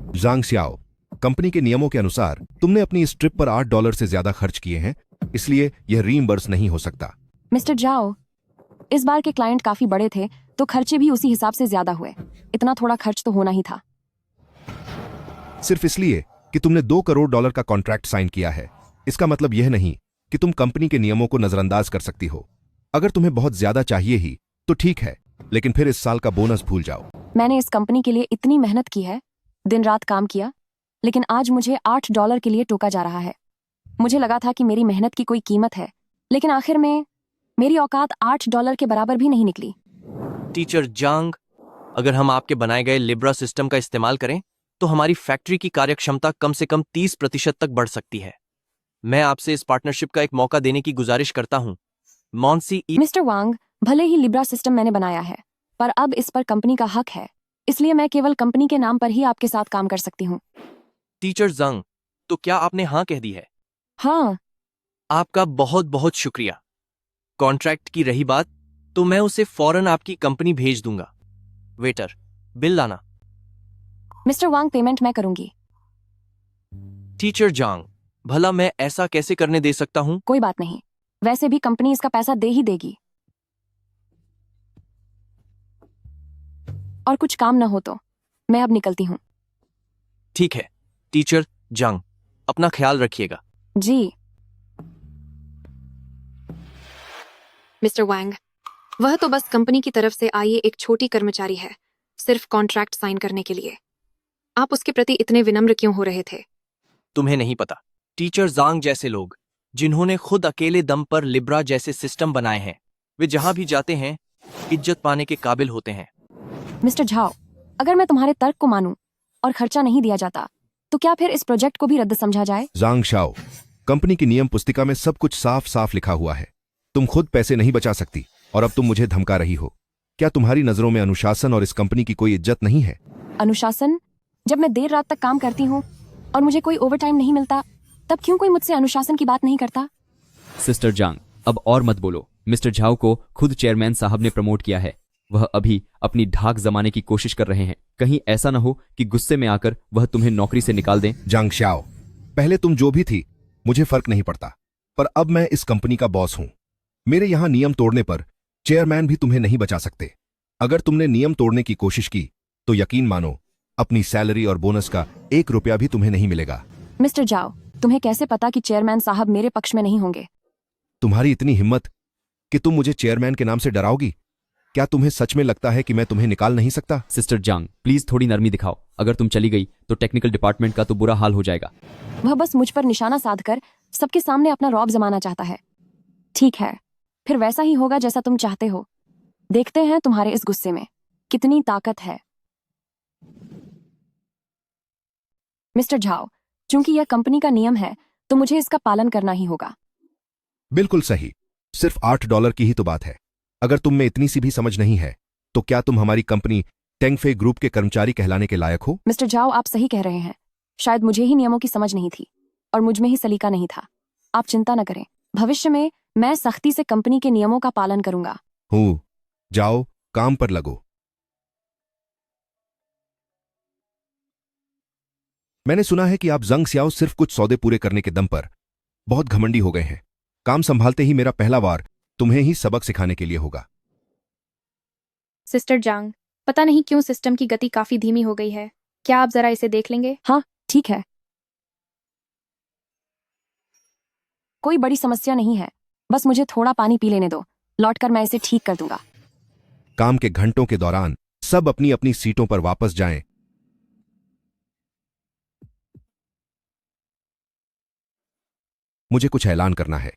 जांग Xiao, company के नियमों के अनुसार तुमने अपनी इस ट्रिप पर $8 से ज्यादा खर्च किए हैं, इसलिए यह रीइंबर्स नहीं हो सकता। मिस्टर जाओ, इस बार के क्लाइंट काफी बड़े थे तो खर्चे भी उसी हिसाब से ज्यादा हुए। इतना थोड़ा खर्च तो होना ही था। सिर्फ इसलिए कि तुमने $2 करोड़ का कॉन्ट्रैक्ट साइन किया है, इसका मतलब यह नहीं कि तुम कंपनी के नियमों को नजरअंदाज कर सकती हो। अगर तुम्हें बहुत ज्यादा चाहिए ही तो ठीक है, लेकिन फिर इस साल का बोनस भूल जाओ। मैंने इस कंपनी के लिए इतनी मेहनत की है, दिन रात काम किया, लेकिन आज मुझे $8 के लिए टोका जा रहा है। मुझे लगा था कि मेरी मेहनत की कोई कीमत है, लेकिन आखिर में मेरी औकात $8 के बराबर भी नहीं निकली। टीचर जांग, अगर हम आपके बनाए गए लिब्रा सिस्टम का इस्तेमाल करें तो हमारी फैक्ट्री की कार्यक्षमता कम से कम 30% तक बढ़ सकती है। मैं आपसे इस पार्टनरशिप का एक मौका देने की गुजारिश करता हूं। मॉन्सी मिस्टर वांग, भले ही लिब्रा सिस्टम मैंने बनाया है, पर अब इस पर कंपनी का हक है, इसलिए मैं केवल कंपनी के नाम पर ही आपके साथ काम कर सकती हूँ। टीचर जंग, तो क्या आपने हाँ कह दी है? हाँ। आपका बहुत बहुत शुक्रिया। कॉन्ट्रैक्ट की रही बात, तो मैं उसे फौरन आपकी कंपनी भेज दूंगा। वेटर, बिल लाना। मिस्टर वांग, पेमेंट मैं करूंगी। टीचर जांग, भला मैं ऐसा कैसे करने दे सकता हूं? कोई बात नहीं, वैसे भी कंपनी इसका पैसा दे ही देगी। और कुछ काम न हो तो मैं अब निकलती हूँ। ठीक है टीचर जांग, अपना ख्याल रखिएगा। जी। मिस्टर वैंग, वह तो बस कंपनी की तरफ से आई एक छोटी कर्मचारी है, सिर्फ कॉन्ट्रैक्ट साइन करने के लिए। आप उसके प्रति इतने विनम्र क्यों हो रहे थे? तुम्हें नहीं पता, टीचर जांग जैसे लोग जिन्होंने खुद अकेले दम पर लिब्रा जैसे सिस्टम बनाए हैं, वे जहां भी जाते हैं इज्जत पाने के काबिल होते हैं। मिस्टर झाओ, अगर मैं तुम्हारे तर्क को मानूं और खर्चा नहीं दिया जाता तो क्या फिर इस प्रोजेक्ट को भी रद्द समझा जाए? जांग शाओ, कंपनी की नियम पुस्तिका में सब कुछ साफ साफ लिखा हुआ है। तुम खुद पैसे नहीं बचा सकती और अब तुम मुझे धमका रही हो। क्या तुम्हारी नजरों में अनुशासन और इस कंपनी की कोई इज्जत नहीं है? अनुशासन? जब मैं देर रात तक काम करती हूँ और मुझे कोई ओवरटाइम नहीं मिलता, तब क्यों कोई मुझसे अनुशासन की बात नहीं करता? सिस्टर जांग, अब और मत बोलो। मिस्टर झाओ को खुद चेयरमैन साहब ने प्रमोट किया है। वह अभी अपनी धाक जमाने की कोशिश कर रहे हैं। कहीं ऐसा न हो कि गुस्से में आकर वह तुम्हें नौकरी से निकाल दें। जांग शाओ, पहले तुम जो भी थी मुझे फर्क नहीं पड़ता, पर अब मैं इस कंपनी का बॉस हूं। मेरे यहां नियम तोड़ने पर चेयरमैन भी तुम्हें नहीं बचा सकते। अगर तुमने नियम तोड़ने की कोशिश की तो यकीन मानो, अपनी सैलरी और बोनस का $1 भी तुम्हें नहीं मिलेगा। मिस्टर जाओ, तुम्हें कैसे पता कि चेयरमैन साहब मेरे पक्ष में नहीं होंगे? तुम्हारी इतनी हिम्मत कि तुम मुझे चेयरमैन के नाम से डराओगी? क्या तुम्हें सच में लगता है कि मैं तुम्हें निकाल नहीं सकता? सिस्टर जांग, प्लीज थोड़ी नरमी दिखाओ। अगर तुम चली गई तो टेक्निकल डिपार्टमेंट का तो बुरा हाल हो जाएगा। वह बस मुझ पर निशाना साधकर सबके सामने अपना रौब जमाना चाहता है। ठीक है, फिर वैसा ही होगा जैसा तुम चाहते हो। देखते हैं तुम्हारे इस गुस्से में कितनी ताकत है। मिस्टर झाओ, चूंकि यह कंपनी का नियम है तो मुझे इसका पालन करना ही होगा। बिल्कुल सही, सिर्फ $8 की ही तो बात है। अगर तुम में इतनी सी भी समझ नहीं है तो क्या तुम हमारी कंपनी टेंगफे ग्रुप के कर्मचारी कहलाने के लायक हो? मिस्टर झाओ, आप सही कह रहे हैं। शायद मुझे ही नियमों की समझ नहीं थी और मुझ में ही सलीका नहीं था। आप चिंता न करें, भविष्य में मैं सख्ती से कंपनी के नियमों का पालन करूंगा। हूँ, जाओ काम पर लगो। मैंने सुना है कि आप जंग सियाओ सिर्फ कुछ सौदे पूरे करने के दम पर बहुत घमंडी हो गए हैं। काम संभालते ही मेरा पहला वार तुम्हें ही सबक सिखाने के लिए होगा। सिस्टर जांग, पता नहीं क्यों सिस्टम की गति काफी धीमी हो गई है। क्या आप जरा इसे देख लेंगे? हाँ, ठीक है, कोई बड़ी समस्या नहीं है। बस मुझे थोड़ा पानी पी लेने दो, लौटकर मैं इसे ठीक कर दूंगा। काम के घंटों के दौरान सब अपनी अपनी सीटों पर वापस जाएं। मुझे कुछ ऐलान करना है।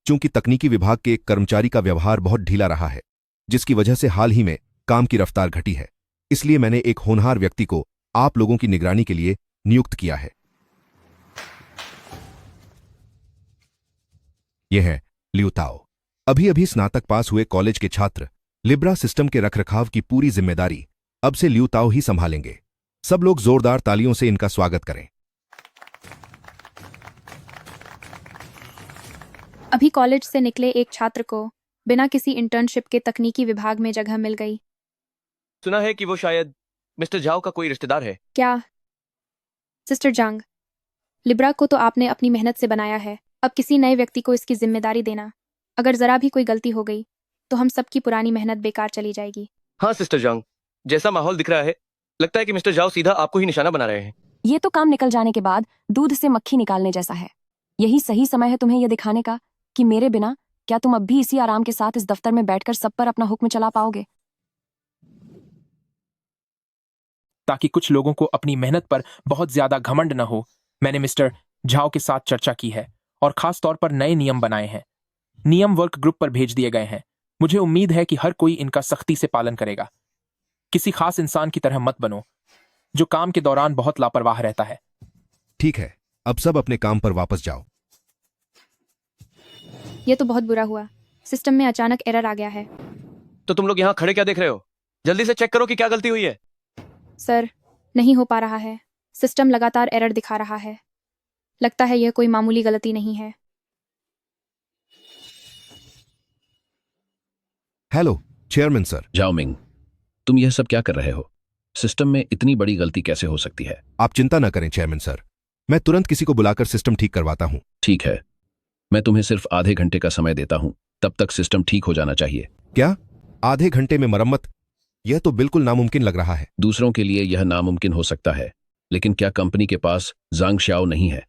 चूंकि तकनीकी विभाग के एक कर्मचारी का व्यवहार बहुत ढीला रहा है, जिसकी वजह से हाल ही में काम की रफ्तार घटी है, इसलिए मैंने एक होनहार व्यक्ति को आप लोगों की निगरानी के लिए नियुक्त किया है। यह है लियू ताओ, अभी अभी स्नातक पास हुए कॉलेज के छात्र। लिब्रा सिस्टम के रखरखाव की पूरी जिम्मेदारी अब से लियू ताओ ही संभालेंगे। सब लोग जोरदार तालियों से इनका स्वागत करें। अभी कॉलेज से निकले एक छात्र को बिना किसी इंटर्नशिप के तकनीकी विभाग में जगह मिल गई। सुना है कि वो शायद मिस्टर झाओ का कोई रिश्तेदार है। क्या सिस्टर जांग, लिब्रा को तो आपने अपनी मेहनत से बनाया है, अब किसी नए व्यक्ति को इसकी जिम्मेदारी देना, अगर जरा भी कोई गलती हो गई तो हम सबकी पुरानी मेहनत बेकार चली जाएगी। हाँ सिस्टर जंग, जैसा माहौल दिख रहा है लगता है कि मिस्टर जाओ सीधा आपको ही निशाना बना रहे हैं। ये तो काम निकल जाने के बाद दूध से मक्खी निकालने जैसा है। यही सही समय है तुम्हें यह दिखाने का कि मेरे बिना क्या तुम अब भी इसी आराम के साथ इस दफ्तर में बैठकर सब पर अपना हुक्म चला पाओगे। ताकि कुछ लोगों को अपनी मेहनत पर बहुत ज्यादा घमंड न हो, मैंने मिस्टर झाओ के साथ चर्चा की है और खास तौर पर नए नियम बनाए हैं। नियम वर्क ग्रुप पर भेज दिए गए हैं। मुझे उम्मीद है कि हर कोई इनका सख्ती से पालन करेगा। किसी खास इंसान की तरह मत बनो जो काम के दौरान बहुत लापरवाह रहता है। ठीक है, अब सब अपने काम पर वापस जाओ। ये तो बहुत बुरा हुआ, सिस्टम में अचानक एरर आ गया है। तो तुम लोग यहाँ खड़े क्या देख रहे हो? जल्दी से चेक करो कि क्या गलती हुई है। सर, नहीं हो पा रहा है, सिस्टम लगातार एरर दिखा रहा है। लगता है यह कोई मामूली गलती नहीं है। Hello chairman sir. जाओमिंग, तुम यह सब क्या कर रहे हो? सिस्टम में इतनी बड़ी गलती कैसे हो सकती है? आप चिंता न करें चेयरमैन सर, मैं तुरंत किसी को बुलाकर सिस्टम ठीक करवाता हूं। ठीक है, मैं तुम्हें सिर्फ आधे घंटे का समय देता हूं, तब तक सिस्टम ठीक हो जाना चाहिए। क्या आधे घंटे में मरम्मत? यह तो बिल्कुल नामुमकिन लग रहा है। दूसरों के लिए यह नामुमकिन हो सकता है, लेकिन क्या कंपनी के पास जांग श्याओ नहीं है?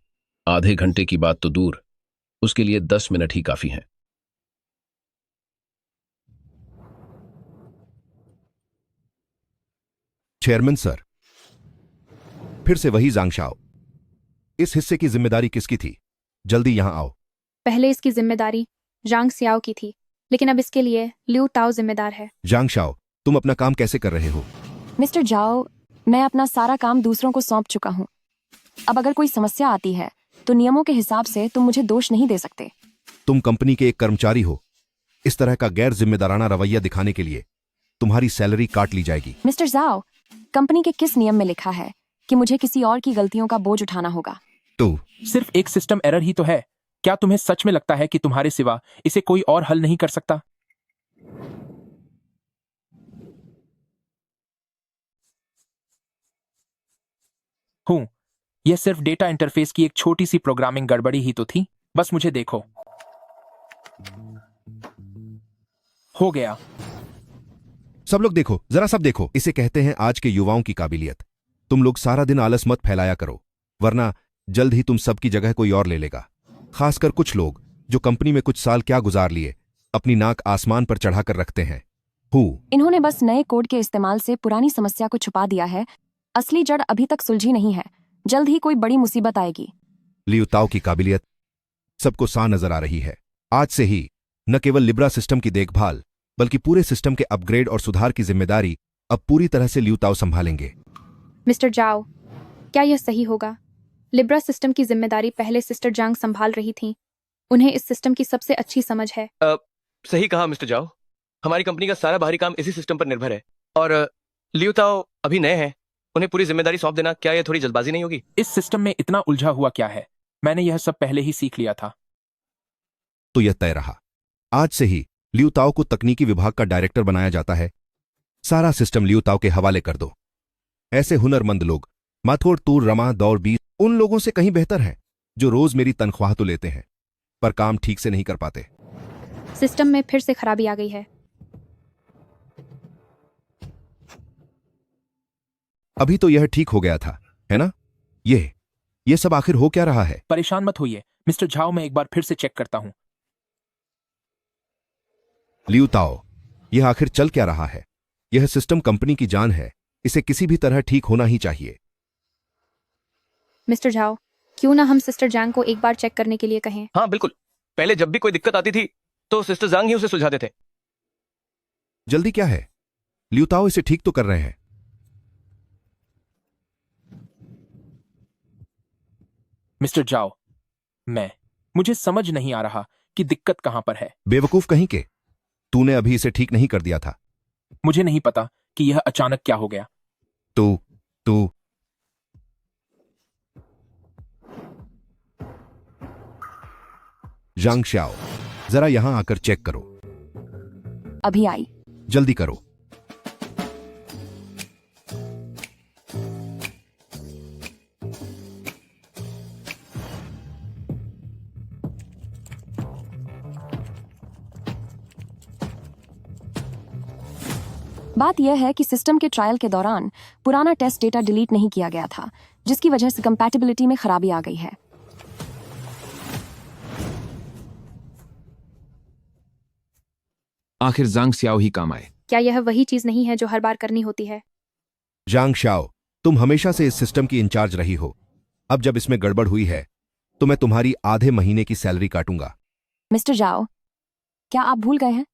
आधे घंटे की बात तो दूर, उसके लिए 10 मिनट ही काफी हैं। चेयरमैन सर, फिर से वही जांग शाओ। इस हिस्से की जिम्मेदारी किसकी थी? जल्दी यहां आओ। पहले इसकी जिम्मेदारी जांग सियाओ की थी, लेकिन अब इसके लिए लिऊ टाओ जिम्मेदार है। जांग शाओ, तुम अपना काम कैसे कर रहे हो? मिस्टर जाओ, मैं अपना सारा काम दूसरों को सौंप चुका हूँ। अब अगर कोई समस्या आती है तो नियमों के हिसाब से तुम मुझे दोष नहीं दे सकते। तुम कंपनी के एक कर्मचारी हो। इस तरह का गैर जिम्मेदाराना रवैया दिखाने के लिए तुम्हारी सैलरी काट ली जाएगी। मिस्टर जाओ, कंपनी के किस नियम में लिखा है कि मुझे किसी और की गलतियों का बोझ उठाना होगा? तो सिर्फ एक सिस्टम एरर ही तो है। क्या तुम्हें सच में लगता है कि तुम्हारे सिवा इसे कोई और हल नहीं कर सकता? हूं, यह सिर्फ डेटा इंटरफेस की एक छोटी सी प्रोग्रामिंग गड़बड़ी ही तो थी। बस मुझे देखो, हो गया। सब लोग देखो, जरा सब देखो। इसे कहते हैं आज के युवाओं की काबिलियत। तुम लोग सारा दिन आलस मत फैलाया करो, वरना जल्द ही तुम सबकी जगह कोई और ले लेगा। खासकर कुछ लोग जो कंपनी में कुछ साल क्या गुजार लिए, अपनी नाक आसमान पर चढ़ाकर रखते हैं। इन्होंने बस नए कोड के इस्तेमाल से पुरानी समस्या को छुपा दिया है। असली जड़ अभी तक सुलझी नहीं है। जल्द ही कोई बड़ी मुसीबत आएगी। लियू ताओ की काबिलियत सबको सा नजर आ रही है। आज से ही न केवल लिब्रा सिस्टम की देखभाल बल्कि पूरे सिस्टम के अपग्रेड और सुधार की जिम्मेदारी अब पूरी तरह से लियू ताओ संभालेंगे। मिस्टर जाओ, क्या यह सही होगा? लिब्रा सिस्टम की जिम्मेदारी पहले सिस्टर जांग संभाल रही थी। उन्हें इस सिस्टम की सबसे अच्छी समझ है। सही कहा मिस्टर जाओ, हमारी कंपनी का सारा बाहरी काम इसी सिस्टम पर निर्भर है। और लियू ताओ अभी नए हैं, उन्हें पूरी जिम्मेदारी सौंप देना, क्या यह थोड़ी जल्दबाजी नहीं होगी? इस सिस्टम में इतना उलझा हुआ क्या है? मैंने यह सब पहले ही सीख लिया था। तो यह तय रहा, आज से ही लियू ताओ को तकनीकी विभाग का डायरेक्टर बनाया जाता है। सारा सिस्टम लियू ताओ के हवाले कर दो। ऐसे हुनरमंद लोग माथोर तूर रमा दौर बीस उन लोगों से कहीं बेहतर हैं जो रोज मेरी तनख्वाह तो लेते हैं पर काम ठीक से नहीं कर पाते। सिस्टम में फिर से खराबी आ गई है। अभी तो यह ठीक हो गया था, है ना? यह सब आखिर हो क्या रहा है? परेशान मत होइए मिस्टर झाओ, मैं एक बार फिर से चेक करता हूं। लियू ताओ, यह आखिर चल क्या रहा है? यह सिस्टम कंपनी की जान है, इसे किसी भी तरह ठीक होना ही चाहिए। मिस्टर झाओ, क्यों ना हम सिस्टर जांग को एक बार चेक करने के लिए कहें? हाँ बिल्कुल, पहले जब भी कोई दिक्कत आती थी तो सिस्टर जांग ही उसे सुलझाते थे। जल्दी क्या है? लियू ताओ इसे ठीक तो कर रहे हैं। मिस्टर जाओ, मुझे समझ नहीं आ रहा कि दिक्कत कहां पर है। बेवकूफ कहीं के, तूने अभी इसे ठीक नहीं कर दिया था। मुझे नहीं पता कि यह अचानक क्या हो गया। तू जांग श्याओ, जरा यहां आकर चेक करो। अभी आई। जल्दी करो। बात यह है कि सिस्टम के ट्रायल के दौरान पुराना टेस्ट डेटा डिलीट नहीं किया गया था, जिसकी वजह से कंपैटिबिलिटी में खराबी आ गई है। आखिर जांग सियाओ ही काम आए। क्या यह वही चीज नहीं है जो हर बार करनी होती है? जांग शाओ, तुम हमेशा से इस सिस्टम की इंचार्ज रही हो। अब जब इसमें गड़बड़ हुई है तो मैं तुम्हारी आधे महीने की सैलरी काटूंगा। मिस्टर जाओ, क्या आप भूल गए हैं?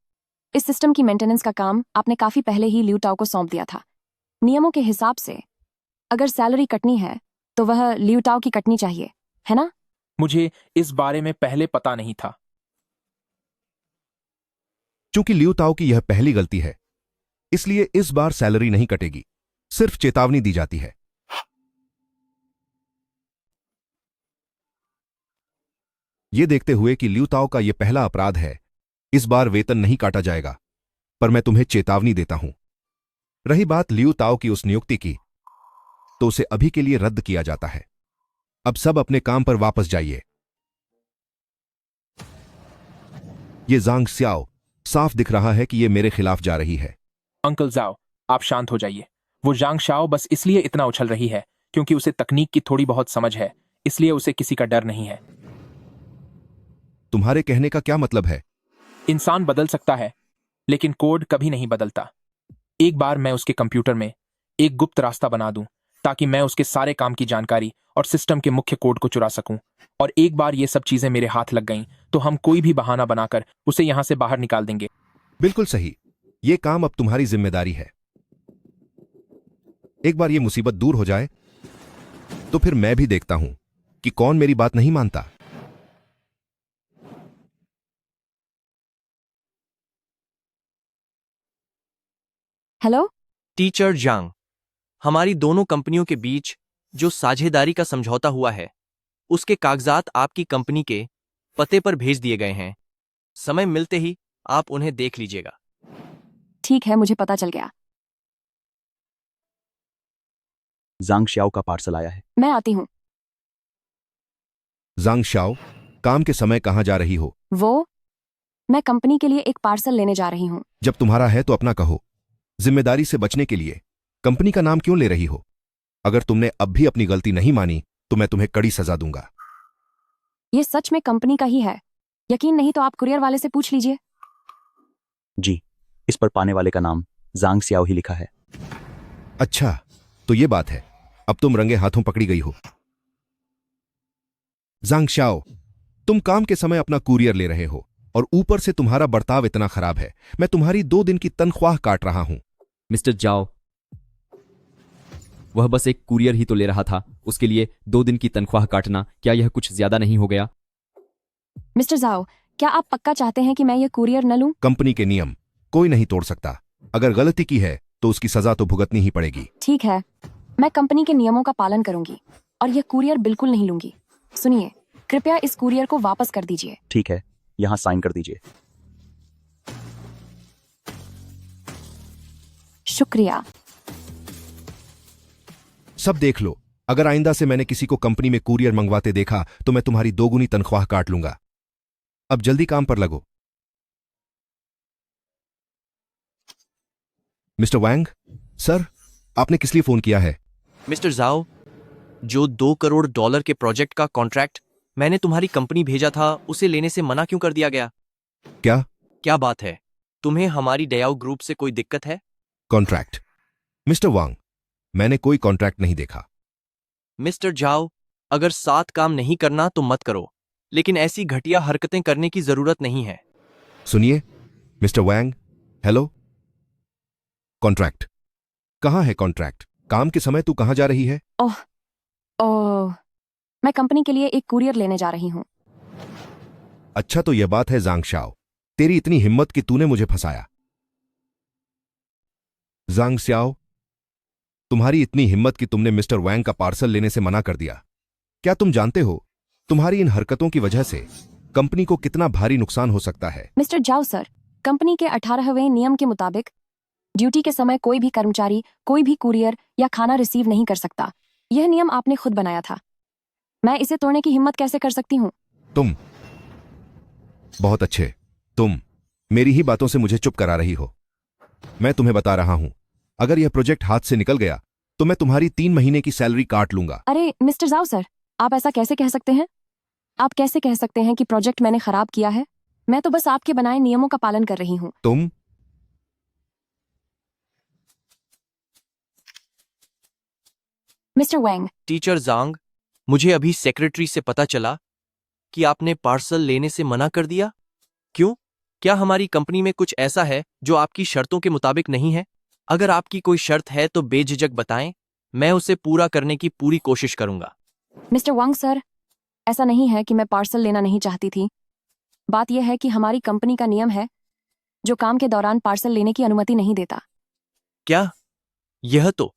इस सिस्टम की मेंटेनेंस का काम आपने काफी पहले ही लियू टाओ को सौंप दिया था। नियमों के हिसाब से अगर सैलरी कटनी है तो वह लियू टाओ की कटनी चाहिए, है ना? मुझे इस बारे में पहले पता नहीं था। चूंकि लियू ताओ की यह पहली गलती है, इसलिए इस बार सैलरी नहीं कटेगी, सिर्फ चेतावनी दी जाती है। यह देखते हुए कि लियू ताओ का यह पहला अपराध है, इस बार वेतन नहीं काटा जाएगा, पर मैं तुम्हें चेतावनी देता हूं। रही बात लियू ताओ की उस नियुक्ति की, तो उसे अभी के लिए रद्द किया जाता है। अब सब अपने काम पर वापस जाइए। ये जांग सियाओ, साफ दिख रहा है कि ये मेरे खिलाफ जा रही है। अंकल जाओ, आप शांत हो जाइए। वो जांग शाओ बस इसलिए इतना उछल रही है क्योंकि उसे तकनीक की थोड़ी बहुत समझ है, इसलिए उसे किसी का डर नहीं है। तुम्हारे कहने का क्या मतलब है? इंसान बदल सकता है, लेकिन कोड कभी नहीं बदलता। एक बार मैं उसके कंप्यूटर में एक गुप्त रास्ता बना दूं ताकि मैं उसके सारे काम की जानकारी और सिस्टम के मुख्य कोड को चुरा सकूं, और एक बार ये सब चीजें मेरे हाथ लग गईं तो हम कोई भी बहाना बनाकर उसे यहां से बाहर निकाल देंगे। बिल्कुल सही, ये काम अब तुम्हारी जिम्मेदारी है। एक बार ये मुसीबत दूर हो जाए तो फिर मैं भी देखता हूं कि कौन मेरी बात नहीं मानता। हेलो? टीचर जांग, हमारी दोनों कंपनियों के बीच जो साझेदारी का समझौता हुआ है, उसके कागजात आपकी कंपनी के पते पर भेज दिए गए हैं। समय मिलते ही आप उन्हें देख लीजिएगा। ठीक है, मुझे पता चल गया। जांग श्याओ का पार्सल आया है। मैं आती हूँ। जांग शाओ, काम के समय कहां जा रही हो? मैं कंपनी के लिए एक पार्सल लेने जा रही हूँ। जब तुम्हारा है तो अपना कहो। जिम्मेदारी से बचने के लिए कंपनी का नाम क्यों ले रही हो? अगर तुमने अब भी अपनी गलती नहीं मानी तो मैं तुम्हें कड़ी सजा दूंगा। ये सच में कंपनी का ही है। यकीन नहीं तो आप कुरियर वाले से पूछ लीजिए। जी, इस पर पाने वाले का नाम जांग सियाओ ही लिखा है। अच्छा, तो ये बात है। अब तुम रंगे हाथों पकड़ी गई हो। जांग शाओ, तुम काम के समय अपना कुरियर ले रहे हो और ऊपर से तुम्हारा बर्ताव इतना खराब है, मैं तुम्हारी 2 दिन की तनख्वाह काट रहा हूं। मिस्टर जाओ, वह बस एक कुरियर ही तो ले रहा था, उसके लिए 2 दिन की तनख्वाह काटना क्या यह कुछ ज्यादा नहीं हो गया? मिस्टर जाओ, क्या आप पक्का चाहते हैं कि मैं ये कुरियर न लूं? कंपनी के नियम कोई नहीं तोड़ सकता। अगर गलती की है तो उसकी सजा तो भुगतनी ही पड़ेगी। ठीक है, मैं कंपनी के नियमों का पालन करूंगी और यह कुरियर बिल्कुल नहीं लूंगी। सुनिए, कृपया इस कुरियर को वापस कर दीजिए। ठीक है, यहां साइन कर दीजिए। शुक्रिया। सब देख लो, अगर आइंदा से मैंने किसी को कंपनी में कुरियर मंगवाते देखा तो मैं तुम्हारी 2 गुनी तनख्वाह काट लूंगा। अब जल्दी काम पर लगो। मिस्टर वैंग, सर, आपने किस लिए फोन किया है? मिस्टर जाओ, जो $2 करोड़ के प्रोजेक्ट का कॉन्ट्रैक्ट मैंने तुम्हारी कंपनी भेजा था, उसे लेने से मना क्यों कर दिया गया? क्या बात है? तुम्हें हमारी डयाओ ग्रुप से कोई दिक्कत है? कॉन्ट्रैक्ट? मिस्टर वांग, मैंने कोई कॉन्ट्रैक्ट नहीं देखा। मिस्टर जाओ, अगर साथ काम नहीं करना तो मत करो, लेकिन ऐसी घटिया हरकतें करने की जरूरत नहीं है। सुनिए मिस्टर वैंग, हेलो। कॉन्ट्रैक्ट कहां है? कॉन्ट्रैक्ट? काम के समय तू कहां जा रही है? ओह, मैं कंपनी के लिए एक कुरियर लेने जा रही हूँ। अच्छा, तो यह बात है जांग शाओ, तेरी इतनी हिम्मत कि तूने मुझे फंसाया। जांग स्याओ, तुम्हारी इतनी हिम्मत कि तुमने मिस्टर वैंग का पार्सल लेने से मना कर दिया। क्या तुम जानते हो तुम्हारी इन हरकतों की वजह से कंपनी को कितना भारी नुकसान हो सकता है? मिस्टर जाओ सर, कंपनी के 18वें नियम के मुताबिक ड्यूटी के समय कोई भी कर्मचारी कोई भी कुरियर या खाना रिसीव नहीं कर सकता। यह नियम आपने खुद बनाया था। मैं इसे तोड़ने की हिम्मत कैसे कर सकती हूँ? तुम बहुत अच्छे, तुम मेरी ही बातों से मुझे चुप करा रही हो। मैं तुम्हें बता रहा हूं, अगर यह प्रोजेक्ट हाथ से निकल गया तो मैं तुम्हारी 3 महीने की सैलरी काट लूंगा। अरे मिस्टर जाओ सर, आप ऐसा कैसे कह सकते हैं? आप कैसे कह सकते हैं कि प्रोजेक्ट मैंने खराब किया है? मैं तो बस आपके बनाए नियमों का पालन कर रही हूँ। तुम मिस्टर वैंग, टीचर जांग, मुझे अभी सेक्रेटरी से पता चला कि आपने पार्सल लेने से मना कर दिया। क्यों? क्या हमारी कंपनी में कुछ ऐसा है जो आपकी शर्तों के मुताबिक नहीं है? अगर आपकी कोई शर्त है तो बेझिझक बताएं, मैं उसे पूरा करने की पूरी कोशिश करूंगा। मिस्टर वांग सर, ऐसा नहीं है कि मैं पार्सल लेना नहीं चाहती थी। बात यह है कि हमारी कंपनी का नियम है जो काम के दौरान पार्सल लेने की अनुमति नहीं देता। क्या? यह तो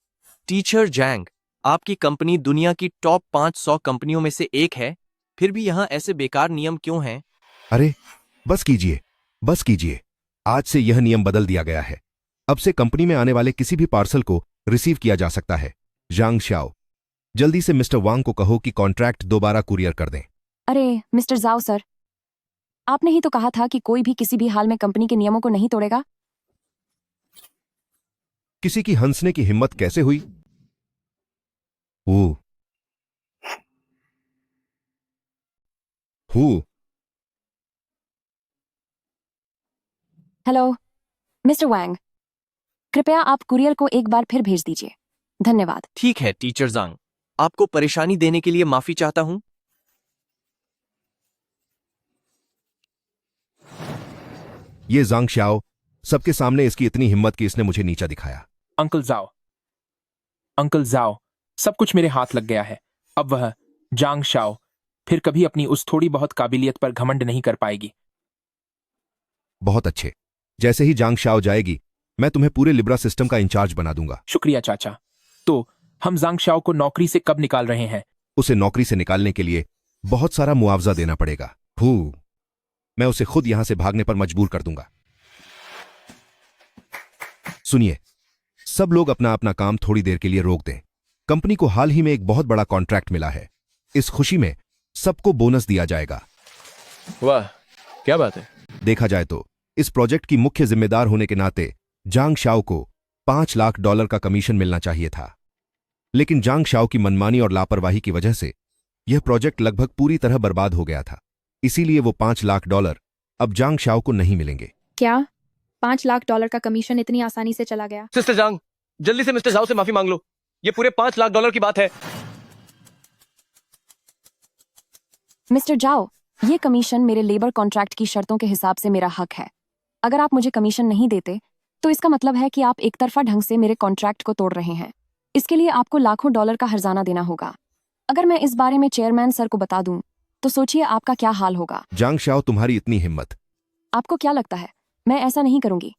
टीचर जैंग, आपकी कंपनी दुनिया की टॉप 500 कंपनियों में से एक है, फिर भी यहां ऐसे बेकार नियम क्यों हैं? अरे बस कीजिए, बस कीजिए। आज से यह नियम बदल दिया गया है। अब से कंपनी में आने वाले किसी भी पार्सल को रिसीव किया जा सकता है। जांग श्याओ, जल्दी से मिस्टर वांग को कहो कि कॉन्ट्रैक्ट दोबारा कुरियर कर दें। अरे मिस्टर जाओ सर, आपने ही तो कहा था कि कोई भी किसी भी हाल में कंपनी के नियमों को नहीं तोड़ेगा। किसी की हंसने की हिम्मत कैसे हुई? Who who hello mister Wang, कृपया आप कुरियर को एक बार फिर भेज दीजिए। धन्यवाद। ठीक है टीचर जांग, आपको परेशानी देने के लिए माफी चाहता हूं। ये जांग श्याओ, सबके सामने इसकी इतनी हिम्मत कि इसने मुझे नीचा दिखाया। अंकल जाओ, सब कुछ मेरे हाथ लग गया है। अब वह जांग शाओ फिर कभी अपनी उस थोड़ी बहुत काबिलियत पर घमंड नहीं कर पाएगी। बहुत अच्छे। जैसे ही जांग श्याओ जाएगी, मैं तुम्हें पूरे लिब्रा सिस्टम का इंचार्ज बना दूंगा। शुक्रिया चाचा। तो हम जांग शाओ को नौकरी से कब निकाल रहे हैं? उसे नौकरी से निकालने के लिए बहुत सारा मुआवजा देना पड़ेगा। मैं उसे खुद यहां से भागने पर मजबूर कर दूंगा। सुनिए, सब लोग अपना अपना काम थोड़ी देर के लिए रोक दें। कंपनी को हाल ही में एक बहुत बड़ा कॉन्ट्रैक्ट मिला है। इस खुशी में सबको बोनस दिया जाएगा। वाह, क्या बात है। देखा जाए तो इस प्रोजेक्ट की मुख्य जिम्मेदार होने के नाते जांग शाओ को $5 लाख का कमीशन मिलना चाहिए था, लेकिन जांग शाओ की मनमानी और लापरवाही की वजह से यह प्रोजेक्ट लगभग पूरी तरह बर्बाद हो गया था। इसीलिए वो $5 लाख अब जांग शाओ को नहीं मिलेंगे। क्या $5 लाख का कमीशन इतनी आसानी से चला गया? सिस्टर जांग, जल्दी से मिस्टर जाओ से माफी मांग लो। ये पूरे $5 लाख की बात है। मिस्टर जाओ, ये कमीशन मेरे लेबर कॉन्ट्रैक्ट की शर्तों के हिसाब से मेरा हक है। अगर आप मुझे कमीशन नहीं देते तो इसका मतलब है कि आप एक तरफा ढंग से मेरे कॉन्ट्रैक्ट को तोड़ रहे हैं। इसके लिए आपको लाखों डॉलर का हर्जाना देना होगा। अगर मैं इस बारे में चेयरमैन सर को बता दूं तो सोचिए आपका क्या हाल होगा। जांग शाओ, तुम्हारी इतनी हिम्मत। आपको क्या लगता है मैं ऐसा नहीं करूंगी?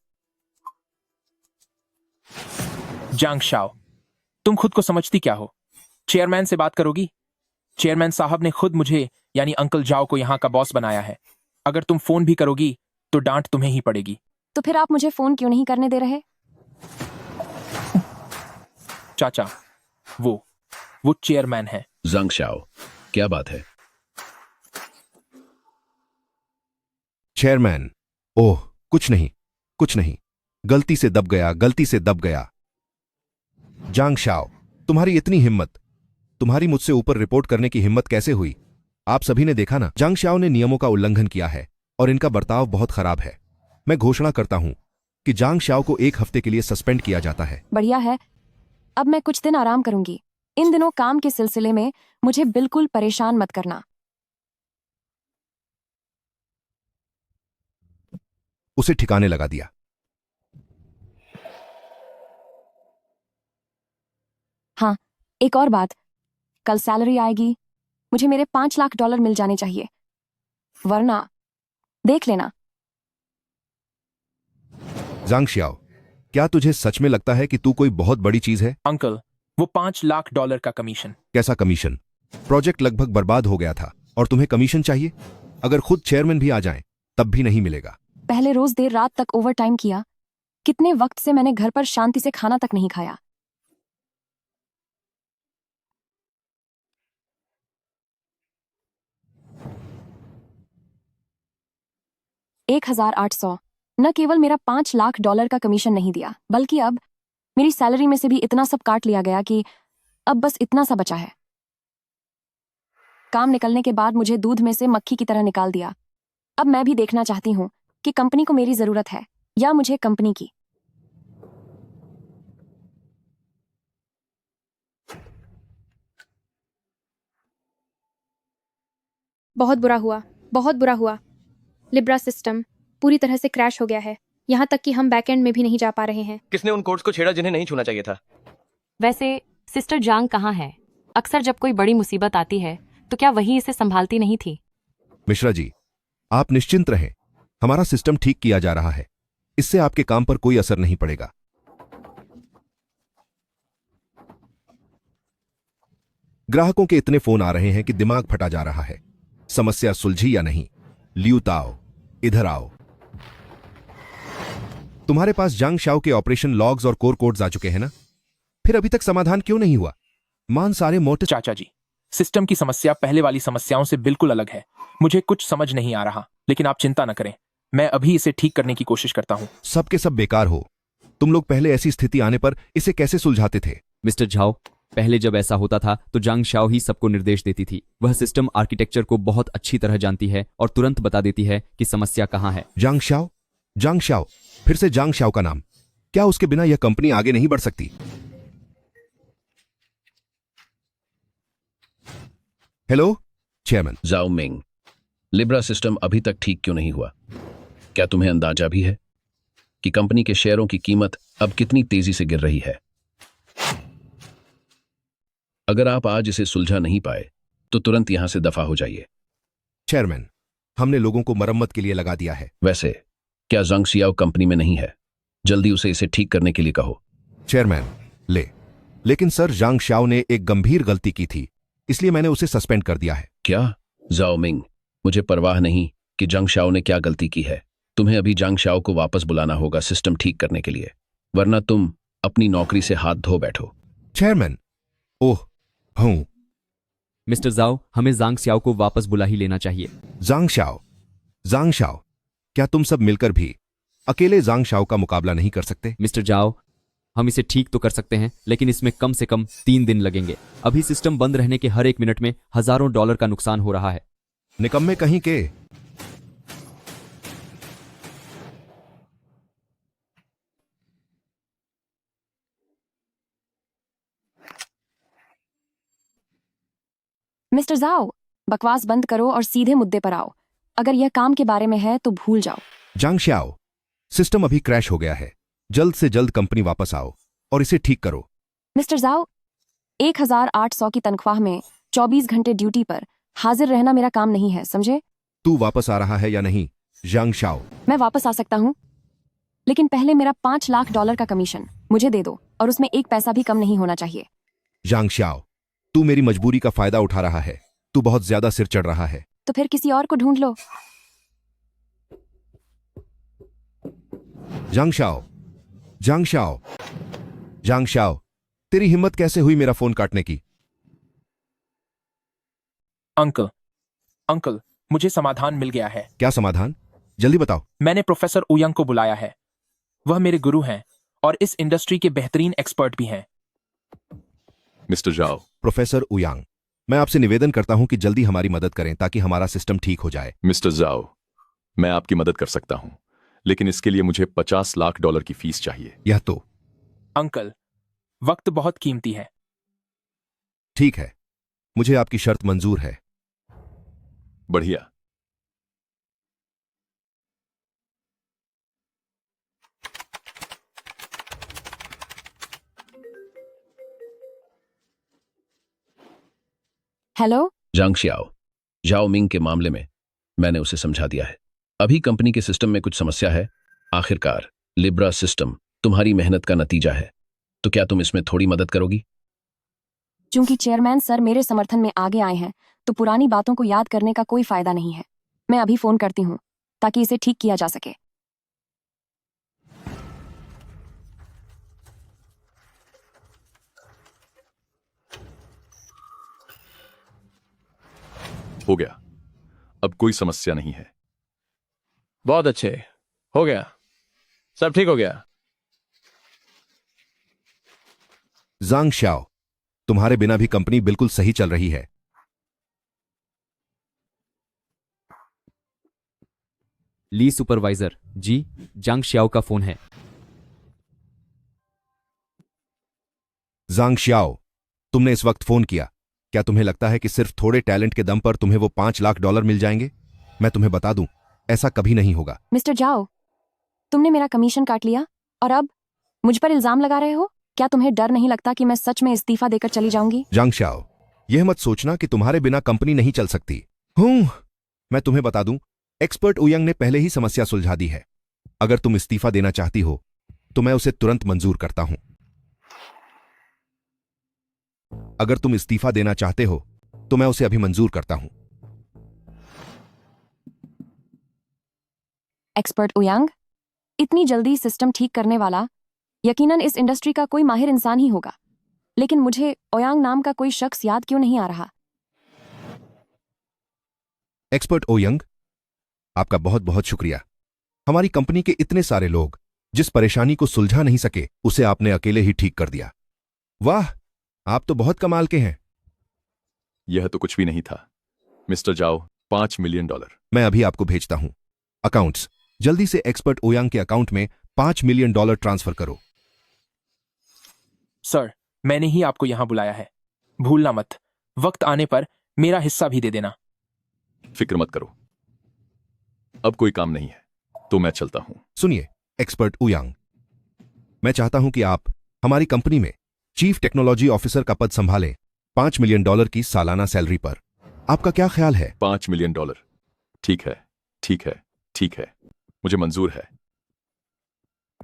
जांग शाओ, तुम खुद को समझती क्या हो? चेयरमैन से बात करोगी? चेयरमैन साहब ने खुद मुझे यानी अंकल जाओ को यहाँ का बॉस बनाया है। अगर तुम फोन भी करोगी तो डांट तुम्हें ही पड़ेगी। तो फिर आप मुझे फोन क्यों नहीं करने दे रहे? चाचा, वो चेयरमैन है। जांग शाओ, क्या बात है? चेयरमैन, ओह कुछ नहीं, कुछ नहीं, गलती से दब गया, गलती से दब गया। जांग शाओ, तुम्हारी इतनी हिम्मत, तुम्हारी मुझसे ऊपर रिपोर्ट करने की हिम्मत कैसे हुई? आप सभी ने देखा ना, जांग शाओ ने नियमों का उल्लंघन किया है और इनका बर्ताव बहुत खराब है। मैं घोषणा करता हूं कि जांग शाओ को 1 हफ्ते के लिए सस्पेंड किया जाता है। बढ़िया है, अब मैं कुछ दिन आराम करूंगी। इन दिनों काम के सिलसिले में मुझे बिल्कुल परेशान मत करना। उसे ठिकाने लगा दिया। हाँ, एक और बात, कल सैलरी आएगी, मुझे मेरे $5 लाख मिल जाने चाहिए, वरना देख लेना। जांग शाओ, क्या तुझे सच में लगता है कि तू कोई बहुत बड़ी चीज है? अंकल, वो $5 लाख का कमीशन। कैसा कमीशन? प्रोजेक्ट लगभग बर्बाद हो गया था और तुम्हें कमीशन चाहिए? अगर खुद चेयरमैन भी आ जाएं, तब भी नहीं मिलेगा। पहले रोज देर रात तक ओवर टाइम किया। कितने वक्त से मैंने घर पर शांति से खाना तक नहीं खाया। $1,800 न केवल मेरा $5 लाख का कमीशन नहीं दिया, बल्कि अब मेरी सैलरी में से भी इतना सब काट लिया गया कि अब बस इतना सा बचा है। काम निकलने के बाद मुझे दूध में से मक्खी की तरह निकाल दिया। अब मैं भी देखना चाहती हूँ कि कंपनी को मेरी जरूरत है या मुझे कंपनी की। बहुत बुरा हुआ, बहुत बुरा हुआ। लिब्रा सिस्टम पूरी तरह से क्रैश हो गया है, यहाँ तक कि हम बैकएंड में भी नहीं जा पा रहे हैं। किसने उन कोड्स को छेड़ा जिन्हें नहीं छूना चाहिए था? वैसे सिस्टर जांग कहाँ है? अक्सर जब कोई बड़ी मुसीबत आती है तो क्या वही इसे संभालती नहीं थी? मिश्रा जी, आप निश्चिंत रहें, हमारा सिस्टम ठीक किया जा रहा है, इससे आपके काम पर कोई असर नहीं पड़ेगा। ग्राहकों के इतने फोन आ रहे हैं कि दिमाग फटा जा रहा है। समस्या सुलझी या नहीं? लियू ताओ, इधर आओ। तुम्हारे पास जांग शाओ के ऑपरेशन लॉग्स और कोर कोड्स आ चुके हैं ना? फिर अभी तक समाधान क्यों नहीं हुआ? मान सारे मोटे। चाचा जी, सिस्टम की समस्या पहले वाली समस्याओं से बिल्कुल अलग है। मुझे कुछ समझ नहीं आ रहा, लेकिन आप चिंता न करें, मैं अभी इसे ठीक करने की कोशिश करता हूँ। सबके सब बेकार हो। तुम लोग पहले ऐसी स्थिति आने पर इसे कैसे सुलझाते थे? मिस्टर झाओ, पहले जब ऐसा होता था तो जांग शाओ ही सबको निर्देश देती थी। वह सिस्टम आर्किटेक्चर को बहुत अच्छी तरह जानती है और तुरंत बता देती है कि समस्या कहाँ है। जांग शाओ, जांग शाओ, फिर से जांग शाओ का नाम। क्या उसके बिना यह कंपनी आगे नहीं बढ़ सकती? Hello chairman. जाओ मिंग, लिब्रा सिस्टम अभी तक ठीक क्यों नहीं हुआ? क्या तुम्हें अंदाजा भी है कि कंपनी के शेयरों की कीमत अब कितनी तेजी से गिर रही है? अगर आप आज इसे सुलझा नहीं पाए तो तुरंत यहां से दफा हो जाइए। चेयरमैन, हमने लोगों को मरम्मत के लिए लगा दिया है। वैसे क्या जांग सियाओ कंपनी में नहीं है? जल्दी उसे इसे ठीक करने के लिए कहो। चेयरमैन, लेकिन सर जांग शाओ ने एक गंभीर गलती की थी, इसलिए मैंने उसे सस्पेंड कर दिया है। क्या? जाओ मिंग, मुझे परवाह नहीं कि जांग शाओ ने क्या गलती की है। तुम्हें अभी जांग शाओ को वापस बुलाना होगा सिस्टम ठीक करने के लिए, वरना तुम अपनी नौकरी से हाथ धो बैठो। चेयरमैन, ओह हूं। मिस्टर जाओ, हमें जांग सियाओ को वापस बुला ही लेना चाहिए। जांग शाओ, क्या तुम सब मिलकर भी अकेले जांग शाओ का मुकाबला नहीं कर सकते? मिस्टर जाओ, हम इसे ठीक तो कर सकते हैं, लेकिन इसमें कम से कम 3 दिन लगेंगे। अभी सिस्टम बंद रहने के हर एक मिनट में हजारों डॉलर का नुकसान हो रहा है। निकम्मे कहीं के। मिस्टर जाओ, बकवास बंद करो और सीधे मुद्दे पर आओ। अगर यह काम के बारे में है तो भूल जाओ। जांग शाओ, सिस्टम अभी क्रैश हो गया है, जल्द से जल्द कंपनी वापस आओ और इसे ठीक करो। मिस्टर जाओ, 1800 की तनख्वाह में 24 घंटे ड्यूटी पर हाजिर रहना मेरा काम नहीं है, समझे? तू वापस आ रहा है या नहीं जांग शाओ? मैं वापस आ सकता हूँ, लेकिन पहले मेरा $5 लाख का कमीशन मुझे दे दो, और उसमें एक पैसा भी कम नहीं होना चाहिए। जांग शाओ, तू मेरी मजबूरी का फायदा उठा रहा है। तू बहुत ज्यादा सिर चढ़ रहा है। तो फिर किसी और को ढूंढ लो। जांग शाओ, तेरी हिम्मत कैसे हुई मेरा फोन काटने की? अंकल, मुझे समाधान मिल गया है। क्या समाधान? जल्दी बताओ। मैंने प्रोफेसर उयंग को बुलाया है। वह मेरे गुरु हैं और इस इंडस्ट्री के बेहतरीन एक्सपर्ट भी हैं। मिस्टर जाओ। प्रोफेसर उयांग, मैं आपसे निवेदन करता हूं कि जल्दी हमारी मदद करें ताकि हमारा सिस्टम ठीक हो जाए। मिस्टर जाओ, मैं आपकी मदद कर सकता हूं, लेकिन इसके लिए मुझे $50 लाख की फीस चाहिए। यह तो। अंकल, वक्त बहुत कीमती है। ठीक है, मुझे आपकी शर्त मंजूर है। बढ़िया। हेलो जांग शाओ, जाओ मिंग के मामले में मैंने उसे समझा दिया है। अभी कंपनी के सिस्टम में कुछ समस्या है। आखिरकार लिब्रा सिस्टम तुम्हारी मेहनत का नतीजा है, तो क्या तुम इसमें थोड़ी मदद करोगी? चूंकि चेयरमैन सर मेरे समर्थन में आगे आए हैं, तो पुरानी बातों को याद करने का कोई फायदा नहीं है। मैं अभी फोन करती हूँ ताकि इसे ठीक किया जा सके। हो गया, अब कोई समस्या नहीं है। बहुत अच्छे, हो गया। सब ठीक हो गया। जांग श्याओ, तुम्हारे बिना भी कंपनी बिल्कुल सही चल रही है। ली सुपरवाइजर जी, जांग श्याओ का फोन है। जांग श्याओ, तुमने इस वक्त फोन किया। क्या तुम्हें लगता है कि सिर्फ थोड़े टैलेंट के दम पर तुम्हें वो 5 लाख डॉलर मिल जाएंगे? मैं तुम्हें बता दूं, ऐसा कभी नहीं होगा। मिस्टर जाओ, तुमने मेरा कमीशन काट लिया और अब मुझ पर इल्जाम लगा रहे हो? क्या तुम्हें डर नहीं लगता कि मैं सच में इस्तीफा देकर चली जाऊंगी? जांग श्याओ, यह मत सोचना कि तुम्हारे बिना कंपनी नहीं चल सकती। मैं तुम्हें बता दूं, एक्सपर्ट ओयंग ने पहले ही समस्या सुलझा दी है। अगर तुम इस्तीफा देना चाहती हो तो मैं उसे तुरंत मंजूर करता हूं। अगर तुम इस्तीफा देना चाहते हो तो मैं उसे अभी मंजूर करता हूं। एक्सपर्ट ओयांग, इतनी जल्दी सिस्टम ठीक करने वाला यकीनन इस इंडस्ट्री का कोई माहिर इंसान ही होगा, लेकिन मुझे ओयांग नाम का कोई शख्स याद क्यों नहीं आ रहा? एक्सपर्ट ओयंग, आपका बहुत बहुत शुक्रिया। हमारी कंपनी के इतने सारे लोग जिस परेशानी को सुलझा नहीं सके उसे आपने अकेले ही ठीक कर दिया। वाह, आप तो बहुत कमाल के हैं। यह तो कुछ भी नहीं था। मिस्टर जाओ, 5 मिलियन डॉलर। मैं अभी आपको भेजता हूं। अकाउंट्स, जल्दी से एक्सपर्ट ओयांग के अकाउंट में 5 मिलियन डॉलर ट्रांसफर करो। सर, मैंने ही आपको यहां बुलाया है। भूलना मत, वक्त आने पर मेरा हिस्सा भी दे देना। फिक्र मत करो, अब कोई काम नहीं है तो मैं चलता हूं। सुनिए एक्सपर्ट ओयांग, मैं चाहता हूं कि आप हमारी कंपनी में चीफ टेक्नोलॉजी ऑफिसर का पद संभालें, 5 मिलियन डॉलर की सालाना सैलरी पर। आपका क्या ख्याल है? 5 मिलियन डॉलर, ठीक है, ठीक है, ठीक है, मुझे मंजूर है।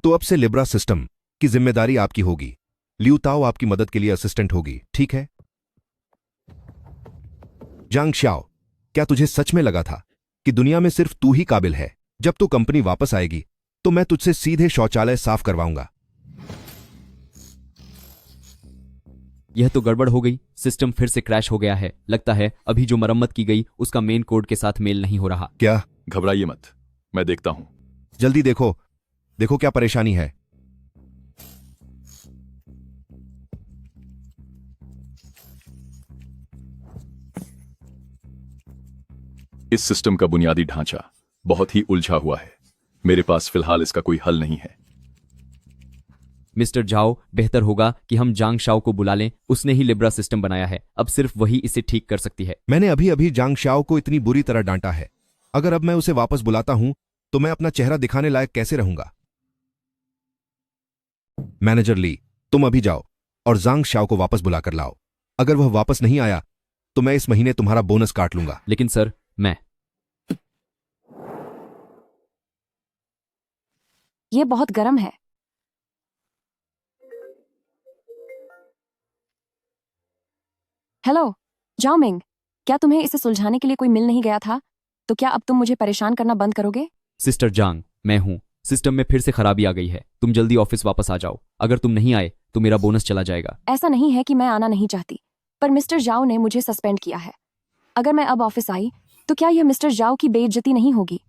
तो अब से लिब्रा सिस्टम की जिम्मेदारी आपकी होगी। लियू ताओ आपकी मदद के लिए असिस्टेंट होगी, ठीक है? जांग श्याओ, क्या तुझे सच में लगा था कि दुनिया में सिर्फ तू ही काबिल है? जब तू कंपनी वापस आएगी तो मैं तुझसे सीधे शौचालय साफ करवाऊंगा। यह तो गड़बड़ हो गई, सिस्टम फिर से क्रैश हो गया है। लगता है अभी जो मरम्मत की गई उसका मेन कोड के साथ मेल नहीं हो रहा। क्या? घबराइए मत, मैं देखता हूं। जल्दी देखो, देखो क्या परेशानी है। इस सिस्टम का बुनियादी ढांचा बहुत ही उलझा हुआ है। मेरे पास फिलहाल इसका कोई हल नहीं है। मिस्टर जाओ, बेहतर होगा कि हम जांग शाओ को बुला लें। उसने ही लिब्रा सिस्टम बनाया है, अब सिर्फ वही इसे ठीक कर सकती है। मैंने अभी अभी जांग श्याओ को इतनी बुरी तरह डांटा है। अगर अब मैं उसे वापस बुलाता हूं तो मैं अपना चेहरा दिखाने लायक कैसे रहूंगा? मैनेजर ली, तुम अभी जाओ और जांग श्याओ को वापस बुलाकर लाओ। अगर वह वापस नहीं आया तो मैं इस महीने तुम्हारा बोनस काट लूंगा। लेकिन सर, मैं ये बहुत गर्म है। हेलो जाओ मिंग, क्या तुम्हें इसे सुलझाने के लिए कोई मिल नहीं गया था? तो क्या अब तुम मुझे परेशान करना बंद करोगे? सिस्टर जांग, मैं हूं। सिस्टम में फिर से खराबी आ गई है। तुम जल्दी ऑफिस वापस आ जाओ। अगर तुम नहीं आए तो मेरा बोनस चला जाएगा। ऐसा नहीं है कि मैं आना नहीं चाहती, पर मिस्टर जाओ ने मुझे सस्पेंड किया है। अगर मैं अब ऑफिस आई तो क्या यह मिस्टर जाओ की बेइज्जती नहीं होगी?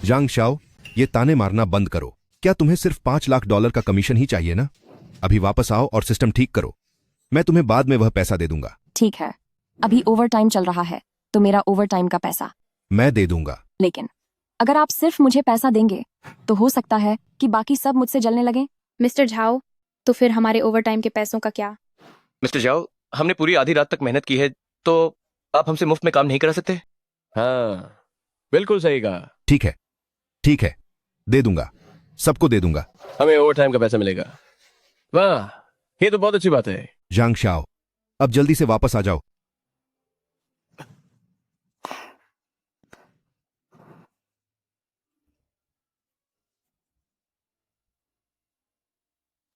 जांग श्याओ, ये ताने मारना बंद करो। क्या तुम्हें सिर्फ 5 लाख डॉलर का कमीशन ही चाहिए ना? अभी वापस आओ और सिस्टम ठीक करो। मैं तुम्हें बाद में वह पैसा दे दूंगा। ठीक है, अभी ओवर टाइम चल रहा है तो मेरा ओवर टाइम का पैसा मैं दे दूंगा। लेकिन अगर आप सिर्फ मुझे पैसा देंगे तो हो सकता है कि बाकी सब मुझसे जलने लगे। मिस्टर झाओ, तो फिर हमारे ओवरटाइम के पैसों का क्या? मिस्टर जाओ, हमने पूरी आधी रात तक मेहनत की है, तो आप हमसे मुफ्त में काम नहीं करा सकते? हाँ, बिल्कुल सही कहा। ठीक है, ठीक है, दे दूंगा, सबको दे दूंगा। हमें ओवर टाइम का पैसा मिलेगा। वाह, ये तो बहुत अच्छी बात है। जांग श्याओ, अब जल्दी से वापस आ जाओ।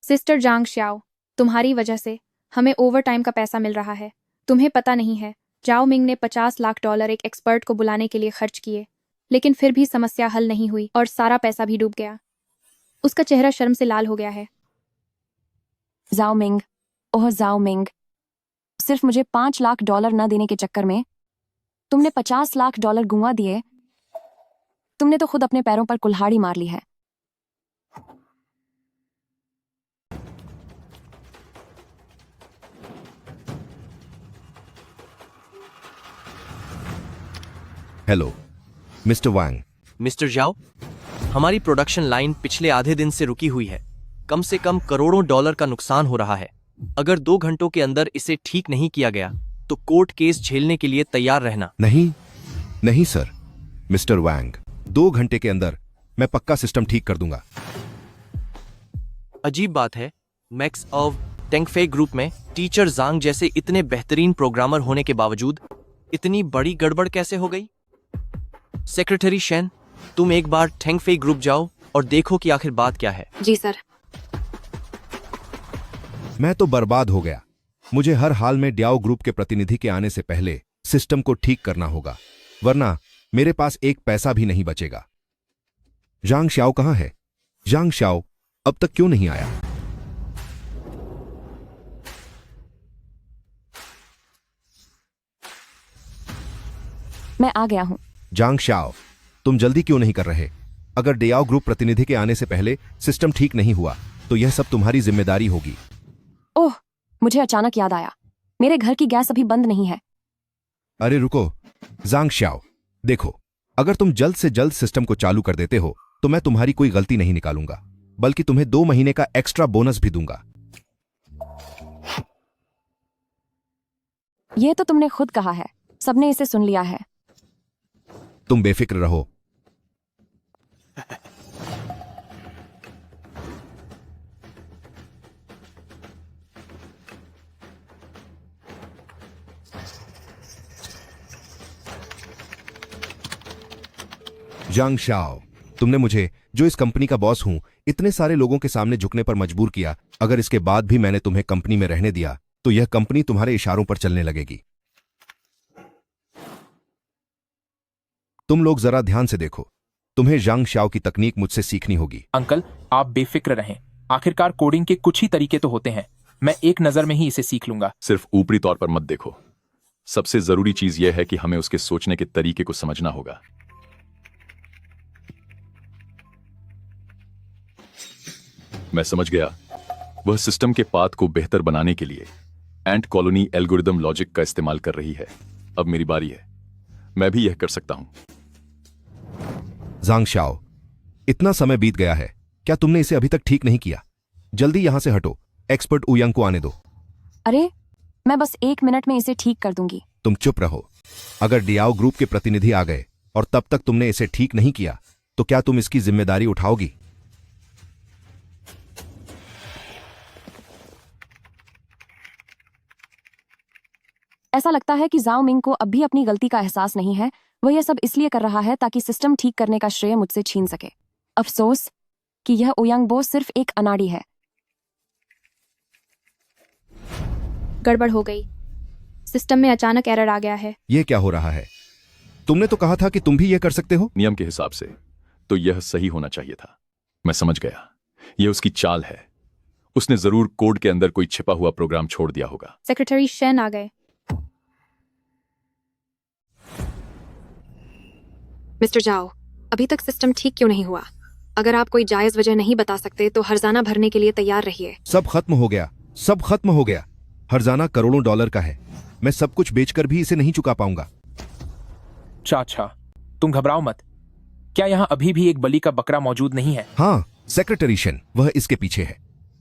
सिस्टर जांग श्याओ, तुम्हारी वजह से हमें ओवरटाइम का पैसा मिल रहा है। तुम्हें पता नहीं है, जाओ मिंग ने 50 लाख डॉलर एक एक्सपर्ट को बुलाने के लिए खर्च किए, लेकिन फिर भी समस्या हल नहीं हुई और सारा पैसा भी डूब गया। उसका चेहरा शर्म से लाल हो गया है। जाओ मिंग, ओह जाओ मिंग, सिर्फ मुझे 5 लाख डॉलर न देने के चक्कर में तुमने 50 लाख डॉलर गुंवा दिए। तुमने तो खुद अपने पैरों पर कुल्हाड़ी मार ली है। हेलो मिस्टर वांग। मिस्टर जाओ, हमारी प्रोडक्शन लाइन पिछले आधे दिन से रुकी हुई है। कम से कम करोड़ों डॉलर का नुकसान हो रहा है। अगर 2 घंटों के अंदर इसे ठीक नहीं किया गया तो कोर्ट केस झेलने के लिए तैयार रहना। नहीं नहीं सर, मिस्टर वांग, 2 घंटे के अंदर मैं पक्का सिस्टम ठीक कर दूंगा। अजीब बात है, मैक्स ऑफ टेंगफे ग्रुप में टीचर जांग जैसे इतने बेहतरीन प्रोग्रामर होने के बावजूद इतनी बड़ी गड़बड़ कैसे हो गई? सेक्रेटरी शेन, तुम एक बार टेंगफे ग्रुप जाओ और देखो कि आखिर बात क्या है। जी सर। मैं तो बर्बाद हो गया। मुझे हर हाल में ड्याओ ग्रुप के प्रतिनिधि के आने से पहले सिस्टम को ठीक करना होगा, वरना मेरे पास एक पैसा भी नहीं बचेगा। जांग श्याओ कहां है? जांग श्याओ अब तक क्यों नहीं आया? मैं आ गया हूं। जांग श्याओ, तुम जल्दी क्यों नहीं कर रहे? अगर डियाओ ग्रुप प्रतिनिधि के आने से पहले सिस्टम ठीक नहीं हुआ तो यह सब तुम्हारी जिम्मेदारी होगी। ओह, मुझे अचानक याद आया, मेरे घर की गैस अभी बंद नहीं है। अरे रुको जांग श्याओ, देखो, अगर तुम जल्द से जल्द सिस्टम को चालू कर देते हो तो मैं तुम्हारी कोई गलती नहीं निकालूंगा, बल्कि तुम्हें 2 महीने का एक्स्ट्रा बोनस भी दूंगा। यह तो तुमने खुद कहा है, सबने इसे सुन लिया है। तुम बेफिक्र रहो। जांग शाओ, तुमने मुझे, जो इस कंपनी का बॉस हूं, इतने सारे लोगों के सामने झुकने पर मजबूर किया। अगर इसके बाद भी मैंने तुम्हें कंपनी में रहने दिया तो यह कंपनी तुम्हारे इशारों पर चलने लगेगी। तुम लोग जरा ध्यान से देखो, तुम्हें जांग शाओ की तकनीक मुझसे सीखनी होगी। अंकल, आप बेफिक्र रहें। आखिरकार कोडिंग के कुछ ही तरीके तो होते हैं। मैं एक नजर में ही इसे सीख लूंगा। सिर्फ ऊपरी तौर पर मत देखो, सबसे जरूरी चीज यह है कि हमें उसके सोचने के तरीके को समझना होगा। मैं समझ गया, वह सिस्टम के पाथ को बेहतर बनाने के लिए एंट कॉलोनी एल्गोरिदम लॉजिक का इस्तेमाल कर रही है। अब मेरी बारी है, मैं भी यह कर सकता हूं। जांग शाओ, इतना समय बीत गया है, क्या तुमने इसे अभी तक ठीक नहीं किया? जल्दी यहां से हटो, एक्सपर्ट उयांग को आने दो। अरे, मैं बस 1 मिनट में इसे ठीक कर दूंगी। तुम चुप रहो। अगर डियाओ ग्रुप के प्रतिनिधि आ गए और तब तक तुमने इसे ठीक नहीं किया तो क्या तुम इसकी जिम्मेदारी उठाओगी? ऐसा लगता है कि जाओ मिंग को अब भी अपनी गलती का एहसास नहीं है। वह यह सब इसलिए कर रहा है ताकि सिस्टम ठीक करने का श्रेय मुझसे छीन सके। अफसोस कि यह ओयांग बो सिर्फ एक अनाड़ी है। गड़बड़ हो गई। सिस्टम में अचानक एरर आ गया है। यह क्या हो रहा है? तुमने तो कहा था कि तुम भी यह कर सकते हो। नियम के हिसाब से तो यह सही होना चाहिए था। मैं समझ गया, यह उसकी चाल है। उसने जरूर कोड के अंदर कोई छिपा हुआ प्रोग्राम छोड़ दिया होगा। सेक्रेटरी शेन आ गए। मिस्टर जाओ, अभी तक सिस्टम ठीक क्यों नहीं हुआ? अगर आप कोई जायज वजह नहीं बता सकते तो हर्जाना भरने के लिए तैयार रहिए। सब खत्म हो गया, सब खत्म हो गया। हर्जाना करोड़ों डॉलर का है। मैं सब कुछ बेचकर भी इसे नहीं चुका पाऊंगा। चाचा, तुम घबराओ मत। क्या यहाँ अभी भी एक बलि का बकरा मौजूद नहीं है? हाँ, सेक्रेटरी शेन, वह इसके पीछे है।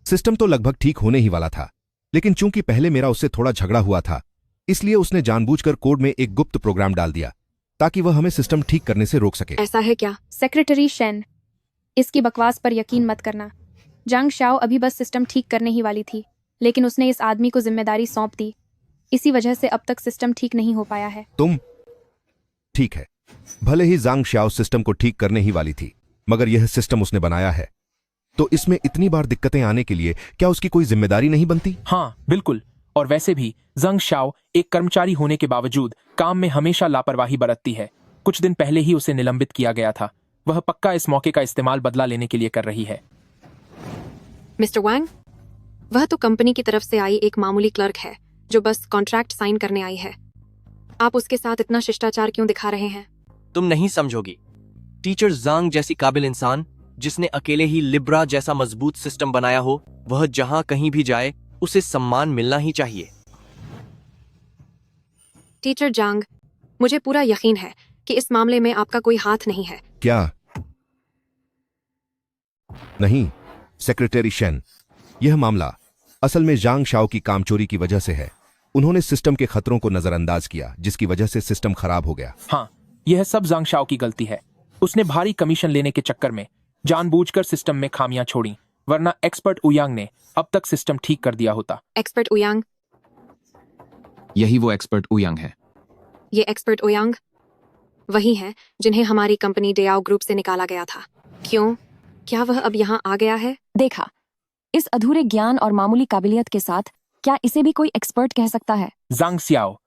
सिस्टम तो लगभग ठीक होने ही वाला था, लेकिन चूंकि पहले मेरा उससे थोड़ा झगड़ा हुआ था, इसलिए उसने जानबूझकर कोड में एक गुप्त प्रोग्राम डाल दिया ताकि वह हमें सिस्टम ठीक करने से रोक सके। ऐसा है क्या? सेक्रेटरी शेन, इसकी बकवास पर यकीन मत करना। जांग शाओ अभी बस सिस्टम ठीक करने ही वाली थी, लेकिन उसने इस आदमी को जिम्मेदारी सौंप दी। इसी वजह से अब तक सिस्टम ठीक नहीं हो पाया है। तुम ठीक है, भले ही जांग शाओ सिस्टम को ठीक करने ही वाली थी, मगर यह सिस्टम उसने बनाया है, तो इसमें इतनी बार दिक्कतें आने के लिए क्या उसकी कोई जिम्मेदारी नहीं बनती? हाँ, बिल्कुल। और वैसे भी जंग शाओ एक कर्मचारी होने के बावजूद काम में हमेशा लापरवाही बरतती है। कुछ दिन पहले ही उसे निलंबित किया गया था। वह पक्का इस मौके का इस्तेमाल बदला लेने के लिए कर रही है। मिस्टर वांग, वह तो कंपनी की तरफ से आई एक मामूली क्लर्क है जो बस कॉन्ट्रैक्ट साइन करने आई है। आप उसके साथ इतना शिष्टाचार क्यों दिखा रहे हैं? तुम नहीं समझोगी। टीचर जांग जैसी काबिल इंसान, जिसने अकेले ही लिब्रा जैसा मजबूत सिस्टम बनाया हो, वह जहां कहीं भी जाए उसे सम्मान मिलना ही चाहिए। टीचर जांग, मुझे पूरा यकीन है कि इस मामले में आपका कोई हाथ नहीं है। क्या? नहीं सेक्रेटरी शेन, यह मामला असल में जांग शाओ की कामचोरी की वजह से है। उन्होंने सिस्टम के खतरों को नजरअंदाज किया, जिसकी वजह से सिस्टम खराब हो गया। हाँ, यह सब जांग शाओ की गलती है। उसने भारी कमीशन लेने के चक्कर में जानबूझकर सिस्टम में खामियां छोड़ी, वरना एक्सपर्ट उयांग ने अब तक सिस्टम ठीक कर दिया होता। एक्सपर्ट उयांग? यही वो एक्सपर्ट उयांग है। ये एक्सपर्ट उयांग वही हैं जिन्हें हमारी कंपनी डेयाओ ग्रुप से निकाला गया था। क्यों? क्या वह अब यहाँ आ गया है? देखा, इस अधूरे ज्ञान और मामूली काबिलियत के साथ क्या इसे भी कोई एक्सपर्ट कह सकता है? जांग सियाओ,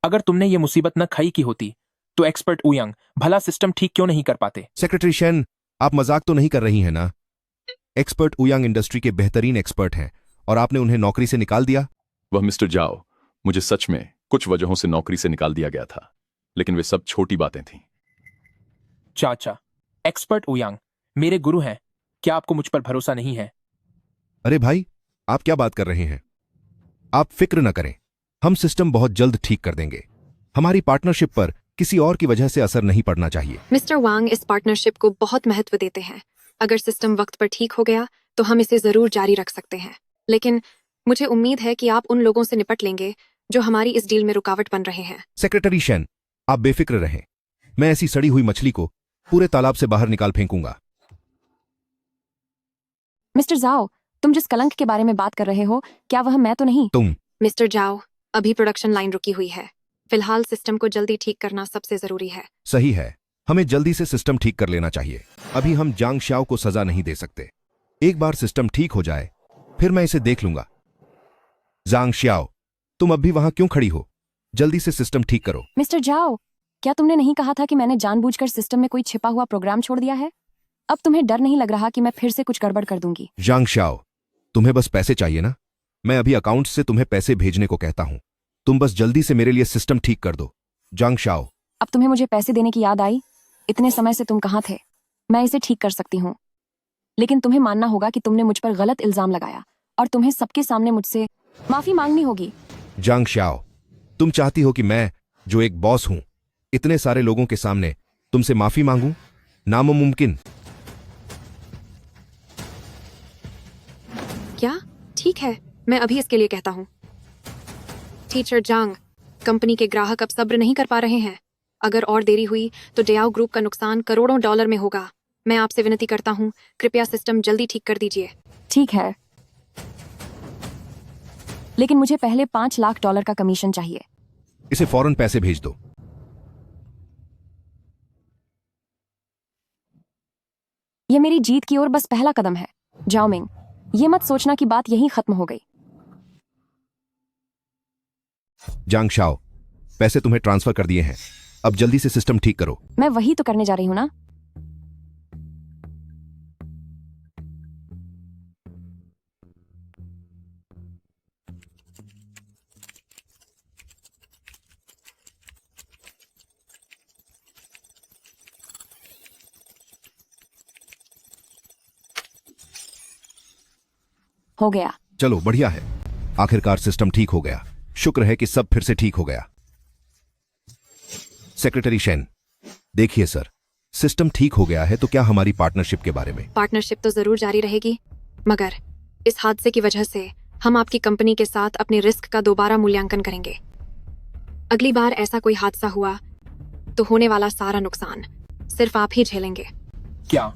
अगर तुमने ये मुसीबत न खाई की होती तो एक्सपर्ट उयांग भला सिस्टम ठीक क्यों नहीं कर पाते? सेक्रेटरी शेन, आप मजाक तो नहीं कर रही हैं ना? एक्सपर्ट उयांग इंडस्ट्री के बेहतरीन एक्सपर्ट हैं और आपने उन्हें नौकरी से निकाल दिया। वह मिस्टर जाओ, मुझे सच में कुछ वजहों से नौकरी से निकाल दिया गया था, लेकिन वे सब छोटी बातें थीं। चाचा, एक्सपर्ट उयांग मेरे गुरु हैं, क्या आपको मुझ पर भरोसा नहीं है? अरे भाई, आप क्या बात कर रहे हैं? आप फिक्र न करें, हम सिस्टम बहुत जल्द ठीक कर देंगे। हमारी पार्टनरशिप पर किसी और की वजह से असर नहीं पड़ना चाहिए। मिस्टर वांग इस पार्टनरशिप को बहुत महत्व देते हैं। अगर सिस्टम वक्त पर ठीक हो गया तो हम इसे जरूर जारी रख सकते हैं, लेकिन मुझे उम्मीद है कि आप उन लोगों से निपट लेंगे जो हमारी इस डील में रुकावट बन रहे हैं। सेक्रेटरी शेन, आप बेफिक्र रहें। मैं ऐसी सड़ी हुई मछली को पूरे तालाब से बाहर निकाल फेंकूंगा। मिस्टर जाओ, तुम जिस कलंक के बारे में बात कर रहे हो, क्या वह मैं तो नहीं? तुम। मिस्टर जाओ, अभी प्रोडक्शन लाइन रुकी हुई है। फिलहाल सिस्टम को जल्दी ठीक करना सबसे जरूरी है। सही है, हमें जल्दी से सिस्टम ठीक कर लेना चाहिए। अभी हम जांग शाओ को सजा नहीं दे सकते। एक बार सिस्टम ठीक हो जाए फिर मैं इसे देख लूंगा। जांग शाओ, तुम अब भी वहां क्यों खड़ी हो? जल्दी से सिस्टम ठीक करो। मिस्टर जाओ, क्या तुमने नहीं कहा था कि मैंने जानबूझकर सिस्टम में कोई छिपा हुआ प्रोग्राम छोड़ दिया है? अब तुम्हें डर नहीं लग रहा कि मैं फिर से कुछ गड़बड़ कर दूंगी? जांग शाओ, तुम्हें बस पैसे चाहिए ना? मैं अभी अकाउंट से तुम्हें पैसे भेजने को कहता हूं। तुम बस जल्दी से मेरे लिए सिस्टम ठीक कर दो। जांग शाओ। अब तुम्हें मुझे पैसे देने की याद आई? इतने समय से तुम कहाँ थे? मैं इसे ठीक कर सकती हूँ, लेकिन तुम्हें मानना होगा कि तुमने मुझ पर गलत इल्जाम लगाया और तुम्हें सबके सामने मुझसे माफी मांगनी होगी। जांग शाओ, तुम चाहती हो कि मैं, जो एक बॉस हूं, इतने सारे लोगों के सामने तुमसे माफी मांगूं? नामुमकिन। क्या? ठीक है, मैं अभी इसके लिए कहता हूँ। टीचर जांग, कंपनी के ग्राहक अब सब्र नहीं कर पा रहे हैं। अगर और देरी हुई तो डेयाओ ग्रुप का नुकसान करोड़ों डॉलर में होगा। मैं आपसे विनती करता हूँ, कृपया सिस्टम जल्दी ठीक कर दीजिए। ठीक है, लेकिन मुझे पहले $5 लाख का कमीशन चाहिए। इसे फौरन पैसे भेज दो। यह मेरी जीत की ओर बस पहला कदम है। जाओ मिंग, ये मत सोचना कि बात यहीं खत्म हो गई। जांग शाओ, पैसे तुम्हें ट्रांसफर कर दिए हैं। अब जल्दी से सिस्टम ठीक करो। मैं वही तो करने जा रही हूं ना। हो गया। चलो, बढ़िया है। आखिरकार सिस्टम ठीक हो गया। शुक्र है कि सब फिर से ठीक हो गया। सेक्रेटरी शेन, देखिए सर, सिस्टम ठीक हो गया है, तो क्या हमारी पार्टनरशिप के बारे में? पार्टनरशिप तो जरूर जारी रहेगी, मगर इस हादसे की वजह से हम आपकी कंपनी के साथ अपने रिस्क का दोबारा मूल्यांकन करेंगे। अगली बार ऐसा कोई हादसा हुआ तो होने वाला सारा नुकसान सिर्फ आप ही झेलेंगे। क्या?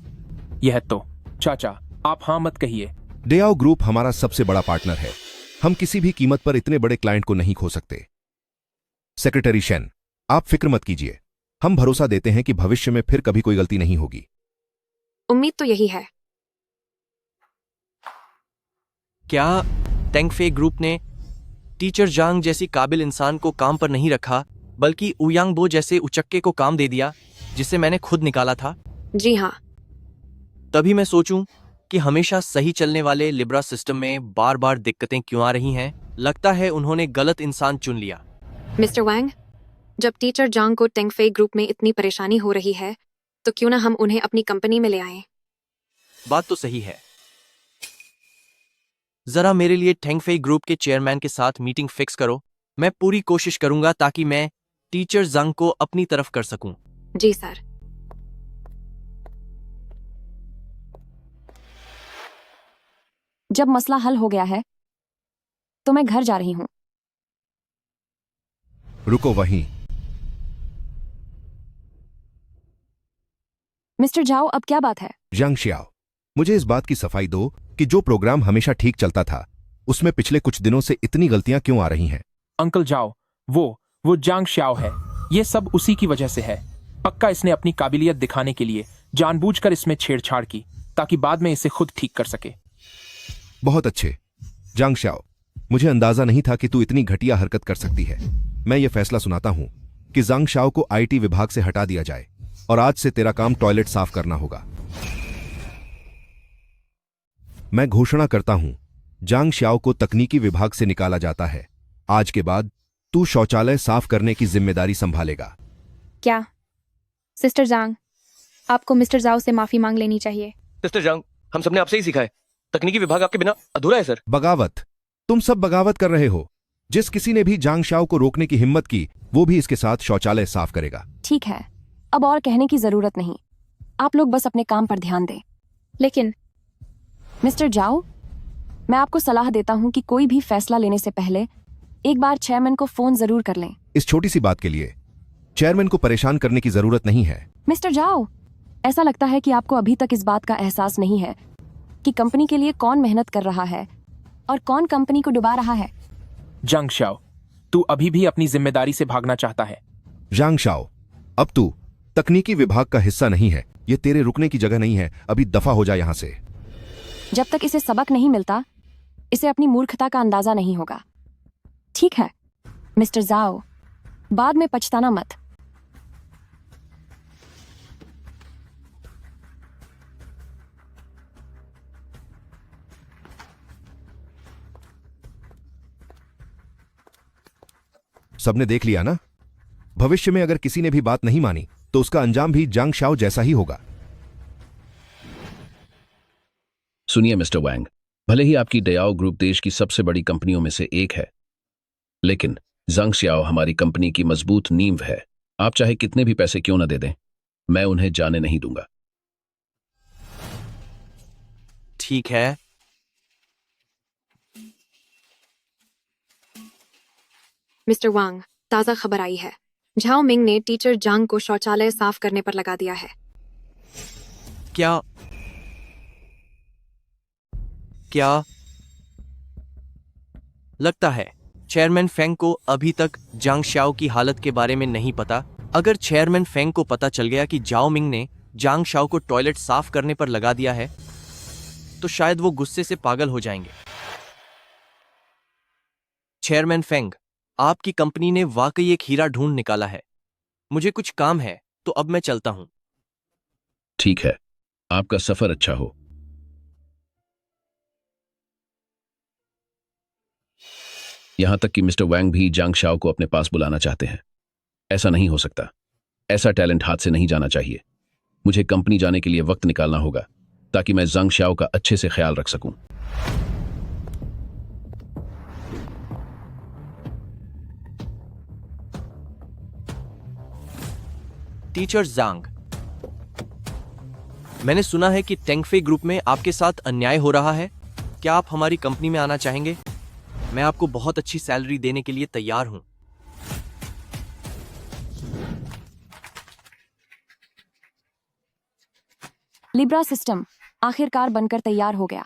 यह तो चाचा, आप हाँ मत कहिए। डेयाओ ग्रुप हमारा सबसे बड़ा पार्टनर है। हम किसी भी कीमत पर इतने बड़े क्लाइंट को नहीं खो सकते। सेक्रेटरी शेन, आप फिक्र मत कीजिए। हम भरोसा देते हैं कि भविष्य में फिर कभी कोई गलती नहीं होगी। उम्मीद तो यही है। क्या टेंगफे ग्रुप ने टीचर जांग जैसी काबिल इंसान को काम पर नहीं रखा, बल्कि उयांगबो जैसे उचक्के को काम दे दिया, जिसे मैंने खुद निकाला था? जी हाँ। तभी मैं सोचूं कि हमेशा सही चलने वाले लिब्रा सिस्टम में बार बार दिक्कतें क्यों आ रही हैं। लगता है उन्होंने गलत इंसान चुन लिया। मिस्टर वांग, जब टीचर जांग को टेंगफे ग्रुप में इतनी परेशानी हो रही है, तो क्यों ना हम उन्हें अपनी कंपनी में ले आएं? बात तो सही है। जरा मेरे लिए टेंगफे ग्रुप के चेयरमैन के साथ मीटिंग फिक्स करो। मैं पूरी कोशिश करूंगा ताकि मैं टीचर जांग को अपनी तरफ कर सकूं। जी सर। जब मसला हल हो गया है तो मैं घर जा रही हूँ। रुको वहीं। मिस्टर जाओ, अब क्या बात है? यांग शियाओ, मुझे इस बात की सफाई दो कि जो प्रोग्राम हमेशा ठीक चलता था उसमें पिछले कुछ दिनों से इतनी गलतियां क्यों आ रही हैं? अंकल जाओ, वो जांग श्याओ है। ये सब उसी की वजह से है। पक्का इसने अपनी काबिलियत दिखाने के लिए जानबूझकर इसमें छेड़छाड़ की ताकि बाद में इसे खुद ठीक कर सके। बहुत अच्छे जांग शाओ, मुझे अंदाजा नहीं था कि तू इतनी घटिया हरकत कर सकती है। मैं ये फैसला सुनाता हूं कि जांग शाओ को आईटी विभाग से हटा दिया जाए और आज से तेरा काम टॉयलेट साफ करना होगा। मैं घोषणा करता हूं, जांग शाओ को तकनीकी विभाग से निकाला जाता है। आज के बाद तू शौचालय साफ करने की जिम्मेदारी संभालेगा। क्या सिस्टर जांग, आपको मिस्टर जाओ से माफी मांग लेनी चाहिए। सिस्टर जंग, हम सबने आपसे ही सीखा है। तकनीकी विभाग आपके बिना अधूरा है सर। बगावत, तुम सब बगावत कर रहे हो। जिस किसी ने भी जांग शाओ को रोकने की हिम्मत की वो भी इसके साथ शौचालय साफ करेगा। ठीक है, अब और कहने की जरूरत नहीं। आप लोग बस अपने काम पर ध्यान दें। लेकिन मिस्टर जाओ, मैं आपको सलाह देता हूं कि कोई भी फैसला लेने से पहले एक बार चेयरमैन को फोन जरूर कर लें। इस छोटी सी बात के लिए चेयरमैन को परेशान करने की जरूरत नहीं है। मिस्टर जाओ, ऐसा लगता है कि आपको अभी तक इस बात का एहसास नहीं है कि कंपनी के लिए कौन मेहनत कर रहा है और कौन कंपनी को डुबा रहा है। जांग श्याओ, तू अभी भी अपनी जिम्मेदारी से भागना चाहता है। जांग शाओ, अब तू तकनीकी विभाग का हिस्सा नहीं है। ये तेरे रुकने की जगह नहीं है। अभी दफा हो जा यहां से। जब तक इसे सबक नहीं मिलता, इसे अपनी मूर्खता का अंदाजा नहीं होगा। ठीक है मिस्टर जाओ, बाद में पछताना मत। सबने देख लिया ना, भविष्य में अगर किसी ने भी बात नहीं मानी तो उसका अंजाम भी जांग शाओ जैसा ही होगा। सुनिए मिस्टर वैंग, भले ही आपकी डयाओ ग्रुप देश की सबसे बड़ी कंपनियों में से एक है, लेकिन जांग श्याओ हमारी कंपनी की मजबूत नींव है। आप चाहे कितने भी पैसे क्यों न दे दें, मैं उन्हें जाने नहीं दूंगा। ठीक है, मिस्टर वांग, ताज़ा खबर आई है। झाओ मिंग ने टीचर जांग को शौचालय साफ करने पर लगा दिया है। क्या क्या लगता है चेयरमैन फेंग को अभी तक जांग शाओ की हालत के बारे में नहीं पता? अगर चेयरमैन फेंग को पता चल गया कि जाओ मिंग ने जांग शाओ को टॉयलेट साफ करने पर लगा दिया है तो शायद वो गुस्से से पागल हो जाएंगे। चेयरमैन फेंग, आपकी कंपनी ने वाकई एक हीरा ढूंढ निकाला है। मुझे कुछ काम है तो अब मैं चलता हूं। ठीक है, आपका सफर अच्छा हो। यहां तक कि मिस्टर वैंग भी जांग शाओ को अपने पास बुलाना चाहते हैं। ऐसा नहीं हो सकता। ऐसा टैलेंट हाथ से नहीं जाना चाहिए। मुझे कंपनी जाने के लिए वक्त निकालना होगा ताकि मैं जांग शाओ का अच्छे से ख्याल रख सकूं। टीचर जांग, मैंने सुना है कि टेंगफे ग्रुप में आपके साथ अन्याय हो रहा है। क्या आप हमारी कंपनी में आना चाहेंगे? मैं आपको बहुत अच्छी सैलरी देने के लिए तैयार हूं। लिब्रा सिस्टम आखिरकार बनकर तैयार हो गया।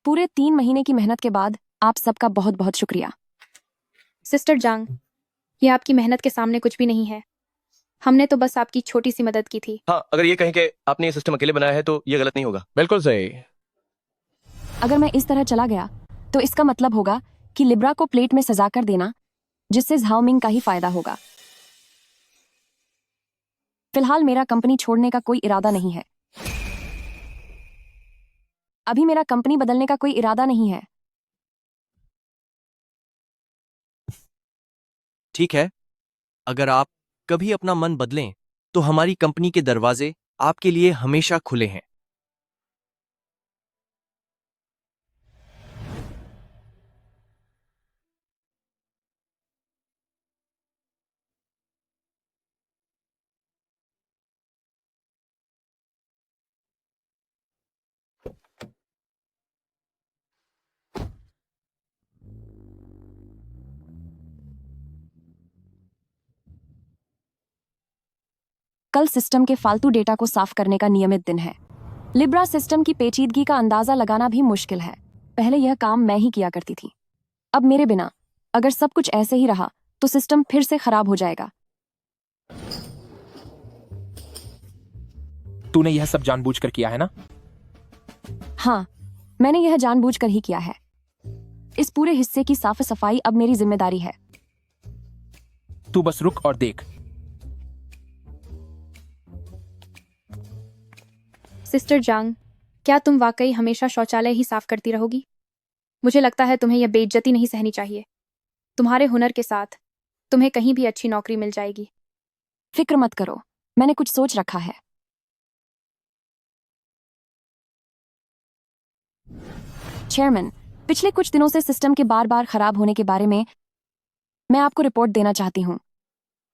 पूरे 3 महीने की मेहनत के बाद आप सबका बहुत बहुत शुक्रिया। सिस्टर जांग, ये आपकी मेहनत के सामने कुछ भी नहीं है। हमने तो बस आपकी छोटी सी मदद की थी। हाँ, अगर ये कहें कि आपने ये सिस्टम अकेले बनाया है तो ये गलत नहीं होगा। बिल्कुल सही। अगर मैं इस तरह चला गया तो इसका मतलब होगा कि लिब्रा को प्लेट में सजा कर देना, जिससे झाओमिंग का ही फायदा होगा। फिलहाल मेरा कंपनी छोड़ने का कोई इरादा नहीं है। अभी मेरा कंपनी बदलने का कोई इरादा नहीं है। ठीक है, अगर आप कभी अपना मन बदलें तो हमारी कंपनी के दरवाजे आपके लिए हमेशा खुले हैं। कल सिस्टम के फालतू डेटा को साफ करने का नियमित दिन है। लिब्रा सिस्टम की पेचीदगी का अंदाजा लगाना भी मुश्किल है। पहले यह काम मैं ही किया करती थी। अब मेरे बिना अगर सब कुछ ऐसे ही रहा तो सिस्टम फिर से खराब हो जाएगा। तूने यह सब जानबूझकर किया है ना? हाँ, मैंने यह जानबूझकर ही किया है। इस पूरे हिस्से की साफ सफाई अब मेरी जिम्मेदारी है। तू बस रुक और देख। सिस्टर जांग, क्या तुम वाकई हमेशा शौचालय ही साफ करती रहोगी? मुझे लगता है तुम्हें यह बेइज्जती नहीं सहनी चाहिए। तुम्हारे हुनर के साथ तुम्हें कहीं भी अच्छी नौकरी मिल जाएगी। फिक्र मत करो, मैंने कुछ सोच रखा है। चेयरमैन, पिछले कुछ दिनों से सिस्टम के बार बार खराब होने के बारे में मैं आपको रिपोर्ट देना चाहती हूँ।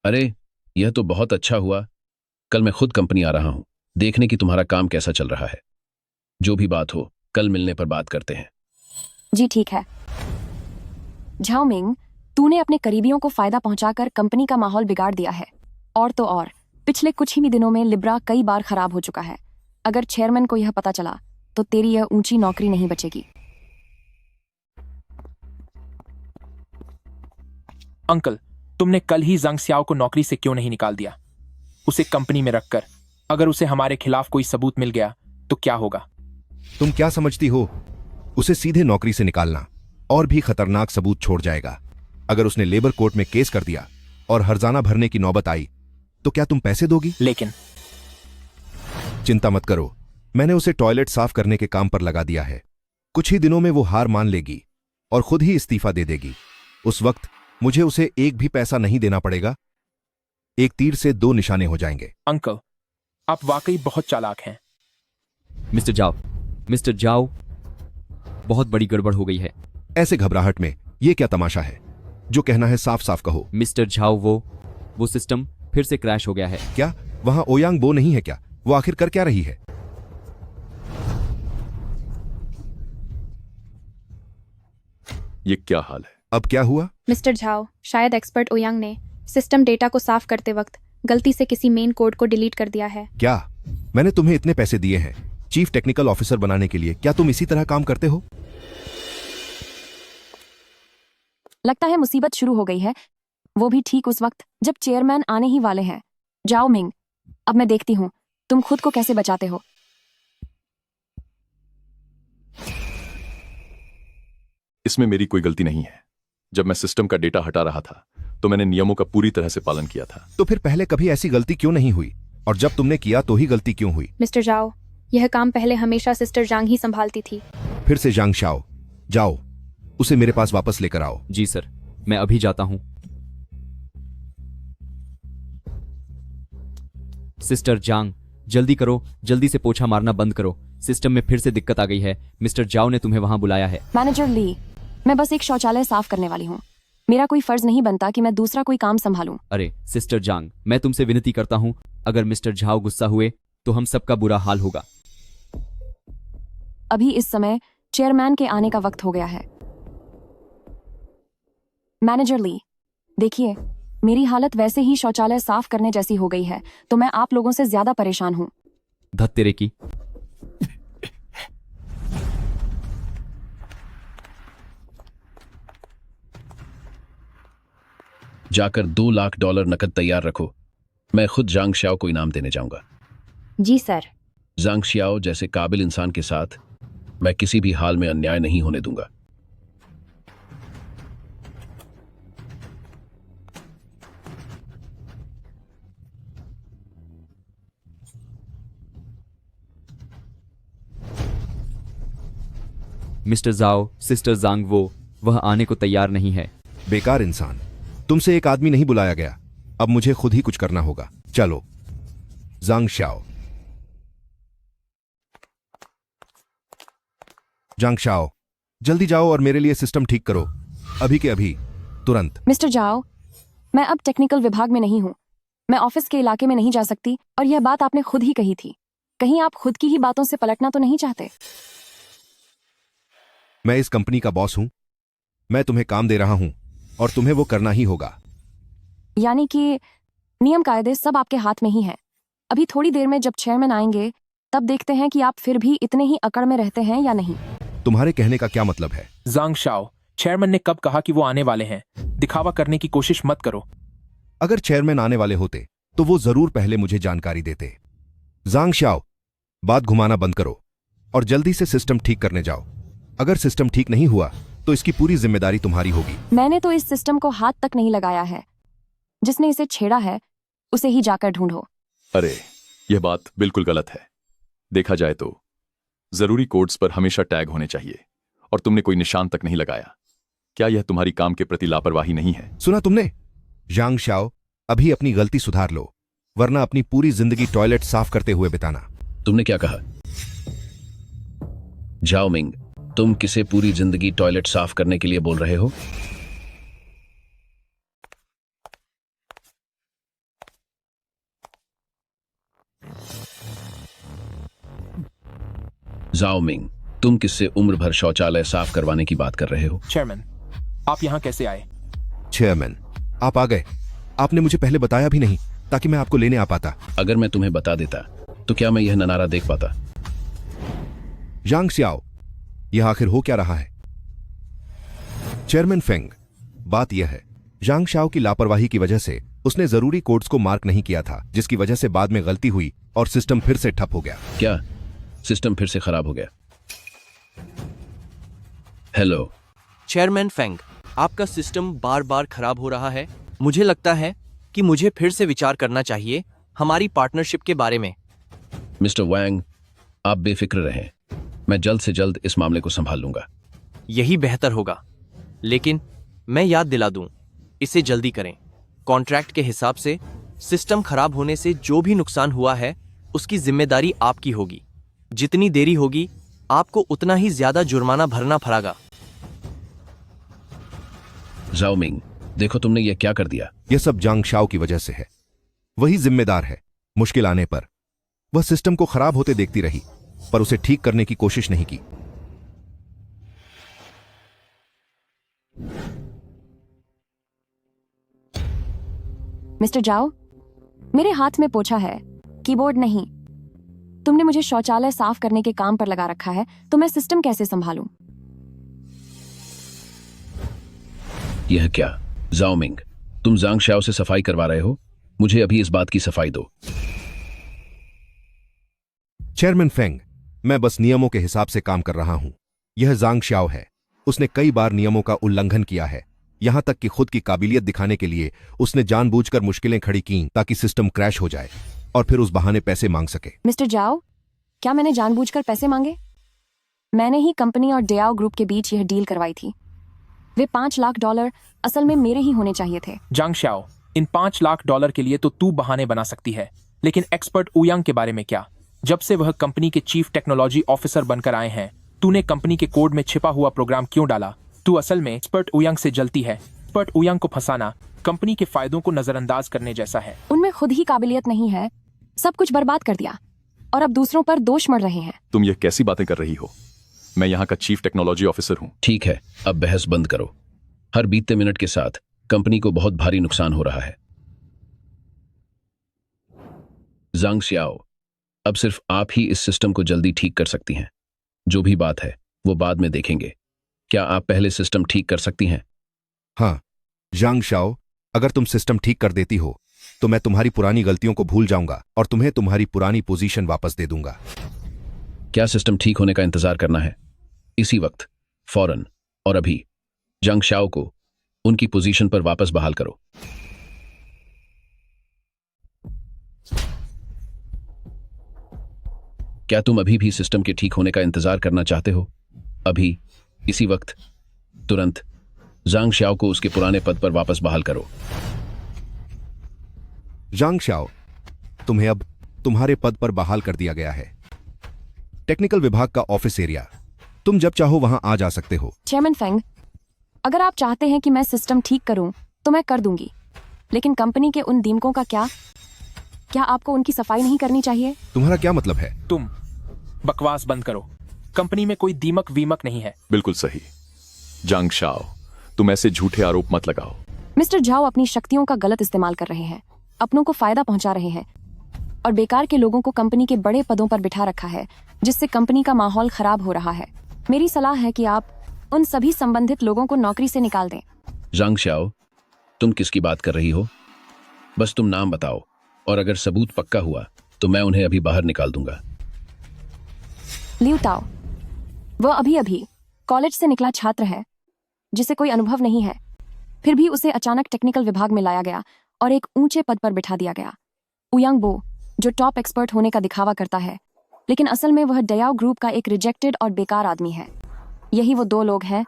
अरे, यह तो बहुत अच्छा हुआ। कल मैं खुद कंपनी आ रहा हूं, देखने की तुम्हारा काम कैसा चल रहा है। जो भी बात हो, कल मिलने पर बात करते हैं। जी ठीक है। झाओ मिंग, तूने अपने करीबियों को फायदा पहुंचाकर कंपनी का माहौल बिगाड़ दिया है। और तो और, पिछले कुछ ही दिनों में लिब्रा कई बार खराब हो चुका है। अगर चेयरमैन को यह पता चला तो तेरी यह ऊंची नौकरी नहीं बचेगी। अंकल, तुमने कल ही जंग सियाओ को नौकरी से क्यों नहीं निकाल दिया? उसे कंपनी में रखकर अगर उसे हमारे खिलाफ कोई सबूत मिल गया तो क्या होगा? तुम क्या समझती हो? उसे सीधे नौकरी से निकालना और भी खतरनाक सबूत छोड़ जाएगा। अगर उसने लेबर कोर्ट में केस कर दिया और हर्जाना भरने की नौबत आई तो क्या तुम पैसे दोगी? लेकिन चिंता मत करो, मैंने उसे टॉयलेट साफ करने के काम पर लगा दिया है। कुछ ही दिनों में वो हार मान लेगी और खुद ही इस्तीफा दे देगी। उस वक्त मुझे उसे एक भी पैसा नहीं देना पड़ेगा। एक तीर से दो निशाने हो जाएंगे। अंकल, आप वाकई बहुत चालाक हैं। मिस्टर जाओ, बहुत बड़ी गड़बड़ हो गई है। ऐसे घबराहट में ये क्या तमाशा है? जो कहना है साफ साफ कहो। मिस्टर झाओ, वो सिस्टम फिर से क्रैश हो गया है। क्या वहां ओयांग बो नहीं है क्या? वो आखिर कर क्या रही है? ये क्या हाल है? अब क्या हुआ? मिस्टर झाओ, शायद एक्सपर्ट ओयांग ने सिस्टम डेटा को साफ करते वक्त गलती से किसी मेन कोड को डिलीट कर दिया है। क्या? मैंने तुम्हें इतने पैसे दिए हैं चीफ टेक्निकल ऑफिसर बनाने के लिए, क्या तुम इसी तरह काम करते हो? लगता है मुसीबत शुरू हो गई है, वो भी ठीक उस वक्त जब चेयरमैन आने ही वाले हैं। जाओ मिंग, अब मैं देखती हूँ तुम खुद को कैसे बचाते हो। इसमें मेरी कोई गलती नहीं है। जब मैं सिस्टम का डेटा हटा रहा था तो मैंने नियमों का पूरी तरह से पालन किया था। तो फिर पहले कभी ऐसी गलती क्यों नहीं हुई? और जब तुमने किया तो ही गलती क्यों हुई? मिस्टर जाओ, यह काम पहले हमेशा सिस्टर जांग ही संभालती थी। फिर से जांग शाओ, जाओ उसे मेरे पास वापस लेकर आओ। जी सर, मैं अभी जाता हूं। सिस्टर जांग, जल्दी करो, जल्दी से पोछा मारना बंद करो। सिस्टम में फिर से दिक्कत आ गई है। मिस्टर जाओ ने तुम्हें वहां बुलाया है। मैनेजर ली, मैं बस एक शौचालय साफ करने वाली हूँ। मेरा कोई फर्ज नहीं बनता कि मैं दूसरा कोई काम संभालूं। अरे सिस्टर जांग, मैं तुमसे विनती करता हूं, अगर मिस्टर झाओ गुस्सा हुए तो हम सबका बुरा हाल होगा। अभी इस समय चेयरमैन के आने का वक्त हो गया है। मैनेजर ली, देखिए, मेरी हालत वैसे ही शौचालय साफ करने जैसी हो गई है तो मैं आप लोगों से ज्यादा परेशान हूं। धत तेरे की। जाकर $2 लाख नकद तैयार रखो। मैं खुद जांग श्याओ को इनाम देने जाऊंगा। जी सर। जांग श्याओ जैसे काबिल इंसान के साथ मैं किसी भी हाल में अन्याय नहीं होने दूंगा। मिस्टर जाओ, सिस्टर जांग वह आने को तैयार नहीं है। बेकार इंसान, तुमसे एक आदमी नहीं बुलाया गया। अब मुझे खुद ही कुछ करना होगा। चलो जांग शाओ। जांग शाओ, जल्दी जाओ और मेरे लिए सिस्टम ठीक करो, अभी के अभी, तुरंत। मिस्टर जाओ, मैं अब टेक्निकल विभाग में नहीं हूँ। मैं ऑफिस के इलाके में नहीं जा सकती और यह बात आपने खुद ही कही थी। कहीं आप खुद की ही बातों से पलटना तो नहीं चाहते? मैं इस कंपनी का बॉस हूं, मैं तुम्हें काम दे रहा हूं और तुम्हें वो करना ही होगा। यानी कि नियम कायदे सब आपके हाथ में ही हैं। अभी थोड़ी देर में जब चेयरमैन आएंगे तब देखते हैं कि आप फिर भी इतने ही अकड़ में रहते हैं या नहीं। तुम्हारे कहने का क्या मतलब है? जांग शाओ, चेयरमैन ने कब कहा कि वो आने वाले हैं? दिखावा करने की कोशिश मत करो। अगर चेयरमैन आने वाले होते तो वो जरूर पहले मुझे जानकारी देते। जांग शाओ, बात घुमाना बंद करो और जल्दी से सिस्टम ठीक करने जाओ। अगर सिस्टम ठीक नहीं हुआ तो इसकी पूरी जिम्मेदारी तुम्हारी होगी। मैंने तो इस सिस्टम को हाथ तक नहीं लगाया है। जिसने इसे छेड़ा है उसे ही जाकर ढूंढो। अरे यह बात बिल्कुल गलत है। देखा जाए तो जरूरी कोड्स पर हमेशा टैग होने चाहिए और तुमने कोई निशान तक नहीं लगाया। क्या यह तुम्हारी काम के प्रति लापरवाही नहीं है? सुना तुमने? जांग शाओ, अभी अपनी गलती सुधार लो वरना अपनी पूरी जिंदगी टॉयलेट साफ करते हुए बिताना। तुमने क्या कहा? जाओ मिंग, तुम किसे पूरी जिंदगी टॉयलेट साफ करने के लिए बोल रहे हो? जाओ मिंग, तुम किससे उम्र भर शौचालय साफ करवाने की बात कर रहे हो? चेयरमैन, आप यहाँ कैसे आए? चेयरमैन, आप आ गए। आपने मुझे पहले बताया भी नहीं ताकि मैं आपको लेने आ पाता। अगर मैं तुम्हें बता देता तो क्या मैं यह ननारा देख पाता? जांग शाओ, यह आखिर हो क्या रहा है? चेयरमैन फेंग, बात यह है जांग शाओ की लापरवाही की वजह से उसने जरूरी कोड्स को मार्क नहीं किया था, जिसकी वजह से बाद में गलती हुई और सिस्टम फिर से ठप हो गया। क्या सिस्टम फिर से खराब हो गया? हेलो चेयरमैन फेंग, आपका सिस्टम बार बार खराब हो रहा है। मुझे लगता है कि मुझे फिर से विचार करना चाहिए हमारी पार्टनरशिप के बारे में। मिस्टर वैंग, आप बेफिक्र रहें, मैं जल्द से जल्द इस मामले को संभाल लूंगा। यही बेहतर होगा, लेकिन मैं याद दिला दूं, इसे जल्दी करें। कॉन्ट्रैक्ट के हिसाब से सिस्टम खराब होने से जो भी नुकसान हुआ है उसकी जिम्मेदारी आपकी होगी। जितनी देरी होगी आपको उतना ही ज्यादा जुर्माना भरना पड़ेगा। जाओ मिंग, देखो तुमने ये क्या कर दिया। यह सब जांग शाओ की वजह से है। वही जिम्मेदार है। मुश्किल आने पर वह सिस्टम को खराब होते देखती रही पर उसे ठीक करने की कोशिश नहीं की। मिस्टर जाओ, मेरे हाथ में पोछा है, कीबोर्ड नहीं। तुमने मुझे शौचालय साफ करने के काम पर लगा रखा है, तो मैं सिस्टम कैसे संभालूं? यह क्या? जाओ मिंग, तुम जांग शाओ से सफाई करवा रहे हो? मुझे अभी इस बात की सफाई दो। चेयरमैन फेंग, मैं बस नियमों के हिसाब से काम कर रहा हूं। यह जांग शाओ है। उसने कई बार नियमों का उल्लंघन किया है, यहां तक कि खुद की काबिलियत दिखाने के लिए उसने जानबूझकर मुश्किलें खड़ी की ताकि सिस्टम क्रैश हो जाए और फिर उस बहाने पैसे मांग सके। मिस्टर जाओ, क्या मैंने जानबूझकर पैसे मांगे? मैंने ही कंपनी और डेयाओ ग्रुप के बीच यह डील करवाई थी। वे $5 लाख असल में मेरे ही होने चाहिए थे। जांग शाओ, इन $5 लाख के लिए तो तू बहाने बना सकती है, लेकिन एक्सपर्ट उयांग के बारे में क्या? जब से वह कंपनी के चीफ टेक्नोलॉजी ऑफिसर बनकर आए हैं, तूने कंपनी के कोड में छिपा हुआ प्रोग्राम क्यों डाला? तू असल में एक्सपर्ट उयांग से जलती है। एक्सपर्ट उयांग को फंसाना कंपनी के फायदों को नजरअंदाज करने जैसा है। उनमें खुद ही काबिलियत नहीं है, सब कुछ बर्बाद कर दिया और अब दूसरों पर दोष मढ़ रहे हैं। तुम ये कैसी बातें कर रही हो? मैं यहाँ का चीफ टेक्नोलॉजी ऑफिसर हूँ। ठीक है, अब बहस बंद करो। हर बीतते मिनट के साथ कंपनी को बहुत भारी नुकसान हो रहा है। जांग शाओ, अब सिर्फ आप ही इस सिस्टम को जल्दी ठीक कर सकती हैं। जो भी बात है वो बाद में देखेंगे। क्या आप पहले सिस्टम ठीक कर सकती हैं? हाँ जांग शाओ, अगर तुम सिस्टम ठीक कर देती हो तो मैं तुम्हारी पुरानी गलतियों को भूल जाऊंगा और तुम्हें तुम्हारी पुरानी पोजीशन वापस दे दूंगा। क्या सिस्टम ठीक होने का इंतजार करना है? इसी वक्त, फौरन और अभी जांग शाओ को उनकी पोजीशन पर वापस बहाल करो। क्या तुम अभी भी सिस्टम के ठीक होने का इंतजार करना चाहते हो? अभी, इसी वक्त, तुरंत जांग शाओ को उसके पुराने पद पर वापस बहाल करो। जांग शाओ, तुम्हें अब तुम्हारे पद पर बहाल कर दिया गया है। टेक्निकल विभाग का ऑफिस एरिया, तुम जब चाहो वहां आ जा सकते हो। चेयरमैन फेंग, अगर आप चाहते हैं कि मैं सिस्टम ठीक करूं तो मैं कर दूंगी, लेकिन कंपनी के उन दीमकों का क्या आपको उनकी सफाई नहीं करनी चाहिए? तुम्हारा क्या मतलब है? तुम बकवास बंद करो। कंपनी में कोई दीमक वीमक नहीं है। बिल्कुल सही। जांग शाओ, तुम ऐसे झूठे आरोप मत लगाओ। मिस्टर झाओ अपनी शक्तियों का गलत इस्तेमाल कर रहे हैं, अपनों को फायदा पहुंचा रहे हैं और बेकार के लोगों को कंपनी के बड़े पदों पर बिठा रखा है, जिससे कंपनी का माहौल खराब हो रहा है। मेरी सलाह है कि आप उन सभी संबंधित लोगों को नौकरी से निकाल दें। जांग श्याओ, तुम किसकी बात कर रही हो? बस तुम नाम बताओ, और अगर सबूत पक्का हुआ तो मैं उन्हें अभी बाहर निकाल दूंगा। लियू ताओ, वह अभी कॉलेज से निकला छात्र है जिसे कोई अनुभव नहीं है, फिर भी उसे अचानक टेक्निकल विभाग में लाया गया और एक ऊंचे पद पर बिठा दिया गया। उयांग बो, जो टॉप एक्सपर्ट होने का दिखावा करता है, लेकिन असल में वह डयाओ ग्रुप का एक रिजेक्टेड और बेकार आदमी है। यही वो दो लोग हैं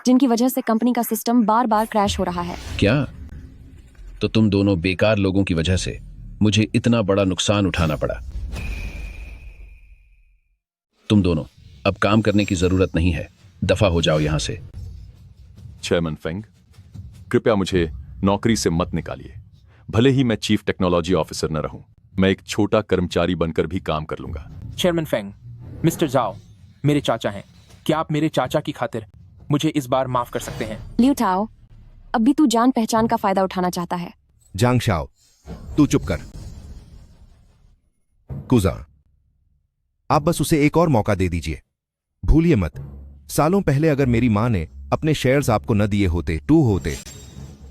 जिनकी वजह से कंपनी का सिस्टम बार बार क्रैश हो रहा है। क्या? तो तुम दोनों बेकार लोगों की वजह से मुझे इतना बड़ा नुकसान उठाना पड़ा। तुम दोनों अब काम करने की जरूरत नहीं है, दफा हो जाओ यहां से। चेयरमैन फेंग, कृपया मुझे नौकरी से मत निकालिए। भले ही मैं चीफ टेक्नोलॉजी ऑफिसर न रहूं, मैं एक छोटा कर्मचारी बनकर भी काम कर लूंगा। चेयरमैन फेंग, मिस्टर जाओ मेरे चाचा हैं। क्या आप मेरे चाचा की खातिर मुझे इस बार माफ कर सकते हैं? लियू ताओ, अब भी तू जान पहचान का फायदा उठाना चाहता है। जांग शाओ, तू चुप कर। कुजा, आप बस उसे एक और मौका दे दीजिए। भूलिए मत, सालों पहले अगर मेरी मां ने अपने शेयर्स आपको न दिए होते, टू होते,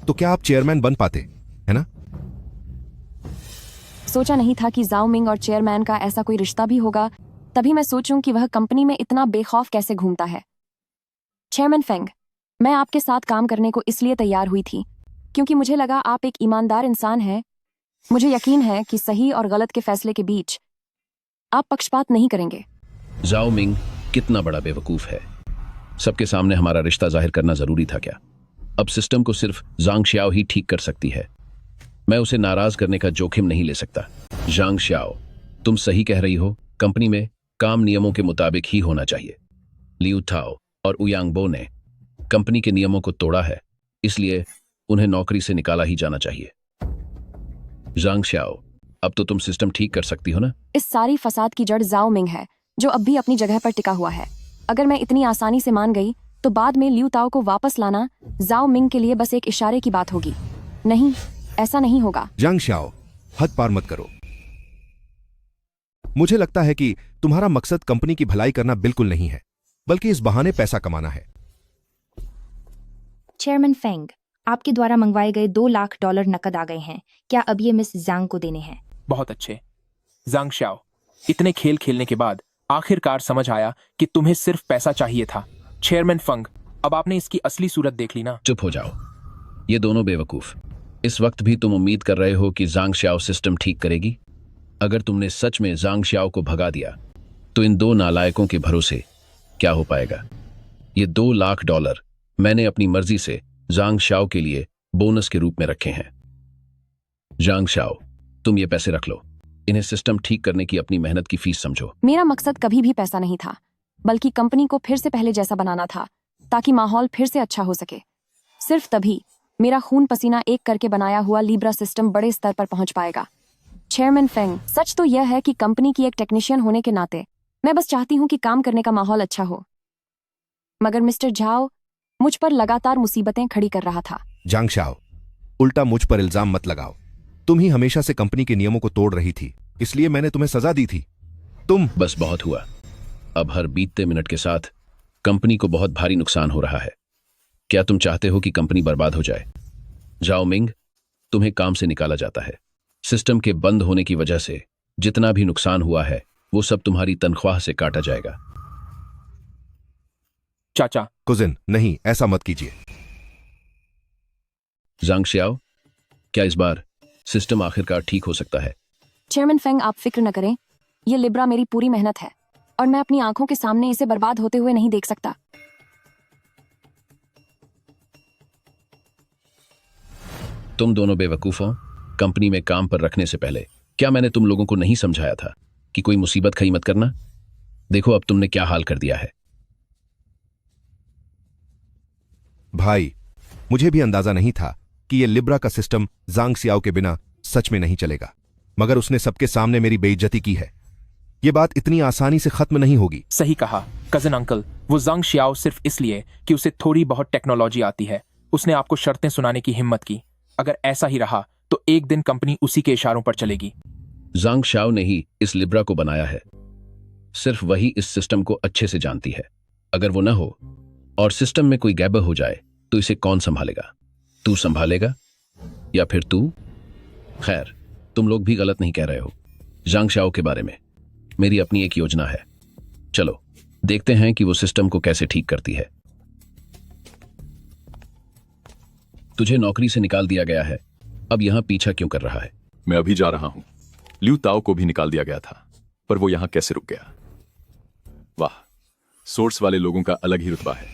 तो क्या आप चेयरमैन बन पाते, है ना? सोचा नहीं था कि जाओ मिंग और चेयरमैन का ऐसा कोई रिश्ता भी होगा। तभी मैं सोचूं कि वह कंपनी में इतना बेखौफ कैसे घूमता है। चेयरमैन फेंग, मैं आपके साथ काम करने को इसलिए तैयार हुई थी क्योंकि मुझे लगा आप एक ईमानदार इंसान हैं। मुझे यकीन है कि सही और गलत के फैसले के बीच आप पक्षपात नहीं करेंगे। जाओ मिंग कितना बड़ा बेवकूफ है। सबके सामने हमारा रिश्ता जाहिर करना जरूरी था क्या? अब सिस्टम को सिर्फ जांग श्याओ ही ठीक कर सकती है। मैं उसे नाराज करने का जोखिम नहीं ले सकता। जांग श्याओ, तुम सही कह रही हो। कंपनी में काम नियमों के मुताबिक ही होना चाहिए। लियू ताओ और उयांग बो ने कंपनी के नियमों को तोड़ा है, इसलिए उन्हें नौकरी से निकाला ही जाना चाहिए। जांग श्याओ, अब तो तुम सिस्टम ठीक कर सकती हो ना? इस सारी फसाद की जड़ जाओ मिंग है, जो अब भी अपनी जगह पर टिका हुआ है। अगर मैं इतनी आसानी से मान गई तो बाद में लियू ताओ को वापस लाना जाओ मिंग के लिए बस एक इशारे की बात होगी। नहीं, ऐसा नहीं होगा। जांग शाओ, हद पार मत करो। मुझे लगता है कि तुम्हारा मकसद कंपनी की भलाई करना बिल्कुल नहीं है, बल्कि इस बहाने पैसा कमाना है। चेयरमैन फेंग, आपके द्वारा मंगवाए गए $2 लाख नकद आ गए हैं। क्या अब ये मिस जांग को देने हैं? बहुत अच्छे। जांग श्याओ, इतने खेल खेलने के बाद आखिरकार समझ आया कि तुम्हें सिर्फ पैसा चाहिए था। चेयरमैन फंग, अब आपने इसकी असली सूरत देख ली ना? चुप हो जाओ, ये दोनों बेवकूफ। इस वक्त भी तुम उम्मीद कर रहे हो कि जांग श्याओ सिस्टम ठीक करेगी? अगर तुमने सच में जांग श्याओ को भगा दिया तो इन दो नालायकों के भरोसे क्या हो पाएगा? ये $2 लाख मैंने अपनी मर्जी से जांग श्याओ के लिए बोनस के रूप में रखे हैं। जांग श्याओ, तुम ये पैसे रख लो। इन्हें सिस्टम ठीक करने की अपनी मेहनत की फीस समझो। मेरा मकसद कभी भी पैसा नहीं था, बल्कि कंपनी को फिर से पहले जैसा बनाना था, ताकि माहौल फिर से अच्छा हो सके। सिर्फ तभी मेरा खून पसीना एक करके बनाया हुआ लिब्रा सिस्टम बड़े स्तर पर पहुंच पाएगा। चेयरमैन फेंग, सच तो यह है कि कंपनी की एक टेक्नीशियन होने के नाते मैं बस चाहती हूं कि काम करने का माहौल अच्छा हो, मगर मिस्टर झाओ मुझ पर लगातार मुसीबतें खड़ी कर रहा था। जांग शाओ, उल्टा मुझ पर इल्जाम मत लगाओ। तुम ही हमेशा से कंपनी के नियमों को तोड़ रही थी, इसलिए मैंने तुम्हें सजा दी थी। तुम बस बहुत हुआ। अब हर बीतते मिनट के साथ कंपनी को बहुत भारी नुकसान हो रहा है। क्या तुम चाहते हो कि कंपनी बर्बाद हो जाए? जाओ मिंग, तुम्हें काम से निकाला जाता है। सिस्टम के बंद होने की वजह से जितना भी नुकसान हुआ है वो सब तुम्हारी तनख्वाह से काटा जाएगा। चाचा। कुजिन, नहीं, ऐसा मत कीजिए। जांग श्याओ, क्या इस बार सिस्टम आखिरकार ठीक हो सकता है? चेयरमैन फेंग, आप फिक्र न करें। यह लिब्रा मेरी पूरी मेहनत है और मैं अपनी आंखों के सामने इसे बर्बाद होते हुए नहीं देख सकता। तुम दोनों बेवकूफों, कंपनी में काम पर रखने से पहले क्या मैंने तुम लोगों को नहीं समझाया था कि कोई मुसीबत खड़ी मत करना? देखो अब तुमने क्या हाल कर दिया है। भाई, मुझे भी अंदाजा नहीं था कि यह लिब्रा का सिस्टम जांग सियाओ के बिना सच में नहीं चलेगा, मगर उसने सबके सामने मेरी बेइज्जती की है। यह बात इतनी आसानी से खत्म नहीं होगी। सही कहा कजन अंकल। वो जांग श्याओ सिर्फ इसलिए कि उसे थोड़ी बहुत टेक्नोलॉजी आती है, उसने आपको शर्तें सुनाने की हिम्मत की। अगर ऐसा ही रहा तो एक दिन कंपनी उसी के इशारों पर चलेगी। जांग शाओ ने ही इस लिब्रा को बनाया है। सिर्फ वही इस सिस्टम को अच्छे से जानती है। अगर वो न हो और सिस्टम में कोई गड़बड़ हो जाए तो इसे कौन संभालेगा? तू संभालेगा या फिर तू? खैर, तुम लोग भी गलत नहीं कह रहे हो। जांग शाओ के बारे में मेरी अपनी एक योजना है। चलो देखते हैं कि वो सिस्टम को कैसे ठीक करती है। तुझे नौकरी से निकाल दिया गया है, अब यहां पीछा क्यों कर रहा है? मैं अभी जा रहा हूं। ल्यू ताओ को भी निकाल दिया गया था, पर वो यहां कैसे रुक गया? वाह, सोर्स वाले लोगों का अलग ही रुतबा है।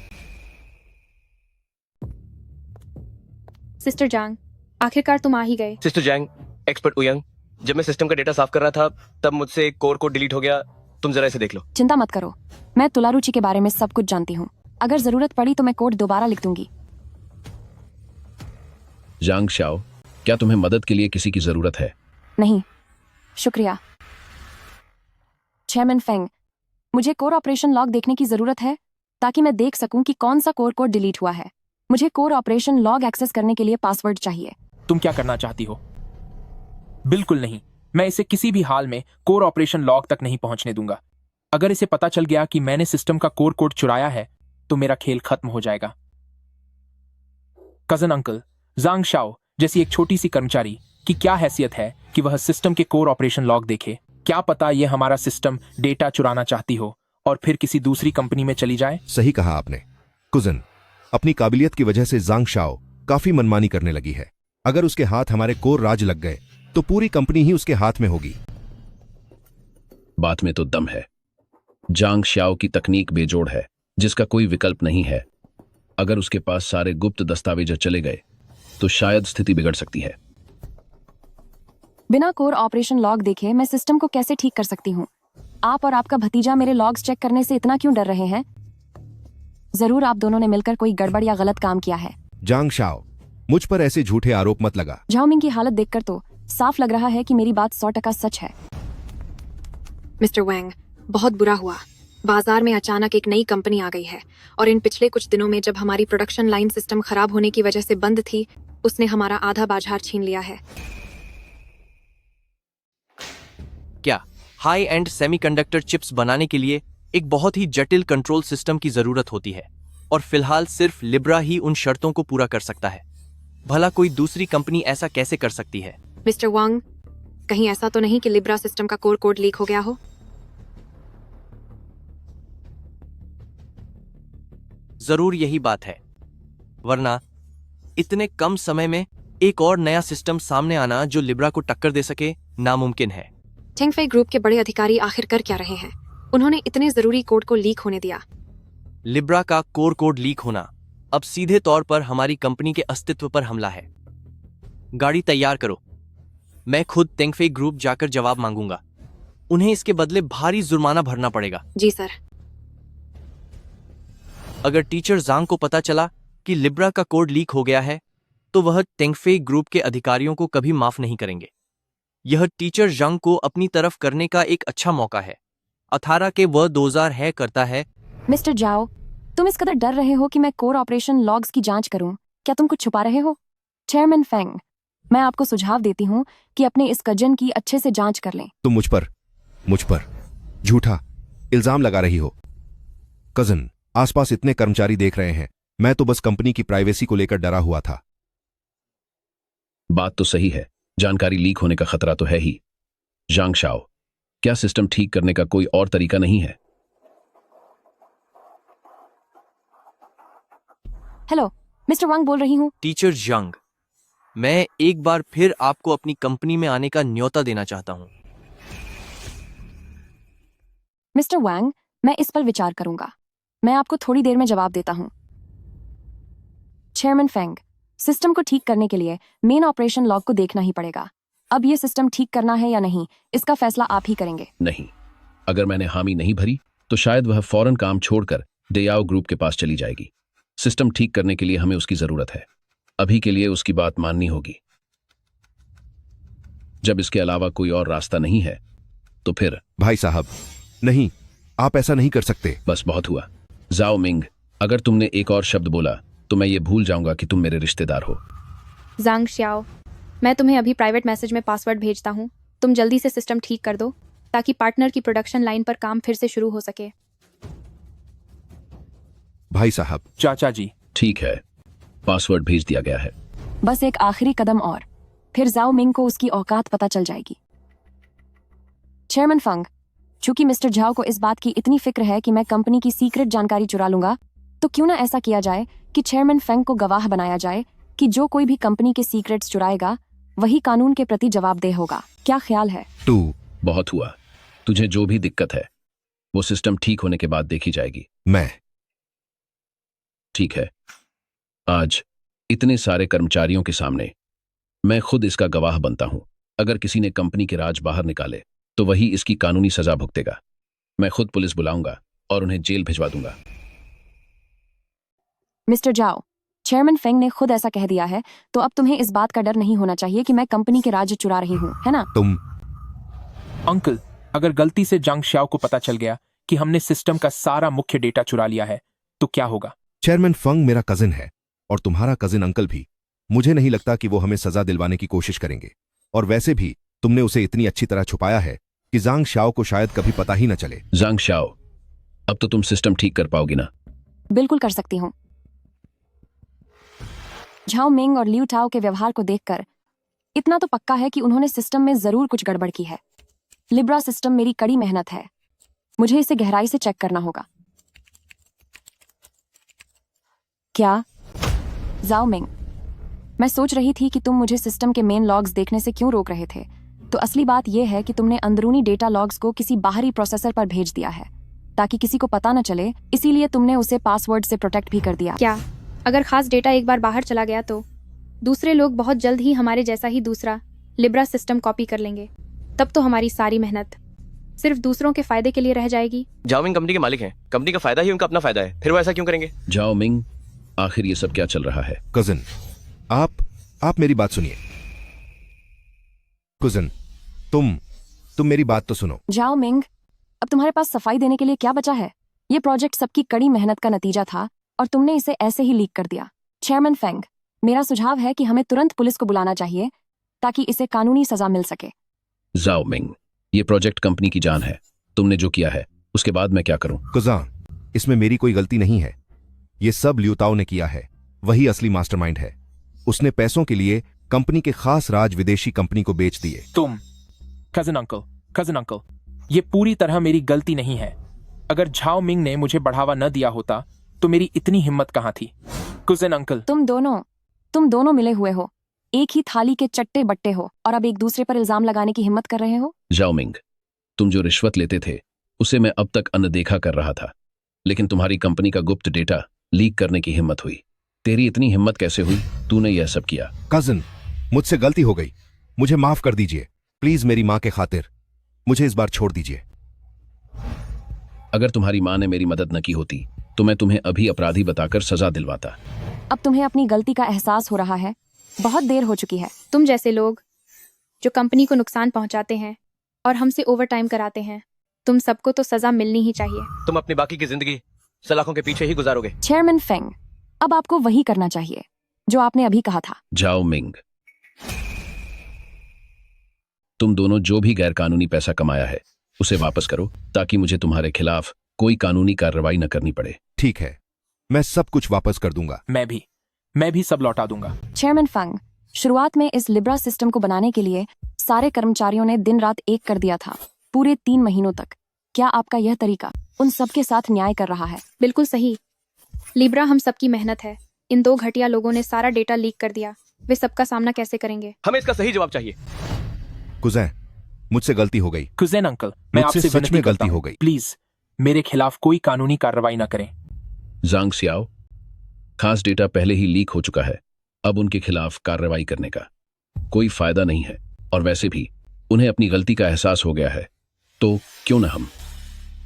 सिस्टर जांग, आखिरकार तुम आ ही गए। सिस्टर जैंग, एक्सपर्ट उयंग, जब मैं सिस्टम का डेटा साफ कर रहा था तब मुझसे एक कोर कोड डिलीट हो गया। तुम जरा इसे देख लो। चिंता मत करो, मैं तुलारुचि के बारे में सब कुछ जानती हूँ। अगर जरूरत पड़ी तो मैं कोड दोबारा लिख दूंगी। जांग शाओ, क्या तुम्हें मदद के लिए किसी की जरूरत है? नहीं, शुक्रिया। चेयरमैन फेंग, मुझे कोर ऑपरेशन लॉग देखने की जरूरत है ताकि मैं देख सकूं कि कौन सा कोर कोड डिलीट हुआ है। मुझे कोर ऑपरेशन लॉग एक्सेस करने के लिए पासवर्ड चाहिए। तुम क्या करना चाहती हो? बिल्कुल नहीं, मैं इसे किसी भी हाल में कोर ऑपरेशन लॉग तक नहीं पहुंचने दूंगा। अगर इसे पता चल गया कि मैंने सिस्टम का कोर कोड चुराया है तो मेरा खेल खत्म हो जाएगा। कजन अंकल, जांग शाओ जैसी एक छोटी सी कर्मचारी की क्या हैसियत है कि वह सिस्टम के कोर ऑपरेशन लॉग देखे? क्या पता यह हमारा सिस्टम डेटा चुराना चाहती हो और फिर किसी दूसरी कंपनी में चली जाए। सही कहा आपने। कुजन, अपनी काबिलियत की वजह से जांग शाओ काफी मनमानी करने लगी है। अगर उसके हाथ हमारे कोर राज लग गए तो पूरी कंपनी ही उसके हाथ में होगी। बात में तो दम है। जांग शाओ की तकनीक बेजोड़ है, जिसका कोई विकल्प नहीं है। अगर उसके पास सारे गुप्त दस्तावेज चले गए तो शायद स्थिति बिगड़ सकती है। बिना कोर ऑपरेशन लॉग देखे मैं सिस्टम को कैसे ठीक कर सकती हूँ? आप और आपका भतीजा मेरे लॉग्स चेक करने से इतना क्यों डर रहे हैं? जरूर आप दोनों ने मिलकर कोई गड़बड़ या गलत काम किया है। जांग शाओ, मुझ पर ऐसे झूठे आरोप मत लगा। झाओमिंग की हालत देखकर तो साफ लग रहा है कि मेरी बात 100% सच है। मिस्टर वैंग, बहुत बुरा हुआ। बाजार में अचानक एक नई कंपनी आ गई है और इन पिछले कुछ दिनों में जब हमारी प्रोडक्शन लाइन सिस्टम खराब होने की वजह से बंद थी, उसने हमारा आधा बाजार छीन लिया है। क्या हाई एंड सेमीकंडक्टर चिप्स बनाने के लिए एक बहुत ही जटिल कंट्रोल सिस्टम की जरूरत होती है और फिलहाल सिर्फ लिब्रा ही उन शर्तों को पूरा कर सकता है। भला कोई दूसरी कंपनी ऐसा कैसे कर सकती है? मिस्टर वांग, कहीं ऐसा तो नहीं कि लिब्रा सिस्टम का कोर कोड लीक हो गया हो? जरूर यही बात है, वरना इतने कम समय में एक और नया सिस्टम सामने आना जो लिब्रा को टक्कर दे सके नामुमकिन है। टेंगफेई ग्रुप के बड़े अधिकारी आखिर कर क्या रहे हैं? उन्होंने इतने जरूरी कोड को लीक होने दिया। लिब्रा का कोर कोड लीक होना अब सीधे तौर पर हमारी कंपनी के अस्तित्व पर हमला है। गाड़ी तैयार करो, मैं खुद टेंगफेई ग्रुप जाकर जवाब मांगूंगा। उन्हें इसके बदले भारी जुर्माना भरना पड़ेगा। जी सर। अगर टीचर जांग को पता चला कि लिब्रा का कोड लीक हो गया है तो वह टेंगफेई ग्रुप के अधिकारियों को कभी माफ नहीं करेंगे। यह टीचर जांग को अपनी तरफ करने का एक अच्छा मौका है। 18 के वह 2000 है करता है। मिस्टर जाओ, तुम इस कदर डर रहे हो कि मैं कोर ऑपरेशन लॉग्स की जांच करूं? क्या तुम कुछ छुपा रहे हो? चेयरमैन फेंग, मैं आपको सुझाव देती हूं कि अपने इस कजन की अच्छे से जांच कर लें। तुम मुझ पर झूठा इल्जाम लगा रही हो। कजन, आसपास इतने कर्मचारी देख रहे हैं, मैं तो बस कंपनी की प्राइवेसी को लेकर डरा हुआ था। बात तो सही है, जानकारी लीक होने का खतरा तो है ही। जांग शाओ, क्या सिस्टम ठीक करने का कोई और तरीका नहीं है? हेलो, मिस्टर वांग बोल रही हूं। टीचर जांग, मैं एक बार फिर आपको अपनी कंपनी में आने का न्योता देना चाहता हूं। मिस्टर वांग, मैं इस पर विचार करूंगा। मैं आपको थोड़ी देर में जवाब देता हूं। चेयरमैन फेंग, सिस्टम को ठीक करने के लिए मेन ऑपरेशन लॉग को देखना ही पड़ेगा। अब ये सिस्टम ठीक करना है या नहीं, इसका फैसला आप ही करेंगे। नहीं, अगर मैंने हामी नहीं भरी तो शायद वह फौरन काम छोड़कर डेयाओ ग्रुप के पास चली जाएगी। सिस्टम ठीक करने के लिए हमें उसकी जरूरत है। अभी के लिए उसकी बात माननी होगी। जब इसके अलावा कोई और रास्ता नहीं है तो फिर। भाई साहब, नहीं, आप ऐसा नहीं कर सकते। बस बहुत हुआ। जाओ मिंग, अगर तुमने एक और शब्द बोला तो मैं ये भूल जाऊंगा कि तुम मेरे रिश्तेदार हो। जांग श्याओ, मैं तुम्हें अभी प्राइवेट मैसेज में पासवर्ड भेजता हूँ। तुम जल्दी से सिस्टम ठीक कर दो ताकि पार्टनर की प्रोडक्शन लाइन पर काम फिर से शुरू हो सके। भाई साहब, चाचा जी, ठीक है, पासवर्ड भेज दिया गया है। बस एक आखिरी कदम और, फिर जाओ मिंग को उसकी औकात पता चल जाएगी। चेयरमैन फंग, चूंकि मिस्टर झाओ को इस बात की इतनी फिक्र है कि मैं कंपनी की सीक्रेट जानकारी चुरा लूंगा, तो क्यों ना ऐसा किया जाए कि चेयरमैन फेंग को गवाह बनाया जाए कि जो कोई भी कंपनी के सीक्रेट्स चुराएगा वही कानून के प्रति जवाबदेह होगा। क्या ख्याल है? तू बहुत हुआ। तुझे जो भी दिक्कत है वो सिस्टम ठीक होने के बाद देखी जाएगी। मैं ठीक है, आज इतने सारे कर्मचारियों के सामने मैं खुद इसका गवाह बनता हूं। अगर किसी ने कंपनी के राज बाहर निकाले तो वही इसकी कानूनी सजा भुगतेगा। मैं खुद पुलिस बुलाऊंगा और उन्हें जेल भिजवा दूंगा। मिस्टर जाओ, चेयरमैन फेंग ने खुद ऐसा कह दिया है, तो अब तुम्हें इस बात का डर नहीं होना चाहिए कि मैं कंपनी के राज चुरा रही हूँ, है ना? तुम अंकल, अगर गलती से जांग श्याओ को पता चल गया कि हमने सिस्टम का सारा मुख्य डेटा चुरा लिया है तो क्या होगा? चेयरमैन फंग मेरा कजिन है और तुम्हारा कजिन अंकल भी। मुझे नहीं लगता कि वो हमें सजा दिलवाने की कोशिश करेंगे। और वैसे भी तुमने उसे इतनी अच्छी तरह छुपाया है कि जांग शाओ को शायद कभी पता ही न चले। जांग शाओ, अब तो तुम सिस्टम ठीक कर पाओगी ना? बिल्कुल कर सकती हूँ। झाओ मिंग और लियू टाओ के व्यवहार को देखकर इतना तो पक्का है कि उन्होंने सिस्टम में जरूर कुछ गड़बड़ की है। लिब्रा सिस्टम मेरी कड़ी मेहनत है, मुझे इसे गहराई से चेक करना होगा। क्या जाओ मिंग, मैं सोच रही थी कि तुम मुझे सिस्टम के मेन लॉग्स देखने से क्यों रोक रहे थे, तो असली बात यह है कि तुमने अंदरूनी डेटा लॉग्स को किसी बाहरी प्रोसेसर पर भेज दिया है ताकि किसी को पता न चले, इसीलिए तुमने उसे पासवर्ड से प्रोटेक्ट भी कर दिया। क्या अगर खास डेटा एक बार बाहर चला गया तो दूसरे लोग बहुत जल्द ही हमारे जैसा ही दूसरा लिब्रा सिस्टम कॉपी कर लेंगे? तब तो हमारी सारी मेहनत सिर्फ दूसरों के फायदे के लिए रह जाएगी। जाओ मिंग कंपनी के मालिक हैं, कंपनी का फायदा ही उनका अपना फायदा है, फिर वो ऐसा क्यों करेंगे? जाओ मिंग, आखिर ये सब क्या चल रहा है? कजिन, आप मेरी बात सुनिए। कजिन, तुम मेरी बात तो सुनो। जाओ मिंग, अब तुम्हारे पास सफाई देने के लिए क्या बचा है? ये प्रोजेक्ट सबकी कड़ी मेहनत का नतीजा था और तुमने इसे ऐसे ही लीक कर दिया। चेयरमैन फेंग, मेरा सुझाव है कि हमें तुरंत पुलिस को बुलाना चाहिए ताकि इसे कानूनी सजा मिल सके। जाओ मिंग, ये प्रोजेक्ट कंपनी की जान है। तुमने जो किया है उसके बाद मैं क्या करूं? कुजान, इसमें मेरी कोई गलती नहीं है। ये सब लियूताओ ने किया है, वही असली मास्टरमाइंड है। उसने पैसों के लिए कंपनी के खास राज विदेशी कंपनी को बेच दिए। तुम कजिन अंकल, ये पूरी तरह मेरी गलती नहीं है। अगर झाओ मिंग ने मुझे बढ़ावा न दिया होता तो मेरी इतनी हिम्मत कहाँ थी? कजिन अंकल, तुम दोनों मिले हुए हो, एक ही थाली के चट्टे बट्टे हो और अब एक दूसरे पर इल्जाम लगाने की हिम्मत कर रहे हो। जाओ मिंग, तुम जो रिश्वत लेते थे उसे मैं अब तक अनदेखा कर रहा था, लेकिन तुम्हारी कंपनी का गुप्त डेटा लीक करने की हिम्मत हुई। तेरी इतनी हिम्मत कैसे हुई? तूने यह सब किया। कजिन, मुझसे गलती हो गई, मुझे माफ कर दीजिए। प्लीज मेरी माँ के खातिर मुझे इस बार छोड़ दीजिए। अगर तुम्हारी माँ ने मेरी मदद न की होती तो मैं तुम्हें अभी अपराधी बताकर सजा दिलवाता। अब तुम्हें अपनी गलती का एहसास हो रहा है, बहुत देर हो चुकी है। तुम जैसे लोग जो कंपनी को नुकसान पहुंचाते हैं और हमसे ओवरटाइम कराते हैं, तुम सबको तो सजा मिलनी ही चाहिए। तुम अपनी बाकी की जिंदगी सलाखों के पीछे ही गुजारोगे। चेयरमैन फेंग, अब आपको वही करना चाहिए जो आपने अभी कहा था। जाओ मिंग, तुम दोनों जो भी गैरकानूनी पैसा कमाया है उसे वापस करो ताकि मुझे तुम्हारे खिलाफ कोई कानूनी कार्रवाई न करनी पड़े। ठीक है, मैं सब कुछ वापस कर दूंगा। मैं भी सब लौटा दूंगा। चेयरमैन फंग, शुरुआत में इस लिब्रा सिस्टम को बनाने के लिए सारे कर्मचारियों ने दिन रात एक कर दिया था, पूरे 3 महीनों तक। क्या आपका यह तरीका उन सबके साथ न्याय कर रहा है? बिल्कुल सही। लिब्रा हम सबकी मेहनत है। इन 2 घटिया लोगों ने सारा डेटा लीक कर दिया। वे सबका सामना कैसे करेंगे? हमें इसका सही जवाब चाहिए। कुजैन, मुझसे गलती हो गई। कुजैन अंकल, मैं मुझसे आपसे सच में विनती करता गलती हूं, हो गई। प्लीज मेरे खिलाफ कोई कानूनी कार्रवाई न करें। जांग सियाओ, खास डेटा पहले ही लीक हो चुका है, अब उनके खिलाफ कार्रवाई करने का कोई फायदा नहीं है। और वैसे भी उन्हें अपनी गलती का एहसास हो गया है, तो क्यों न हम।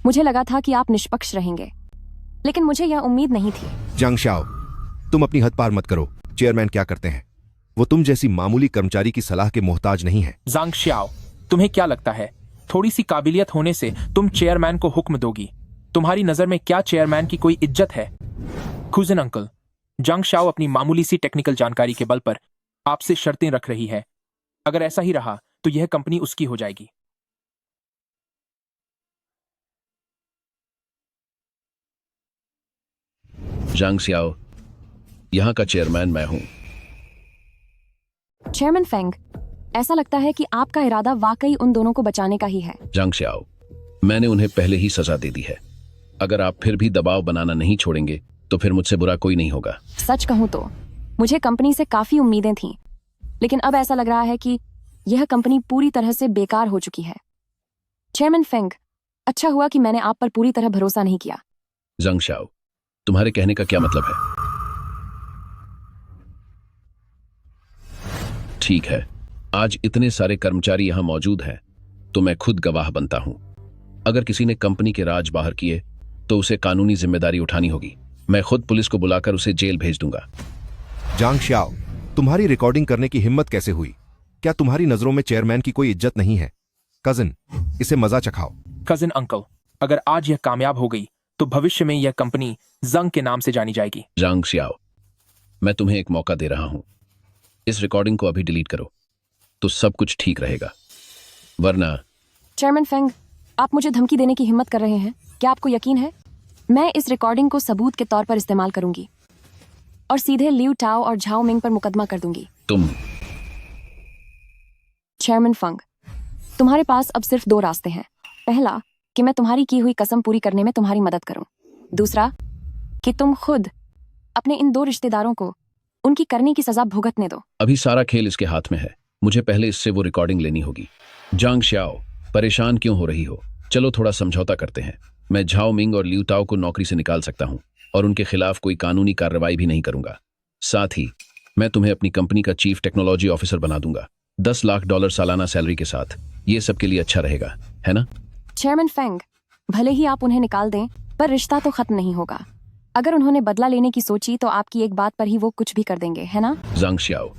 मुझे लगा था कि आप निष्पक्ष रहेंगे, लेकिन मुझे यह उम्मीद नहीं थी। जांग शाओ, तुम अपनी हद पार मत करो। चेयरमैन क्या करते हैं, वो तुम जैसी मामूली कर्मचारी की सलाह के मोहताज नहीं है। जांग श्याओ, तुम्हें क्या लगता है थोड़ी सी काबिलियत होने से तुम चेयरमैन को हुक्म दोगी? तुम्हारी नजर में क्या चेयरमैन की कोई इज्जत है? कुजिन अंकल, जांग शाओ अपनी मामूली सी टेक्निकल जानकारी के बल पर आपसे शर्तें रख रही है। अगर ऐसा ही रहा तो यह कंपनी उसकी हो जाएगी। जांग सियाओ, यहाँ का चेयरमैन मैं हूँ। चेयरमैन फेंग, ऐसा लगता है कि आपका इरादा वाकई उन दोनों को बचाने का ही है। जांग सियाओ, मैंने उन्हें पहले ही सजा दे दी है। अगर आप फिर भी दबाव बनाना नहीं छोड़ेंगे तो फिर मुझसे बुरा कोई नहीं होगा। सच कहूं तो मुझे कंपनी से काफी उम्मीदें थीं, लेकिन अब ऐसा लग रहा है कि यह कंपनी पूरी तरह से बेकार हो चुकी है। चेयरमैन फेंग, अच्छा हुआ कि मैंने आप पर पूरी तरह भरोसा नहीं किया। जांग सियाओ, तुम्हारे कहने का क्या मतलब है? ठीक है, आज इतने सारे कर्मचारी यहां मौजूद हैं तो मैं खुद गवाह बनता हूं। अगर किसी ने कंपनी के राज बाहर किए तो उसे कानूनी जिम्मेदारी उठानी होगी। मैं खुद पुलिस को बुलाकर उसे जेल भेज दूंगा। जांग श्याओ, तुम्हारी रिकॉर्डिंग करने की हिम्मत कैसे हुई? क्या तुम्हारी नजरों में चेयरमैन की कोई इज्जत नहीं है? कजिन, इसे मजा चखाओ। कजिन अंकल, अगर आज यह कामयाब हो गई तो भविष्य में यह कंपनी जंग के नाम से जानी जाएगी। जांग सियाओ, मैं तुम्हें एक मौका दे रहा हूं। इस रिकॉर्डिंग को अभी डिलीट करो तो सब कुछ ठीक रहेगा, वरना। चेयरमैन फेंग, आप मुझे धमकी देने की हिम्मत कर रहे हैं? क्या आपको यकीन है? मैं इस रिकॉर्डिंग को सबूत के तौर पर इस्तेमाल करूंगी और सीधे लियू टाओ और झाओ मिंग पर मुकदमा कर दूंगी। तुम। चेयरमैन फेंग, तुम्हारे पास अब सिर्फ 2 रास्ते हैं। पहला, कि मैं तुम्हारी की हुई कसम पूरी करने में तुम्हारी मदद करूं। दूसरा, कि तुम खुद अपने इन 2 रिश्तेदारों को उनकी करने की सजा भुगतने दो। अभी सारा खेल इसके हाथ में है। मुझे पहले इससे वो रिकॉर्डिंग लेनी होगी। जांग श्याओ, परेशान क्यों हो रही हो? चलो थोड़ा समझौता करते हैं। मैं झाओ मिंग और लियू टाओ को नौकरी से निकाल सकता हूं और उनके खिलाफ कोई कानूनी कार्रवाई भी नहीं करूंगा। साथ ही मैं तुम्हें अपनी कंपनी का चीफ टेक्नोलॉजी ऑफिसर बना दूंगा, $10 लाख सालाना सैलरी के साथ। ये सबके लिए अच्छा रहेगा, है ना? चेयरमैन फेंग, भले ही आप उन्हें निकाल दें, पर रिश्ता तो खत्म नहीं होगा। अगर उन्होंने बदला लेने की सोची तो आपकी एक बात पर ही वो कुछ भी कर देंगे, है ना? जांग श्याओ,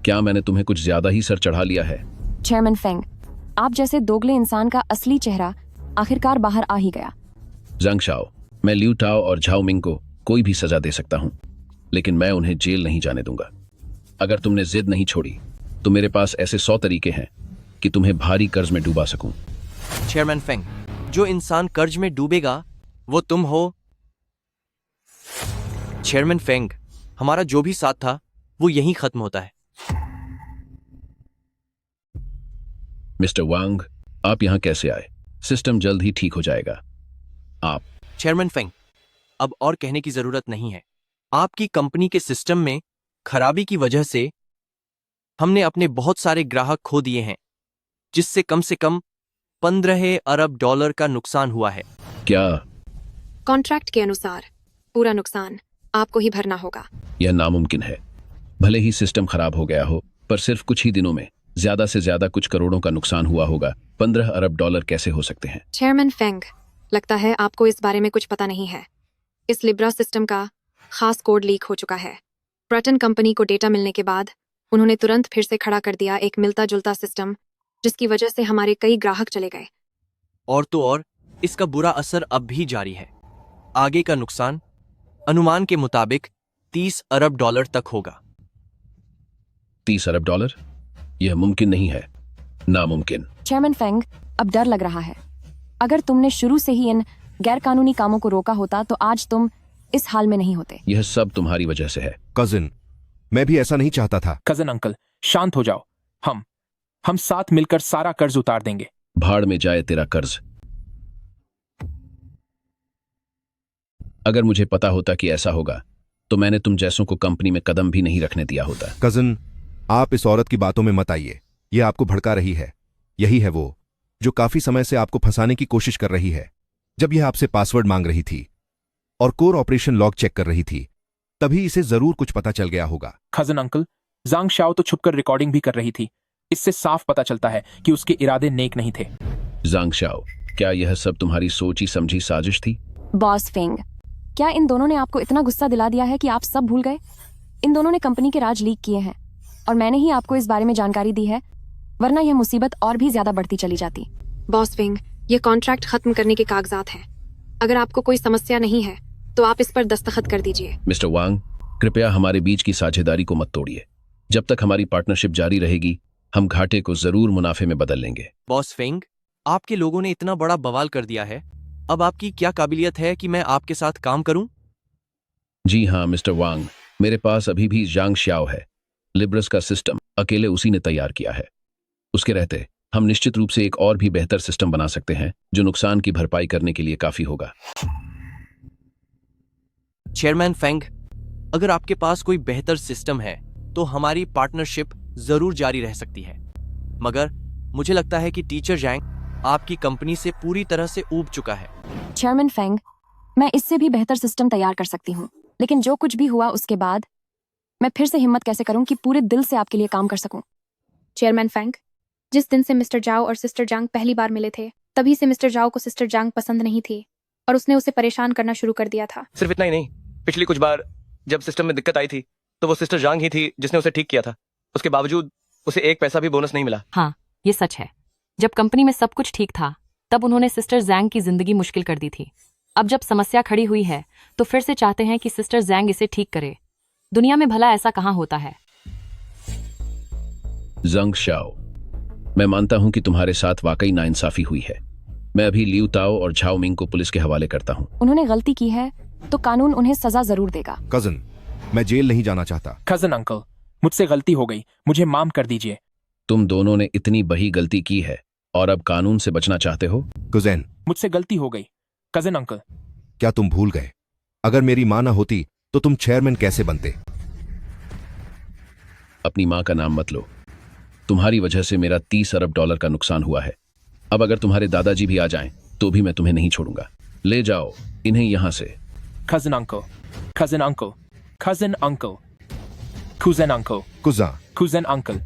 क्या मैंने तुम्हें कुछ ज्यादा ही सर चढ़ा लिया है? चेयरमैन फेंग, आप जैसे दोगले इंसान का असली चेहरा आखिरकार बाहर आ ही गया। जांग श्याओ, मैं लियू टाओ और झाओ मिंग को कोई भी सजा दे सकता हूं, लेकिन मैं उन्हें जेल नहीं जाने दूंगा। अगर तुमने जिद नहीं छोड़ी तो मेरे पास ऐसे 100 तरीके हैं कि तुम्हें भारी कर्ज में डूबा सकूं। चेयरमैन फेंग, जो इंसान कर्ज में डूबेगा वो तुम हो। चेयरमैन फेंग, हमारा जो भी साथ था वो यहीं खत्म होता है। मिस्टर वांग, आप यहां कैसे आए? सिस्टम जल्द ही ठीक हो जाएगा। आप। चेयरमैन फेंग, अब और कहने की जरूरत नहीं है। आपकी कंपनी के सिस्टम में खराबी की वजह से हमने अपने बहुत सारे ग्राहक खो दिए हैं, जिससे कम से कम $15 अरब का नुकसान हुआ है। क्या? कॉन्ट्रैक्ट के अनुसार पूरा नुकसान आपको ही भरना होगा। यह नामुमकिन है। भले ही सिस्टम खराब हो गया हो, पर सिर्फ कुछ ही दिनों में ज्यादा से ज्यादा कुछ करोड़ों का नुकसान हुआ होगा। $15 अरब कैसे हो सकते हैं? चेयरमैन फेंग, लगता है आपको इस बारे में कुछ पता नहीं है। इस लिब्रा सिस्टम का खास कोड लीक हो चुका है। प्रटन कंपनी को डेटा मिलने के बाद उन्होंने तुरंत फिर से खड़ा कर दिया एक मिलता जुलता सिस्टम, जिसकी वजह से हमारे कई ग्राहक चले गए। और तो और इसका बुरा असर अब भी जारी है। आगे का नुकसान अनुमान के मुताबिक $30 अरब तक होगा। $30 अरब? यह मुमकिन नहीं है, नामुमकिन। चेयरमैन फेंग, अब डर लग रहा है। अगर तुमने शुरू से ही इन गैरकानूनी कामों को रोका होता तो आज तुम इस हाल में नहीं होते। यह सब तुम्हारी वजह से है। कजिन, मैं भी ऐसा नहीं चाहता था। कजिन अंकल, शांत हो जाओ। हम साथ मिलकर सारा कर्ज उतार देंगे। भाड़ में जाए तेरा कर्ज। अगर मुझे पता होता कि ऐसा होगा तो मैंने तुम जैसों को कंपनी में कदम भी नहीं रखने दिया होता। कजिन, आप इस औरत की बातों में मत आइए। ये आपको भड़का रही है। यही है वो जो काफी समय से आपको फंसाने की कोशिश कर रही है। जब यह आपसे पासवर्ड मांग रही थी और कोर ऑपरेशन लॉग चेक कर रही थी, तभी इसे जरूर कुछ पता चल गया होगा। कजिन अंकल, जांग शाओ तो छुपकर रिकॉर्डिंग भी कर रही थी। इससे साफ पता चलता है कि उसके इरादे नेक नहीं थे। जांग शाओ, क्या यह सब तुम्हारी सोची समझी साजिश थी? बॉस फेंग, क्या इन दोनों ने आपको इतना गुस्सा दिला दिया है कि आप सब भूल गए? इन दोनों ने कंपनी के राज लीक किए हैं और मैंने ही आपको इस बारे में जानकारी दी है, वरना यह मुसीबत और भी ज्यादा बढ़ती चली जाती। बॉस फेंग, ये कॉन्ट्रैक्ट खत्म करने के कागजात हैं। अगर आपको कोई समस्या नहीं है तो आप इस पर दस्तखत कर दीजिए। मिस्टर वांग, कृपया हमारे बीच की साझेदारी को मत तोड़िए। जब तक हमारी पार्टनरशिप जारी रहेगी हम घाटे को जरूर मुनाफे में बदल लेंगे। बॉस फेंग, आपके लोगों ने इतना बड़ा बवाल कर दिया है, अब आपकी क्या काबिलियत है कि मैं आपके साथ काम करूं? जी हाँ मिस्टर वांग, मेरे पास अभी भी जांग श्याओ है। लिब्रस का सिस्टम अकेले उसी ने तैयार किया है। उसके रहते हम निश्चित रूप से एक और भी बेहतर सिस्टम बना सकते हैं जो नुकसान की भरपाई करने के लिए काफी होगा। चेयरमैन फेंग, अगर आपके पास कोई बेहतर सिस्टम है तो हमारी पार्टनरशिप जरूर जारी रह सकती है, मगर मुझे लगता है कि टीचर जैंग आपकी कंपनी से पूरी तरह से ऊब चुका है। चेयरमैन फेंग, मैं इससे भी बेहतर सिस्टम तैयार कर सकती हूँ, लेकिन जो कुछ भी हुआ उसके बाद मैं फिर से हिम्मत कैसे करूं कि पूरे दिल से आपके लिए काम कर सकूं। चेयरमैन फैंग, जिस दिन से मिस्टर जाओ और सिस्टर जांग पहली बार मिले थे, तभी से मिस्टर जाओ को सिस्टर जांग पसंद नहीं थी और उसने उसे परेशान करना शुरू कर दिया था। सिर्फ इतना ही नहीं, पिछली कुछ बार जब सिस्टम में दिक्कत आई थी तो वो सिस्टर जांग ही थी जिसने उसे ठीक किया था। उसके बावजूद उसे एक पैसा भी बोनस नहीं मिला। हाँ, ये सच है। जब कंपनी में सब कुछ ठीक था तब उन्होंने सिस्टर जैंग की जिंदगी मुश्किल कर दी थी। अब जब समस्या खड़ी हुई है तो फिर से चाहते हैं कि सिस्टर जैंग इसे ठीक करे। दुनिया में भला ऐसा कहाँ होता है? जंग शाओ, मैं मानता हूं कि तुम्हारे साथ वाकई नाइंसाफी हुई है। मैं अभी लियू ताओ और झाओ मिंग को पुलिस के हवाले करता हूं। उन्होंने गलती की है तो कानून उन्हें सजा जरूर देगा। कजन, मैं जेल नहीं जाना चाहता। कजन अंकल, मुझसे गलती हो गई, मुझे माफ कर दीजिए। तुम दोनों ने इतनी बड़ी गलती की है और अब कानून से बचना चाहते हो? कुजैन, मुझसे गलती हो गई। कजन अंकल, क्या तुम भूल गए? अगर मेरी मां ना होती तो तुम चेयरमैन कैसे बनते? अपनी मां का नाम मत लो। तुम्हारी वजह से मेरा 30 अरब डॉलर का नुकसान हुआ है। अब अगर तुम्हारे दादाजी भी आ जाएं तो भी मैं तुम्हें नहीं छोड़ूंगा। ले जाओ इन्हें यहां से। Cousin uncle, cousin uncle, cousin uncle, cuisine uncle, कुजा, कुजन अंकल।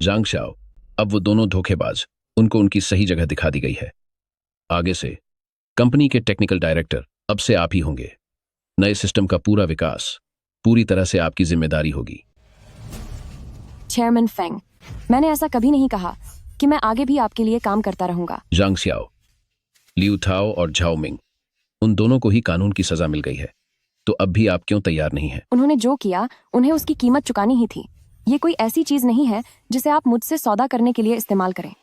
जांग शाओ, अब वो दोनों धोखेबाज, उनको उनकी सही जगह दिखा दी गई है। आगे से कंपनी के टेक्निकल डायरेक्टर अब से आप ही होंगे। नए सिस्टम का पूरा विकास पूरी तरह से आपकी जिम्मेदारी होगी। चेयरमैन फेंग, मैंने ऐसा कभी नहीं कहा कि मैं आगे भी आपके लिए काम करता रहूंगा। जांग श्याओ, लियू थाओ और झाओ मिंग, उन दोनों को ही कानून की सजा मिल गई है, तो अब भी आप क्यों तैयार नहीं हैं? उन्होंने जो किया उन्हें उसकी कीमत चुकानी ही थी। ये कोई ऐसी चीज नहीं है जिसे आप मुझसे सौदा करने के लिए इस्तेमाल करें।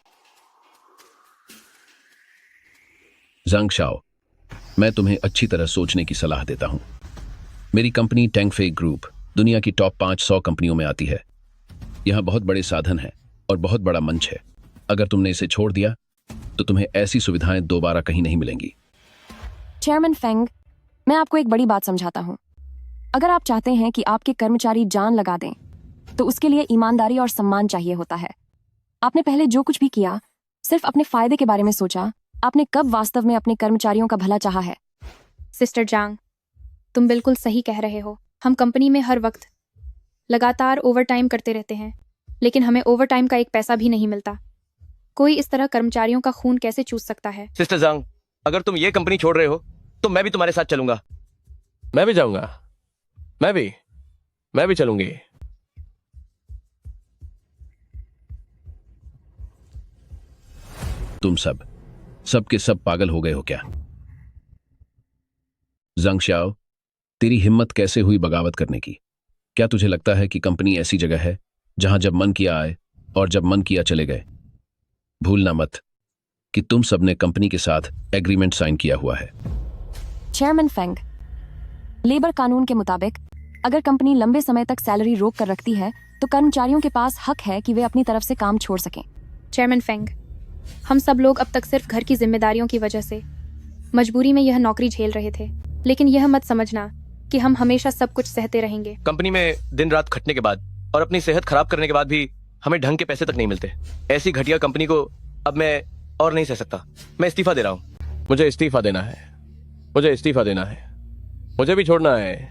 जांग शाओ, मैं तुम्हें अच्छी तरह सोचने की सलाह देता हूं। मेरी कंपनी टेंगफे ग्रुप दुनिया की टॉप 500 कंपनियों में आती है। यहां बहुत बड़े साधन हैं और बहुत बड़ा मंच है। अगर तुमने इसे छोड़ दिया तो तुम्हें ऐसी सुविधाएं दोबारा कहीं नहीं मिलेंगी। चेयरमैन फेंग, मैं आपको एक बड़ी बात समझाता हूँ। अगर आप चाहते हैं कि आपके कर्मचारी जान लगा दें तो उसके लिए ईमानदारी और सम्मान चाहिए होता है। आपने पहले जो कुछ भी किया सिर्फ अपने फायदे के बारे में सोचा। आपने कब वास्तव में अपने कर्मचारियों का भला चाहा है? सिस्टर जांग, तुम बिल्कुल सही कह रहे हो। हम कंपनी में हर वक्त लगातार ओवरटाइम करते रहते हैं, लेकिन हमें ओवरटाइम का एक पैसा भी नहीं मिलता। कोई इस तरह कर्मचारियों का खून कैसे चूस सकता है? सिस्टर जांग, अगर तुम ये कंपनी छोड़ रहे हो तो मैं भी तुम्हारे साथ चलूंगा। मैं भी जाऊंगा। मैं भी चलूंगी। तुम सब के सब पागल हो गए हो क्या? जंग शाओ, तेरी हिम्मत कैसे हुई बगावत करने की? क्या तुझे लगता है कि कंपनी ऐसी जगह है जहां जब मन किया आए और जब मन किया चले गए? भूलना मत कि तुम सबने कंपनी के साथ एग्रीमेंट साइन किया हुआ है। चेयरमैन फेंग, लेबर कानून के मुताबिक अगर कंपनी लंबे समय तक सैलरी रोक कर रखती है तो कर्मचारियों के पास हक है कि वे अपनी तरफ से काम छोड़ सकें। चेयरमैन फेंग, हम सब लोग अब तक सिर्फ घर की जिम्मेदारियों की वजह से मजबूरी में यह नौकरी झेल रहे थे, लेकिन यह मत समझना कि हम हमेशा सब कुछ सहते रहेंगे। कंपनी में दिन रात खटने के बाद और अपनी सेहत खराब करने के बाद भी हमें ढंग के पैसे तक नहीं मिलते। ऐसी घटिया कंपनी को अब मैं और नहीं सह सकता। मैं इस्तीफा दे रहा हूँ। मुझे इस्तीफा देना है। मुझे इस्तीफा देना है। मुझे भी छोड़ना है।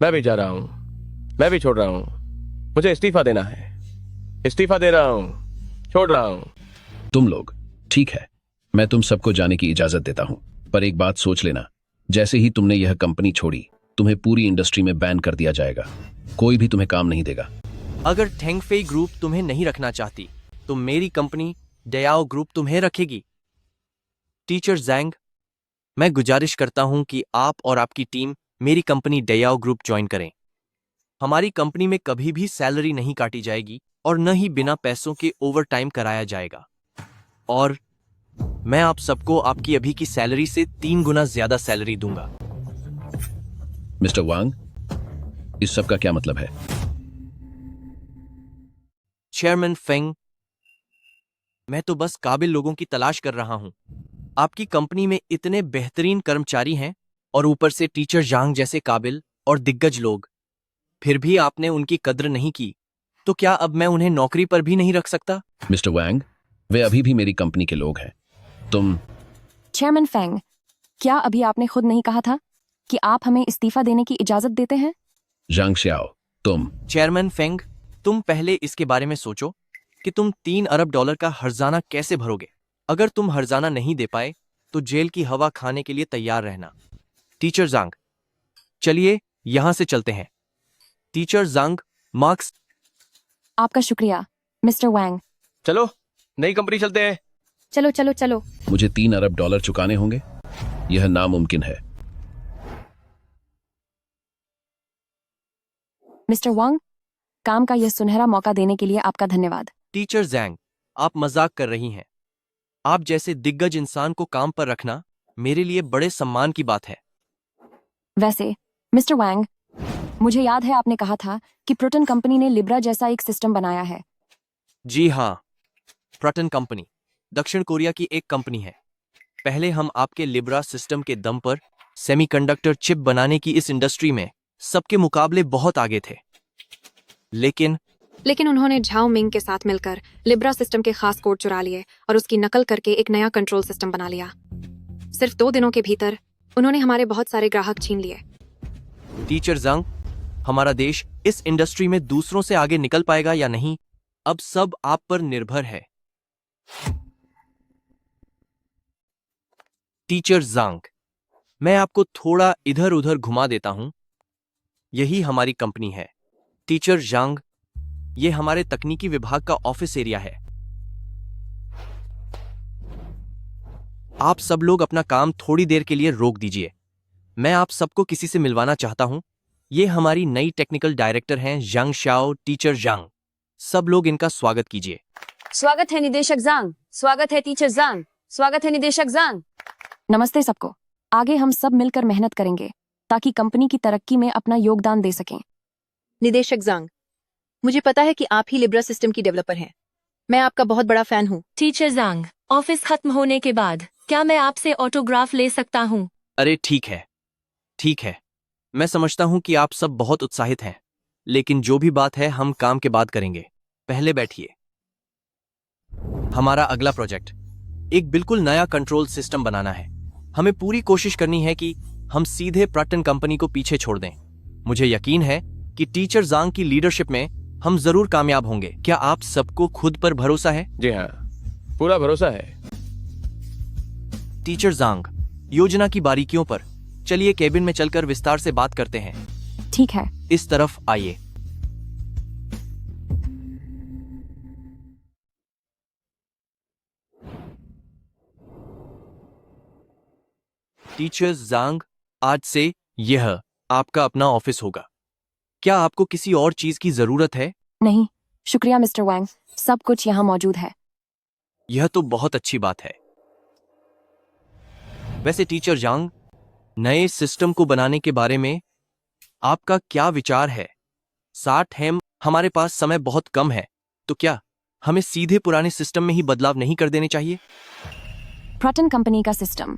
मैं भी जा रहा हूँ। मैं भी छोड़ रहा हूँ। मुझे इस्तीफा देना है। इस्तीफा दे रहा हूँ। छोड़ रहा हूँ। तुम लोग, ठीक है, मैं तुम सबको जाने की इजाजत देता हूं, पर एक बात सोच लेना, जैसे ही तुमने यह कंपनी छोड़ी तुम्हें पूरी इंडस्ट्री में बैन कर दिया जाएगा। कोई भी तुम्हें काम नहीं देगा। अगर टेंगफेई ग्रुप तुम्हें नहीं रखना चाहती तो मेरी कंपनी डयाओ ग्रुप तुम्हें रखेगी। टीचर जैंग, मैं गुजारिश करता हूं कि आप और आपकी टीम मेरी कंपनी डयाओ ग्रुप ज्वाइन करें। हमारी कंपनी में कभी भी सैलरी नहीं काटी जाएगी और न ही बिना पैसों के ओवरटाइम कराया जाएगा। और मैं आप सबको आपकी अभी की सैलरी से 3 गुना ज्यादा सैलरी दूंगा। मिस्टर वांग, इस सब का क्या मतलब है? चेयरमैन फेंग, मैं तो बस काबिल लोगों की तलाश कर रहा हूं। आपकी कंपनी में इतने बेहतरीन कर्मचारी हैं और ऊपर से टीचर जांग जैसे काबिल और दिग्गज लोग, फिर भी आपने उनकी कद्र नहीं की, तो क्या अब मैं उन्हें नौकरी पर भी नहीं रख सकता? मिस्टर वांग, वे अभी भी मेरी कंपनी के लोग हैं। तुम चेयरमैन फेंग, क्या अभी आपने खुद नहीं कहा था कि आप हमें इस्तीफा देने की इजाजत देते हैं? जांग श्याओ, तुम चेयरमैन फेंग, तुम पहले इसके बारे में सोचो कि तुम 3 अरब डॉलर का हर्जाना कैसे भरोगे। अगर तुम हर्जाना नहीं दे पाए तो जेल की हवा खाने के लिए तैयार रहना। टीचर जांग, चलिए यहां से चलते हैं। टीचर जांग, मार्क्स। आपका शुक्रिया मिस्टर वैंग। चलो नई कंपनी चलते हैं। चलो चलो चलो। मुझे 3 अरब डॉलर चुकाने होंगे। यह नामुमकिन है। मिस्टर वांग, काम का यह सुनहरा मौका देने के लिए आपका धन्यवाद। टीचर जैंग, आप मजाक कर रही हैं। आप जैसे दिग्गज इंसान को काम पर रखना मेरे लिए बड़े सम्मान की बात है। वैसे मिस्टर वैंग, मुझे याद है आपने कहा था कि प्रोटन कंपनी ने लिब्रा जैसा एक सिस्टम बनाया है। जी हाँ, प्रोटन कंपनी दक्षिण कोरिया की एक कंपनी है। पहले हम आपके लिब्रा सिस्टम के दम पर सेमीकंडक्टर चिप बनाने की इस इंडस्ट्री में सबके मुकाबले बहुत आगे थे। लेकिन उन्होंने झाओ मिंग के साथ मिलकर लिब्रा सिस्टम के खास कोड चुरा लिए और उसकी नकल करके एक नया कंट्रोल सिस्टम बना लिया। सिर्फ 2 दिनों के भीतर उन्होंने हमारे बहुत सारे ग्राहक छीन लिए। टीचर जंग, हमारा देश इस इंडस्ट्री में दूसरों से आगे निकल पाएगा या नहीं, अब सब आप पर निर्भर है। टीचर जांग, मैं आपको थोड़ा इधर उधर घुमा देता हूं। यही हमारी कंपनी है। टीचर जांग, ये हमारे तकनीकी विभाग का ऑफिस एरिया है। आप सब लोग अपना काम थोड़ी देर के लिए रोक दीजिए। मैं आप सबको किसी से मिलवाना चाहता हूं। ये हमारी नई टेक्निकल डायरेक्टर हैं जांग शाओ। टीचर जांग, सब लोग इनका स्वागत कीजिए। स्वागत है निदेशक जांग। स्वागत है टीचर जांग। स्वागत है निदेशक जांग। नमस्ते सबको। आगे हम सब मिलकर मेहनत करेंगे ताकि कंपनी की तरक्की में अपना योगदान दे सकें। निदेशक जांग, मुझे पता है कि आप ही लिब्रा सिस्टम की डेवलपर हैं। मैं आपका बहुत बड़ा फैन हूँ। टीचर जांग, ऑफिस खत्म होने के बाद क्या मैं आपसे ऑटोग्राफ ले सकता हूँ? अरे ठीक है। मैं समझता हूं कि आप सब बहुत उत्साहित हैं, लेकिन जो भी बात है हम काम के बाद करेंगे। पहले बैठिए। हमारा अगला प्रोजेक्ट एक बिल्कुल नया कंट्रोल सिस्टम बनाना है। हमें पूरी कोशिश करनी है कि हम सीधे प्रोटन कंपनी को पीछे छोड़ दें। मुझे यकीन है कि टीचर जांग की लीडरशिप में हम जरूर कामयाब होंगे। क्या आप सबको खुद पर भरोसा है? जी हाँ, पूरा भरोसा है। टीचर जांग, योजना की बारीकियों पर चलिए केबिन में चलकर विस्तार से बात करते हैं। ठीक है। इस तरफ आइए। टीचर जांग, आज से यह आपका अपना ऑफिस होगा। क्या आपको किसी और चीज की जरूरत है? नहीं, शुक्रिया मिस्टर वैंग, सब कुछ यहाँ मौजूद है। यह तो बहुत अच्छी बात है। वैसे टीचर जांग, नए सिस्टम को बनाने के बारे में आपका क्या विचार है? 60 है, हमारे पास समय बहुत कम है, तो क्या हमें सीधे पुराने सिस्टम में ही बदलाव नहीं कर देने चाहिए? प्रोटन कंपनी का सिस्टम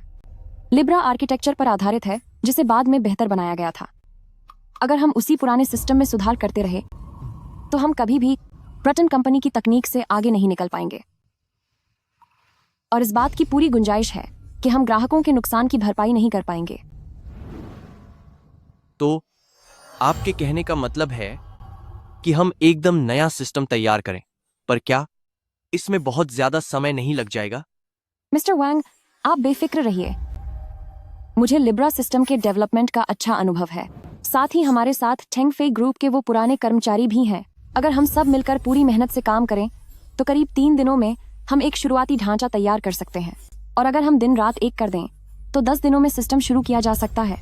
लिब्रा आर्किटेक्चर पर आधारित है, जिसे बाद में बेहतर बनाया गया था। अगर हम उसी पुराने सिस्टम में सुधार करते रहे तो हम कभी भी प्रोटन कंपनी की तकनीक से आगे नहीं निकल पाएंगे। और इस बात की पूरी गुंजाइश है कि हम ग्राहकों के नुकसान की भरपाई नहीं कर पाएंगे। तो आपके कहने का मतलब है कि हम एकदम नया सिस्टम तैयार करें, पर क्या इसमें बहुत ज्यादा समय नहीं लग जाएगा? मिस्टर वैंग, आप बेफिक्र रहिए। मुझे लिब्रा सिस्टम के डेवलपमेंट का अच्छा अनुभव है। साथ ही हमारे साथ टेंगफेई ग्रुप के वो पुराने कर्मचारी भी हैं। अगर हम सब मिलकर पूरी मेहनत से काम करें तो करीब 3 दिनों में हम एक शुरुआती ढांचा तैयार कर सकते हैं। और अगर हम दिन रात एक कर दें तो 10 दिनों में सिस्टम शुरू किया जा सकता है।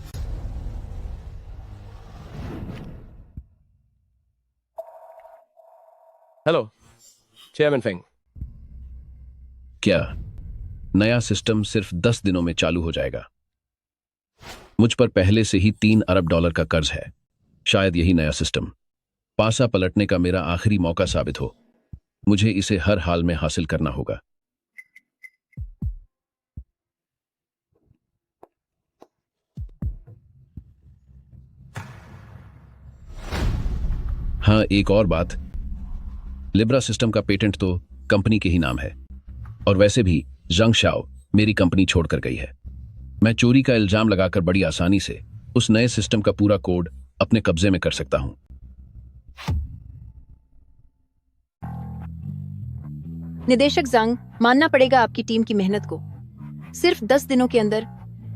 Hello chairman Feng. क्या नया सिस्टम सिर्फ 10 दिनों में चालू हो जाएगा? मुझ पर पहले से ही $3 अरब का कर्ज है। शायद यही नया सिस्टम पासा पलटने का मेरा आखिरी मौका साबित हो। मुझे इसे हर हाल में हासिल करना होगा। हाँ, एक और बात, लिब्रा सिस्टम का पेटेंट तो कंपनी के ही नाम है, और वैसे भी जंग शाओ मेरी कंपनी छोड़कर गई है। मैं चोरी का इल्जाम लगाकर बड़ी आसानी से उस नए सिस्टम का पूरा कोड अपने कब्जे में कर सकता हूं। निदेशक जांग, मानना पड़ेगा आपकी टीम की मेहनत को। सिर्फ 10 दिनों के अंदर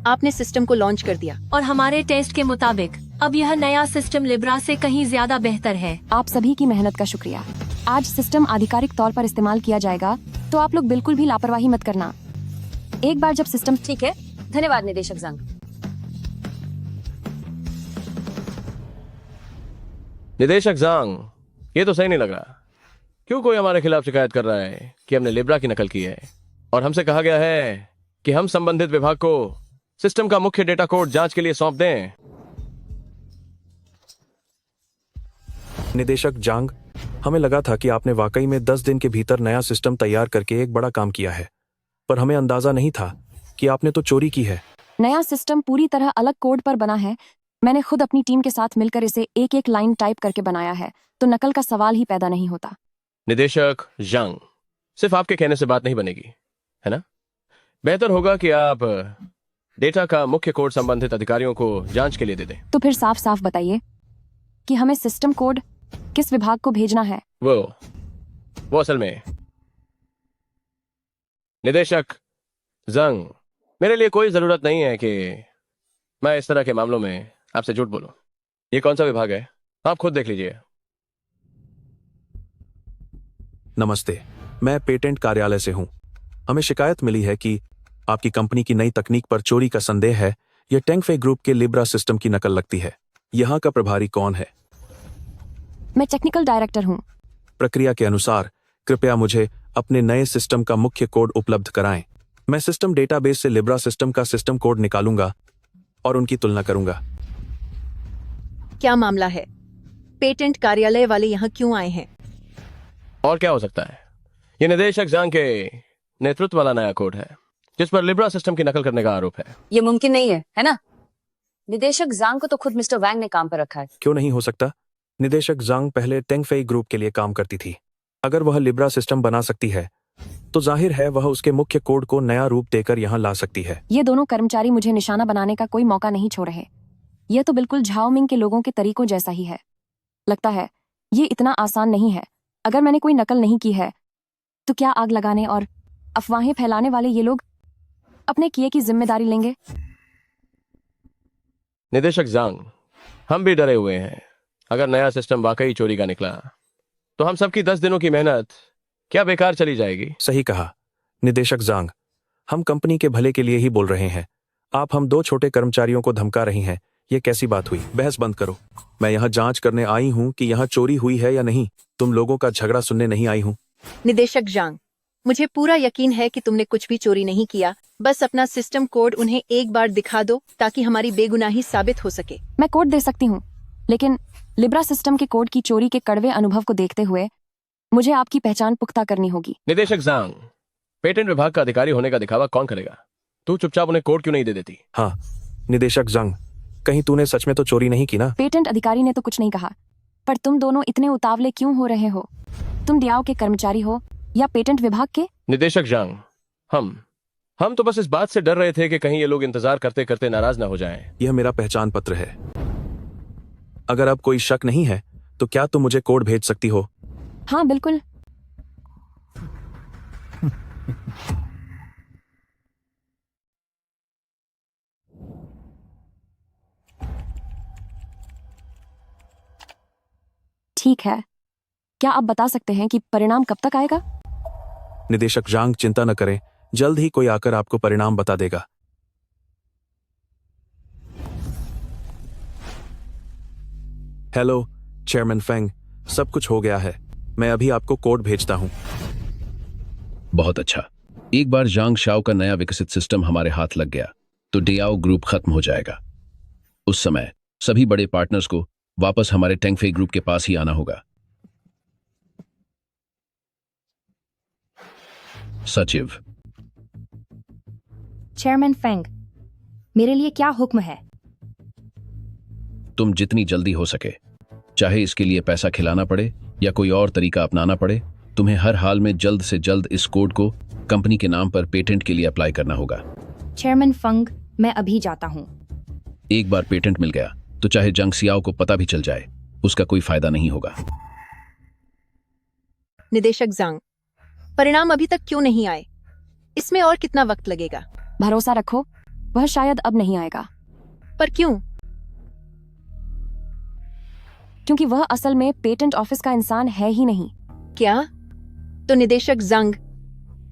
आपने सिस्टम को लॉन्च कर दिया। और हमारे टेस्ट के मुताबिक अब यह नया सिस्टम लिब्रा से कहीं ज्यादा बेहतर है। आप सभी की मेहनत का शुक्रिया। आज सिस्टम आधिकारिक तौर पर इस्तेमाल किया जाएगा, तो आप लोग बिल्कुल भी लापरवाही मत करना। एक बार जब सिस्टम ठीक है, धन्यवाद निदेशक जांग। निदेशक जांग, ये तो सही नहीं लग रहा। क्यों कोई हमारे खिलाफ शिकायत कर रहा है कि हमने लिब्रा की नकल की है, और हमसे कहा गया है कि हम संबंधित विभाग को सिस्टम का मुख्य डेटा कोड जांच के लिए सौंप दें। निदेशक जांग, हमें लगा था कि आपने वाकई में 10 दिन के भीतर नया सिस्टम तैयार करके एक बड़ा काम किया है, पर हमें अंदाजा नहीं था कि आपने तो चोरी की है। नया सिस्टम पूरी तरह अलग कोड पर बना है। मैंने खुद अपनी टीम के साथ मिलकर इसे एक एक लाइन टाइप करके बनाया है, तो नकल का सवाल ही पैदा नहीं होता। निदेशक जांग, सिर्फ आपके कहने से बात नहीं बनेगी, है ना? बेहतर होगा कि आप डेटा का मुख्य कोड संबंधित अधिकारियों को जांच के लिए दे दें। तो फिर साफ साफ बताइए कि हमें सिस्टम कोड किस विभाग को भेजना है। वो असल में निदेशक जंग, मेरे लिए कोई जरूरत नहीं है कि मैं इस तरह के मामलों में आपसे झूठ बोलूं। ये कौन सा विभाग है, आप खुद देख लीजिए। नमस्ते, मैं पेटेंट कार्यालय से हूं। हमें शिकायत मिली है कि आपकी कंपनी की नई तकनीक पर चोरी का संदेह है। यह टेंगफे ग्रुप के लिब्रा सिस्टम की नकल लगती है। यहाँ का प्रभारी कौन है? मैं टेक्निकल डायरेक्टर हूँ। प्रक्रिया के अनुसार कृपया मुझे अपने नए सिस्टम का मुख्य कोड उपलब्ध कराएं। मैं सिस्टम डेटाबेस से लिब्रा सिस्टम का सिस्टम कोड निकालूंगा और उनकी तुलना करूंगा। क्या मामला है? पेटेंट कार्यालय वाले यहाँ क्यों आए हैं? और क्या हो सकता है? ये निदेशक जांग के नेतृत्व वाला नया कोड है जिस पर लिब्रा सिस्टम की नकल करने का आरोप है। ये मुमकिन नहीं है ना? निदेशक जांग को तो खुद मिस्टर वैंग ने काम पर रखा है। क्यों नहीं हो सकता? निदेशक जांग पहले टेंगफेई ग्रुप के लिए काम करती थी। अगर वह लिब्रा सिस्टम बना सकती है तो जाहिर है वह उसके मुख्य कोड को नया रूप देकर यहाँ ला सकती है। ये दोनों कर्मचारी मुझे निशाना बनाने का कोई मौका नहीं छोड़ रहे। यह तो बिल्कुल झाओ मिंग के लोगों के तरीकों जैसा ही है। लगता है ये इतना आसान नहीं है। अगर मैंने कोई नकल नहीं की है तो क्या आग लगाने और अफवाहें फैलाने वाले ये लोग अपने किए की जिम्मेदारी लेंगे? निदेशक जांग, हम भी डरे हुए हैं। अगर नया सिस्टम वाकई चोरी का निकला तो हम सबकी 10 दिनों की मेहनत क्या बेकार चली जाएगी? सही कहा निदेशक जांग, हम कंपनी के भले के लिए ही बोल रहे हैं। आप हम 2 छोटे कर्मचारियों को धमका रही हैं। ये कैसी बात हुई? बहस बंद करो। मैं यहाँ जांच करने आई हूँ कि यहाँ चोरी हुई है या नहीं। तुम लोगों का झगड़ा सुनने नहीं आई हूँ। निदेशक जांग, मुझे पूरा यकीन है कि तुमने कुछ भी चोरी नहीं किया। बस अपना सिस्टम कोड उन्हें एक बार दिखा दो ताकि हमारी बेगुनाही साबित हो सके। मैं कोड दे सकती हूँ, लेकिन लिब्रा सिस्टम के कोड की चोरी के कड़वे अनुभव को देखते हुए मुझे आपकी पहचान पुख्ता करनी होगी। निदेशक जांग, पेटेंट विभाग का अधिकारी होने का दिखावा कौन करेगा? तू चुपचाप उन्हें कोड क्यों नहीं दे देती? हाँ निदेशक जांग, कहीं तूने सच में तो चोरी नहीं की ना? पेटेंट अधिकारी ने तो कुछ नहीं कहा, पर तुम दोनों इतने उतावले क्यों हो रहे हो? तुम डियाओ के कर्मचारी हो या पेटेंट विभाग के? निदेशक जांग, हम तो बस इस बात से डर रहे थे कि कहीं ये लोग इंतजार करते करते नाराज ना हो जाएं। यह मेरा पहचान पत्र है। अगर अब कोई शक नहीं है तो क्या तुम मुझे कोड भेज सकती हो? हाँ बिल्कुल। ठीक है, क्या आप बता सकते हैं कि परिणाम कब तक आएगा? निदेशक जांग, चिंता न करें, जल्द ही कोई आकर आपको परिणाम बता देगा। हेलो चेयरमैन फेंग, सब कुछ हो गया है। मैं अभी आपको कोड भेजता हूँ। बहुत अच्छा। एक बार जांग शाओ का नया विकसित सिस्टम हमारे हाथ लग गया तो डियाओ ग्रुप खत्म हो जाएगा। उस समय सभी बड़े पार्टनर्स को वापस हमारे टेंगफे ग्रुप के पास ही आना होगा। सचिव। चेयरमैन फेंग, मेरे लिए क्या हुक्म है? तुम जितनी जल्दी हो सके, चाहे इसके लिए पैसा खिलाना पड़े या कोई और तरीका अपनाना पड़े, तुम्हें हर हाल में जल्द से जल्द इस कोड को कंपनी के नाम पर पेटेंट के लिए अप्लाई करना होगा। चेयरमैन फंग, मैं अभी जाता हूँ। एक बार पेटेंट मिल गया तो चाहे जंग सियाओ को पता भी चल जाए, उसका कोई फायदा नहीं होगा। निदेशक जांग, परिणाम अभी तक क्यों नहीं आए? इसमें और कितना वक्त लगेगा? भरोसा रखो, वह शायद अब नहीं आएगा। पर क्यों? क्योंकि वह असल में पेटेंट ऑफिस का इंसान है ही नहीं। क्या? तो निदेशक जंग,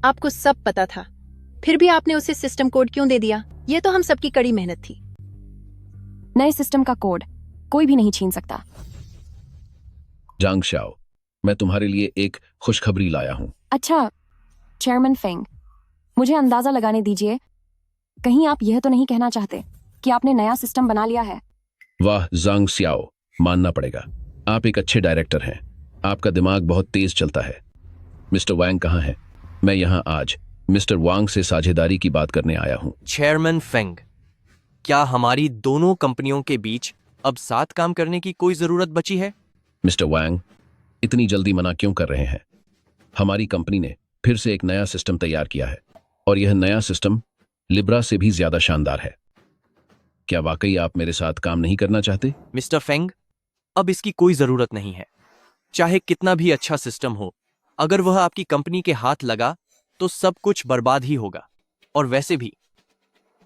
आपको सब पता था, फिर भी आपने उसे सिस्टम कोड क्यों दे दिया? ये तो हम सबकी कड़ी मेहनत थी। नए सिस्टम का कोड कोई भी नहीं छीन सकता। जांग शाओ, मैं तुम्हारे लिए एक खुशखबरी लाया हूं। अच्छा चेयरमैन फेंग, मुझे अंदाजा लगाने दीजिए, कहीं आप यह तो नहीं कहना चाहते कि आपने नया सिस्टम बना लिया है? वाह जांग सियाओ, मानना पड़ेगा, आप एक अच्छे डायरेक्टर हैं। आपका दिमाग बहुत तेज चलता है। मिस्टर वांग कहाँ है? मैं यहाँ आज मिस्टर वांग से साझेदारी की बात करने आया हूँ। चेयरमैन फेंग, क्या हमारी दोनों कंपनियों के बीच अब साथ काम करने की कोई जरूरत बची है? मिस्टर वांग, इतनी जल्दी मना क्यों कर रहे हैं? हमारी कंपनी ने फिर से एक नया सिस्टम तैयार किया है और यह नया सिस्टम लिब्रा से भी ज्यादा शानदार है। क्या वाकई आप मेरे साथ काम नहीं करना चाहते? मिस्टर फेंग, अब इसकी कोई जरूरत नहीं है। चाहे कितना भी अच्छा सिस्टम हो, अगर वह आपकी कंपनी के हाथ लगा तो सब कुछ बर्बाद ही होगा। और वैसे भी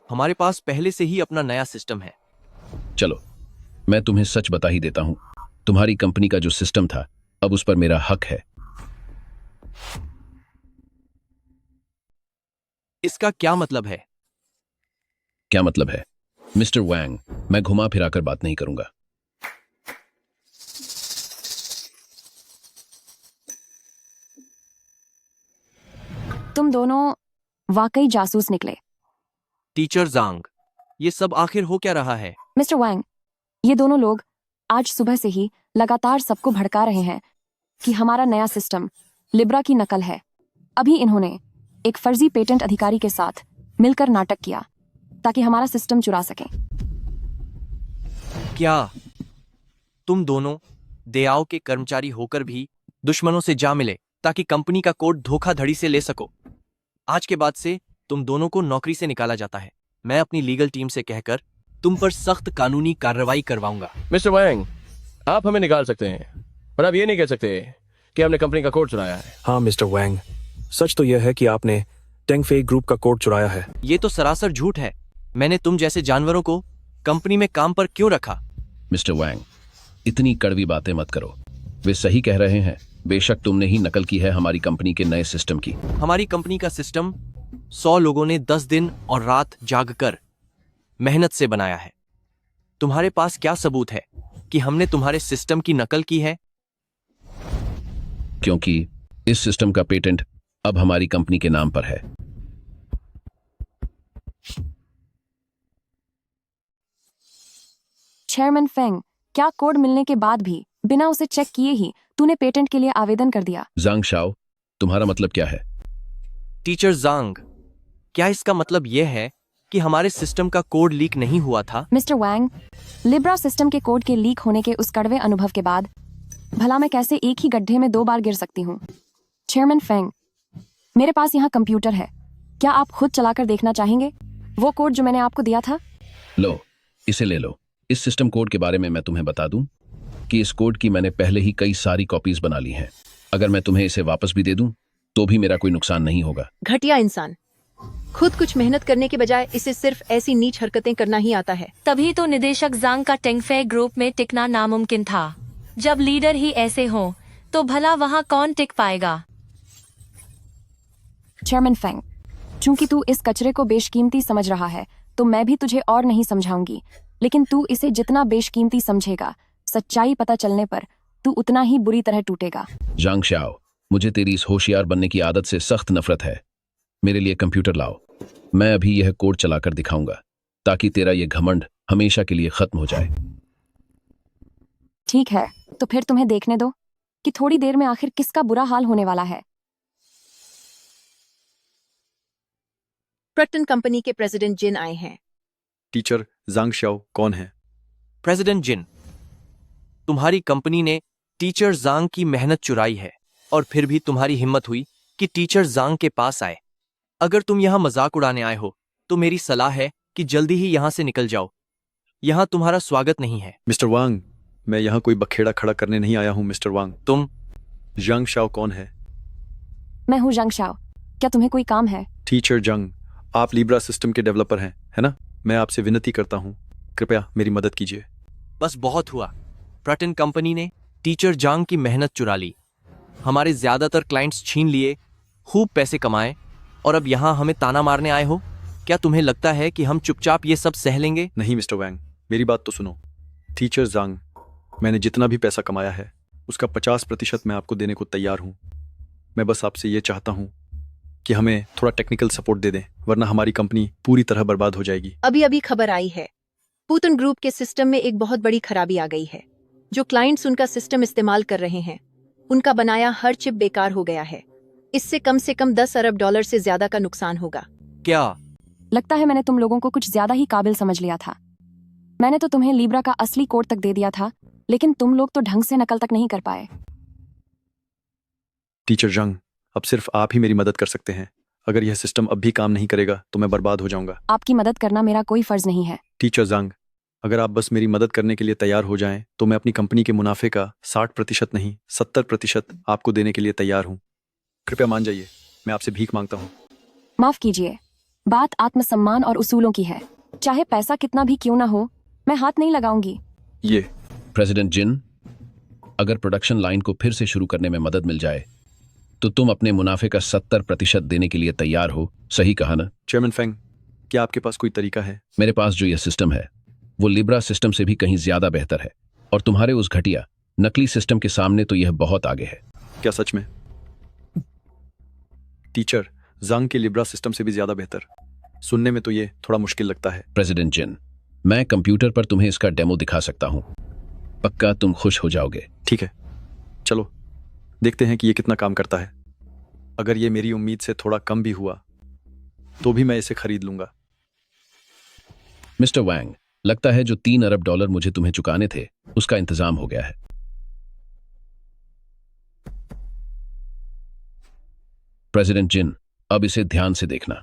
हमारे पास पहले से ही अपना नया सिस्टम है। चलो, मैं तुम्हें सच बता ही देता हूं, तुम्हारी कंपनी का जो सिस्टम था, अब उस पर मेरा हक है। इसका क्या मतलब है? क्या मतलब है? मिस्टर वांग, मैं घुमा फिराकर बात नहीं करूंगा। तुम दोनों वाकई जासूस निकले। टीचर जांग, ये सब आखिर हो क्या रहा है? मिस्टर वांग, ये दोनों लोग आज सुबह से ही लगातार सबको भड़का रहे हैं कि हमारा नया सिस्टम लिब्रा की नकल है। अभी इन्होंने एक फर्जी पेटेंट अधिकारी के साथ मिलकर नाटक किया ताकि हमारा सिस्टम चुरा सकें। क्या तुम दोनों देयाओ के कर्मचारी होकर भी दुश्मनों से जा मिले ताकि कंपनी का कोड धोखाधड़ी से ले सको? आज के बाद से तुम दोनों को नौकरी से निकाला जाता है। मैं अपनी लीगल टीम से कहकर तुम पर सख्त कानूनी कार्रवाई करवाऊंगा। मिस्टर वांग, आप हमें निकाल सकते हैं, पर आप ये नहीं कह सकते कि हमने कंपनी का कोड चुराया है। हाँ मिस्टर वांग, सच तो यह है कि आपने टेंगफे ग्रुप का कोड चुराया है। ये तो सरासर झूठ है। मैंने तुम जैसे जानवरों को कंपनी में काम पर क्यों रखा? मिस्टर वांग, इतनी कड़वी बातें मत करो, वे सही कह रहे हैं। बेशक तुमने ही नकल की है हमारी कंपनी के नए सिस्टम की। हमारी कंपनी का सिस्टम 100 लोगों ने 10 दिन और रात जागकर मेहनत से बनाया है। तुम्हारे पास क्या सबूत है कि हमने तुम्हारे सिस्टम की नकल की है? क्योंकि इस सिस्टम का पेटेंट अब हमारी कंपनी के नाम पर है। चेयरमैन फेंग, क्या कोड मिलने के बाद भी बिना उसे चेक किए ही तूने पेटेंट के लिए आवेदन कर दिया? जांग शाओ, तुम्हारा मतलब क्या है? टीचर जांग, क्या इसका मतलब यह है कि हमारे सिस्टम का कोड लीक नहीं हुआ था? मिस्टर वांग, लिब्रा सिस्टम के कोड के लीक होने के उस कड़वे अनुभव के बाद भला मैं कैसे एक ही गड्ढे में 2 बार गिर सकती हूँ? चेयरमैन फेंग, मेरे पास यहाँ कंप्यूटर है, क्या आप खुद चलाकर देखना चाहेंगे वो कोड जो मैंने आपको दिया था? लो, इसे ले लो। इस सिस्टम कोड के बारे में मैं तुम्हें बता दूं कि इस कोड की मैंने पहले ही कई सारी कॉपीज बना ली हैं। अगर मैं तुम्हें इसे वापस भी दे दूं तो भी मेरा कोई नुकसान नहीं होगा। घटिया इंसान, खुद कुछ मेहनत करने के बजाय इसे सिर्फ ऐसी नीच हरकतें करना ही आता है। तभी तो निदेशक जांग का टेंगफे ग्रुप में टिकना नामुमकिन था। जब लीडर ही ऐसे हो तो भला वहाँ कौन टिक पाएगा? चेयरमैन फेंग, चूंकि तू इस कचरे को बेशकीमती समझ रहा है तो मैं भी तुझे और नहीं समझाऊंगी, लेकिन तू इसे जितना बेशकीमती समझेगा, सच्चाई पता चलने पर तू उतना ही बुरी तरह टूटेगा। जांग शाओ, मुझे तेरी इस होशियार बनने की आदत से सख्त नफरत है। मेरे लिए कंप्यूटर लाओ। मैं अभी यह कोड चलाकर दिखाऊंगा ताकि तेरा यह घमंड हमेशा के लिए खत्म हो जाए। ठीक है, तो फिर तुम्हें देखने दो कि थोड़ी देर में आखिर किसका बुरा हाल होने वाला है। प्रटन कंपनी के प्रेसिडेंट जिन आए हैं। टीचर जांग शाओ कौन है? प्रेसिडेंट जिन, तुम्हारी कंपनी ने टीचर जांग की मेहनत चुराई है और फिर भी तुम्हारी हिम्मत हुई कि टीचर जांग के पास आए। अगर तुम यहां मजाक उड़ाने आए हो तो मेरी सलाह है कि जल्दी ही यहां से निकल जाओ। यहां तुम्हारा स्वागत नहीं है। मिस्टर वांग, मैं यहाँ कोई बखेड़ा खड़ा करने नहीं आया हूँ। मिस्टर वांग, तुम? जांग शाओ कौन है? मैं हूँ जंग शाओ। क्या तुम्हें कोई काम है? टीचर जंग, आप लिब्रा सिस्टम के डेवलपर हैं, है ना? मैं आपसे विनती करता हूँ, कृपया मेरी मदद कीजिए। बस बहुत हुआ। प्रटन कंपनी ने टीचर जांग की मेहनत चुरा ली, हमारे ज्यादातर क्लाइंट्स छीन लिए, खूब पैसे कमाए और अब यहां हमें ताना मारने आए हो। क्या तुम्हें लगता है कि हम चुपचाप ये सब सह लेंगे? नहीं मिस्टर वैंग, मेरी बात तो सुनो। टीचर जांग, मैंने जितना भी पैसा कमाया है उसका 50% मैं आपको देने को तैयार हूँ। मैं बस आपसे ये चाहता हूँ कि हमें थोड़ा टेक्निकल सपोर्ट दे दें, वरना हमारी कंपनी पूरी तरह बर्बाद हो जाएगी। अभी अभी खबर आई है, पूतन ग्रुप के सिस्टम में एक बहुत बड़ी खराबी आ गई है। जो क्लाइंट्स उनका सिस्टम इस्तेमाल कर रहे हैं, उनका बनाया हर चिप बेकार हो गया है। इससे कम $10 अरब से ज्यादा का नुकसान होगा। क्या? लगता है मैंने तुम लोगों को कुछ ज्यादा ही काबिल समझ लिया था। मैंने तो तुम्हें लीब्रा का असली कोड तक दे दिया था, लेकिन तुम लोग तो ढंग से नकल तक नहीं कर पाए। टीचर जंग, अब सिर्फ आप ही मेरी मदद कर सकते हैं। अगर यह सिस्टम अब भी काम नहीं करेगा तो मैं बर्बाद हो जाऊंगा। आपकी मदद करना मेरा कोई फर्ज नहीं है। टीचर जंग, अगर आप बस मेरी मदद करने के लिए तैयार हो जाएं तो मैं अपनी कंपनी के मुनाफे का 60% नहीं 70% आपको देने के लिए तैयार हूं। कृपया मान जाइए, मैं आपसे भीख मांगता हूं। माफ कीजिए, बात आत्मसम्मान और उसूलों की है। चाहे पैसा कितना भी क्यों ना हो, मैं हाथ नहीं लगाऊंगी। ये प्रेसिडेंट जिन, अगर प्रोडक्शन लाइन को फिर से शुरू करने में मदद मिल जाए तो तुम अपने मुनाफे का 70% देने के लिए तैयार हो, सही कहा ना? चेयरमैन फेंग, क्या आपके पास कोई तरीका है? मेरे पास जो यह सिस्टम है वो लिब्रा सिस्टम से भी कहीं ज्यादा बेहतर है और तुम्हारे उस घटिया नकली सिस्टम के सामने तो यह बहुत आगे है। क्या सच में? टीचर, जांग के लिब्रा सिस्टम से भी ज्यादा बेहतर? सुनने में तो ये थोड़ा मुश्किल लगता है। प्रेसिडेंट जिन, मैं कंप्यूटर पर तुम्हें इसका डेमो दिखा सकता हूं, पक्का तुम खुश हो जाओगे। ठीक है, चलो देखते हैं कि ये कितना काम करता है। अगर ये मेरी उम्मीद से थोड़ा कम भी हुआ तो भी मैं इसे खरीद लूंगा। मिस्टर वैंग, लगता है जो $3 अरब मुझे तुम्हें चुकाने थे उसका इंतजाम हो गया है। प्रेसिडेंट जिन, अब इसे ध्यान से देखना।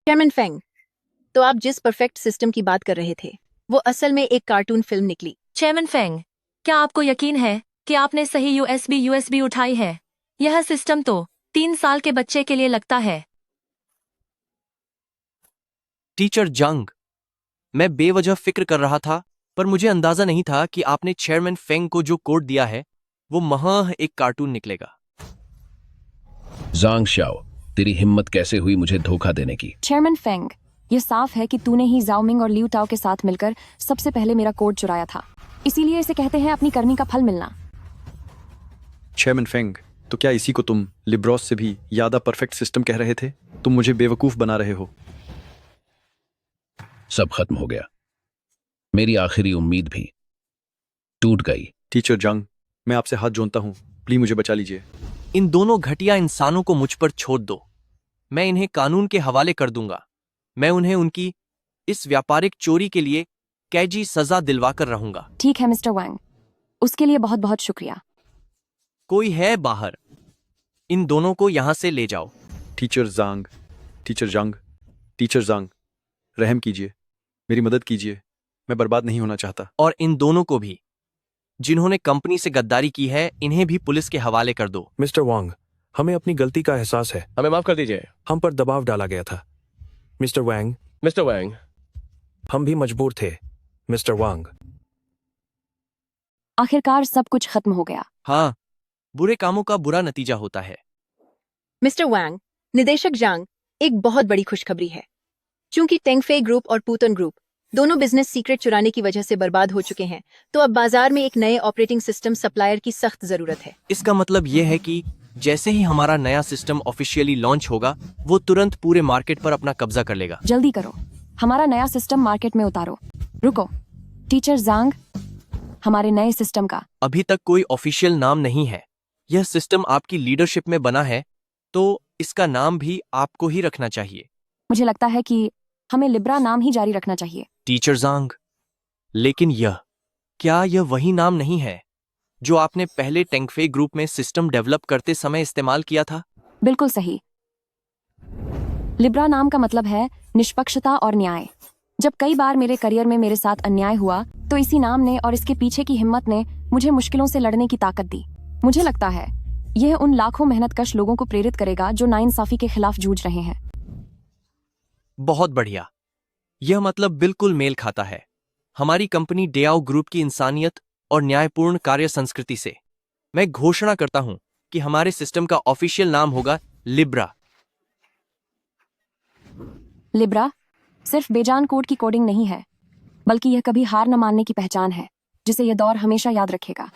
चेयरमैन फेंग, तो आप जिस परफेक्ट सिस्टम की बात कर रहे थे वो असल में एक कार्टून फिल्म निकली। चेयरमैन फेंग, क्या आपको यकीन है कि आपने सही यूएसबी उठाई है? यह सिस्टम तो 3 साल के बच्चे के लिए लगता है। टीचर जंग, मैं बेवजह फिक्र कर रहा था, पर मुझे अंदाजा नहीं था कि आपने चेयरमैन फेंग को जो कोड दिया है वो महज एक कार्टून निकलेगा। जांग शाओ, तेरी हिम्मत कैसे हुई मुझे धोखा देने की? चेयरमैन फेंग, ये साफ है कि तूने ही जाओमिंग और लियू टाओ के साथ मिलकर सबसे पहले मेरा कोड चुराया था। इसीलिए इसे कहते हैं अपनी करनी का फल मिलना। चेयरमैन फेंग, तो क्या इसी को तुम लिब्रॉस से भी ज्यादा परफेक्ट सिस्टम कह रहे थे? तुम मुझे बेवकूफ बना रहे हो। सब खत्म हो गया, मेरी आखिरी उम्मीद भी टूट गई। टीचर जंग, मैं आपसे हाथ जोड़ता हूँ, प्लीज मुझे बचा लीजिए। इन दोनों घटिया इंसानों को मुझ पर छोड़ दो, मैं इन्हें कानून के हवाले कर दूंगा। मैं उन्हें उनकी इस व्यापारिक चोरी के लिए कैदी सजा दिलवाकर रहूंगा। ठीक है मिस्टर वैंग, उसके लिए बहुत बहुत शुक्रिया। कोई है बाहर? इन दोनों को यहां से ले जाओ। टीचर जांग, टीचर जंग, टीचर जांग, रहम कीजिए, मेरी मदद कीजिए, मैं बर्बाद नहीं होना चाहता। और इन दोनों को भी, जिन्होंने कंपनी से गद्दारी की है, इन्हें भी पुलिस के हवाले कर दो। मिस्टर वांग, हमें अपनी गलती का एहसास है। हमें माफ कर दीजिए। हम पर दबाव डाला गया था। मिस्टर वैंग, हम भी मजबूर थे। मिस्टर वांग, आखिरकार सब कुछ खत्म हो गया। हाँ, बुरे कामों का बुरा नतीजा होता है। मिस्टर वैंग, निदेशक जांग, एक बहुत बड़ी खुशखबरी है। चूंकि टेंगफे ग्रुप और पूतन ग्रुप दोनों बिजनेस सीक्रेट चुराने की वजह से बर्बाद हो चुके हैं, तो अब बाजार में एक नए ऑपरेटिंग सिस्टम सप्लायर की सख्त जरूरत है। इसका मतलब यह है कि जैसे ही हमारा नया सिस्टम ऑफिशियली लॉन्च होगा, वो तुरंत पूरे मार्केट पर अपना कब्जा कर लेगा। जल्दी करो, हमारा नया सिस्टम मार्केट में उतारो। रुको, टीचर जांग, हमारे नए सिस्टम का अभी तक कोई ऑफिशियल नाम नहीं है। यह सिस्टम आपकी लीडरशिप में बना है, तो इसका नाम भी आपको ही रखना चाहिए। मुझे लगता है कि हमें लिब्रा नाम ही जारी रखना चाहिए। टीचर जांग, लेकिन क्या यह वही नाम नहीं है जो आपने पहले टेंगफे ग्रुप में सिस्टम डेवलप करते समय इस्तेमाल किया था? बिल्कुल सही। लिब्रा नाम का मतलब है निष्पक्षता और न्याय। जब कई बार मेरे करियर में मेरे साथ अन्याय हुआ, तो इसी नाम ने और इसके पीछे की हिम्मत ने मुझे मुश्किलों से लड़ने की ताकत दी। मुझे लगता है यह उन लाखों मेहनतकश लोगों को प्रेरित करेगा जो नाइंसाफी के खिलाफ जूझ रहे हैं। बहुत बढ़िया, यह मतलब बिल्कुल मेल खाता है हमारी कंपनी डेआओ ग्रुप की इंसानियत और न्यायपूर्ण कार्य संस्कृति से। मैं घोषणा करता हूं कि हमारे सिस्टम का ऑफिशियल नाम होगा लिब्रा। लिब्रा सिर्फ बेजान कोड की कोडिंग नहीं है, बल्कि यह कभी हार न मानने की पहचान है, जिसे यह दौर हमेशा याद रखेगा।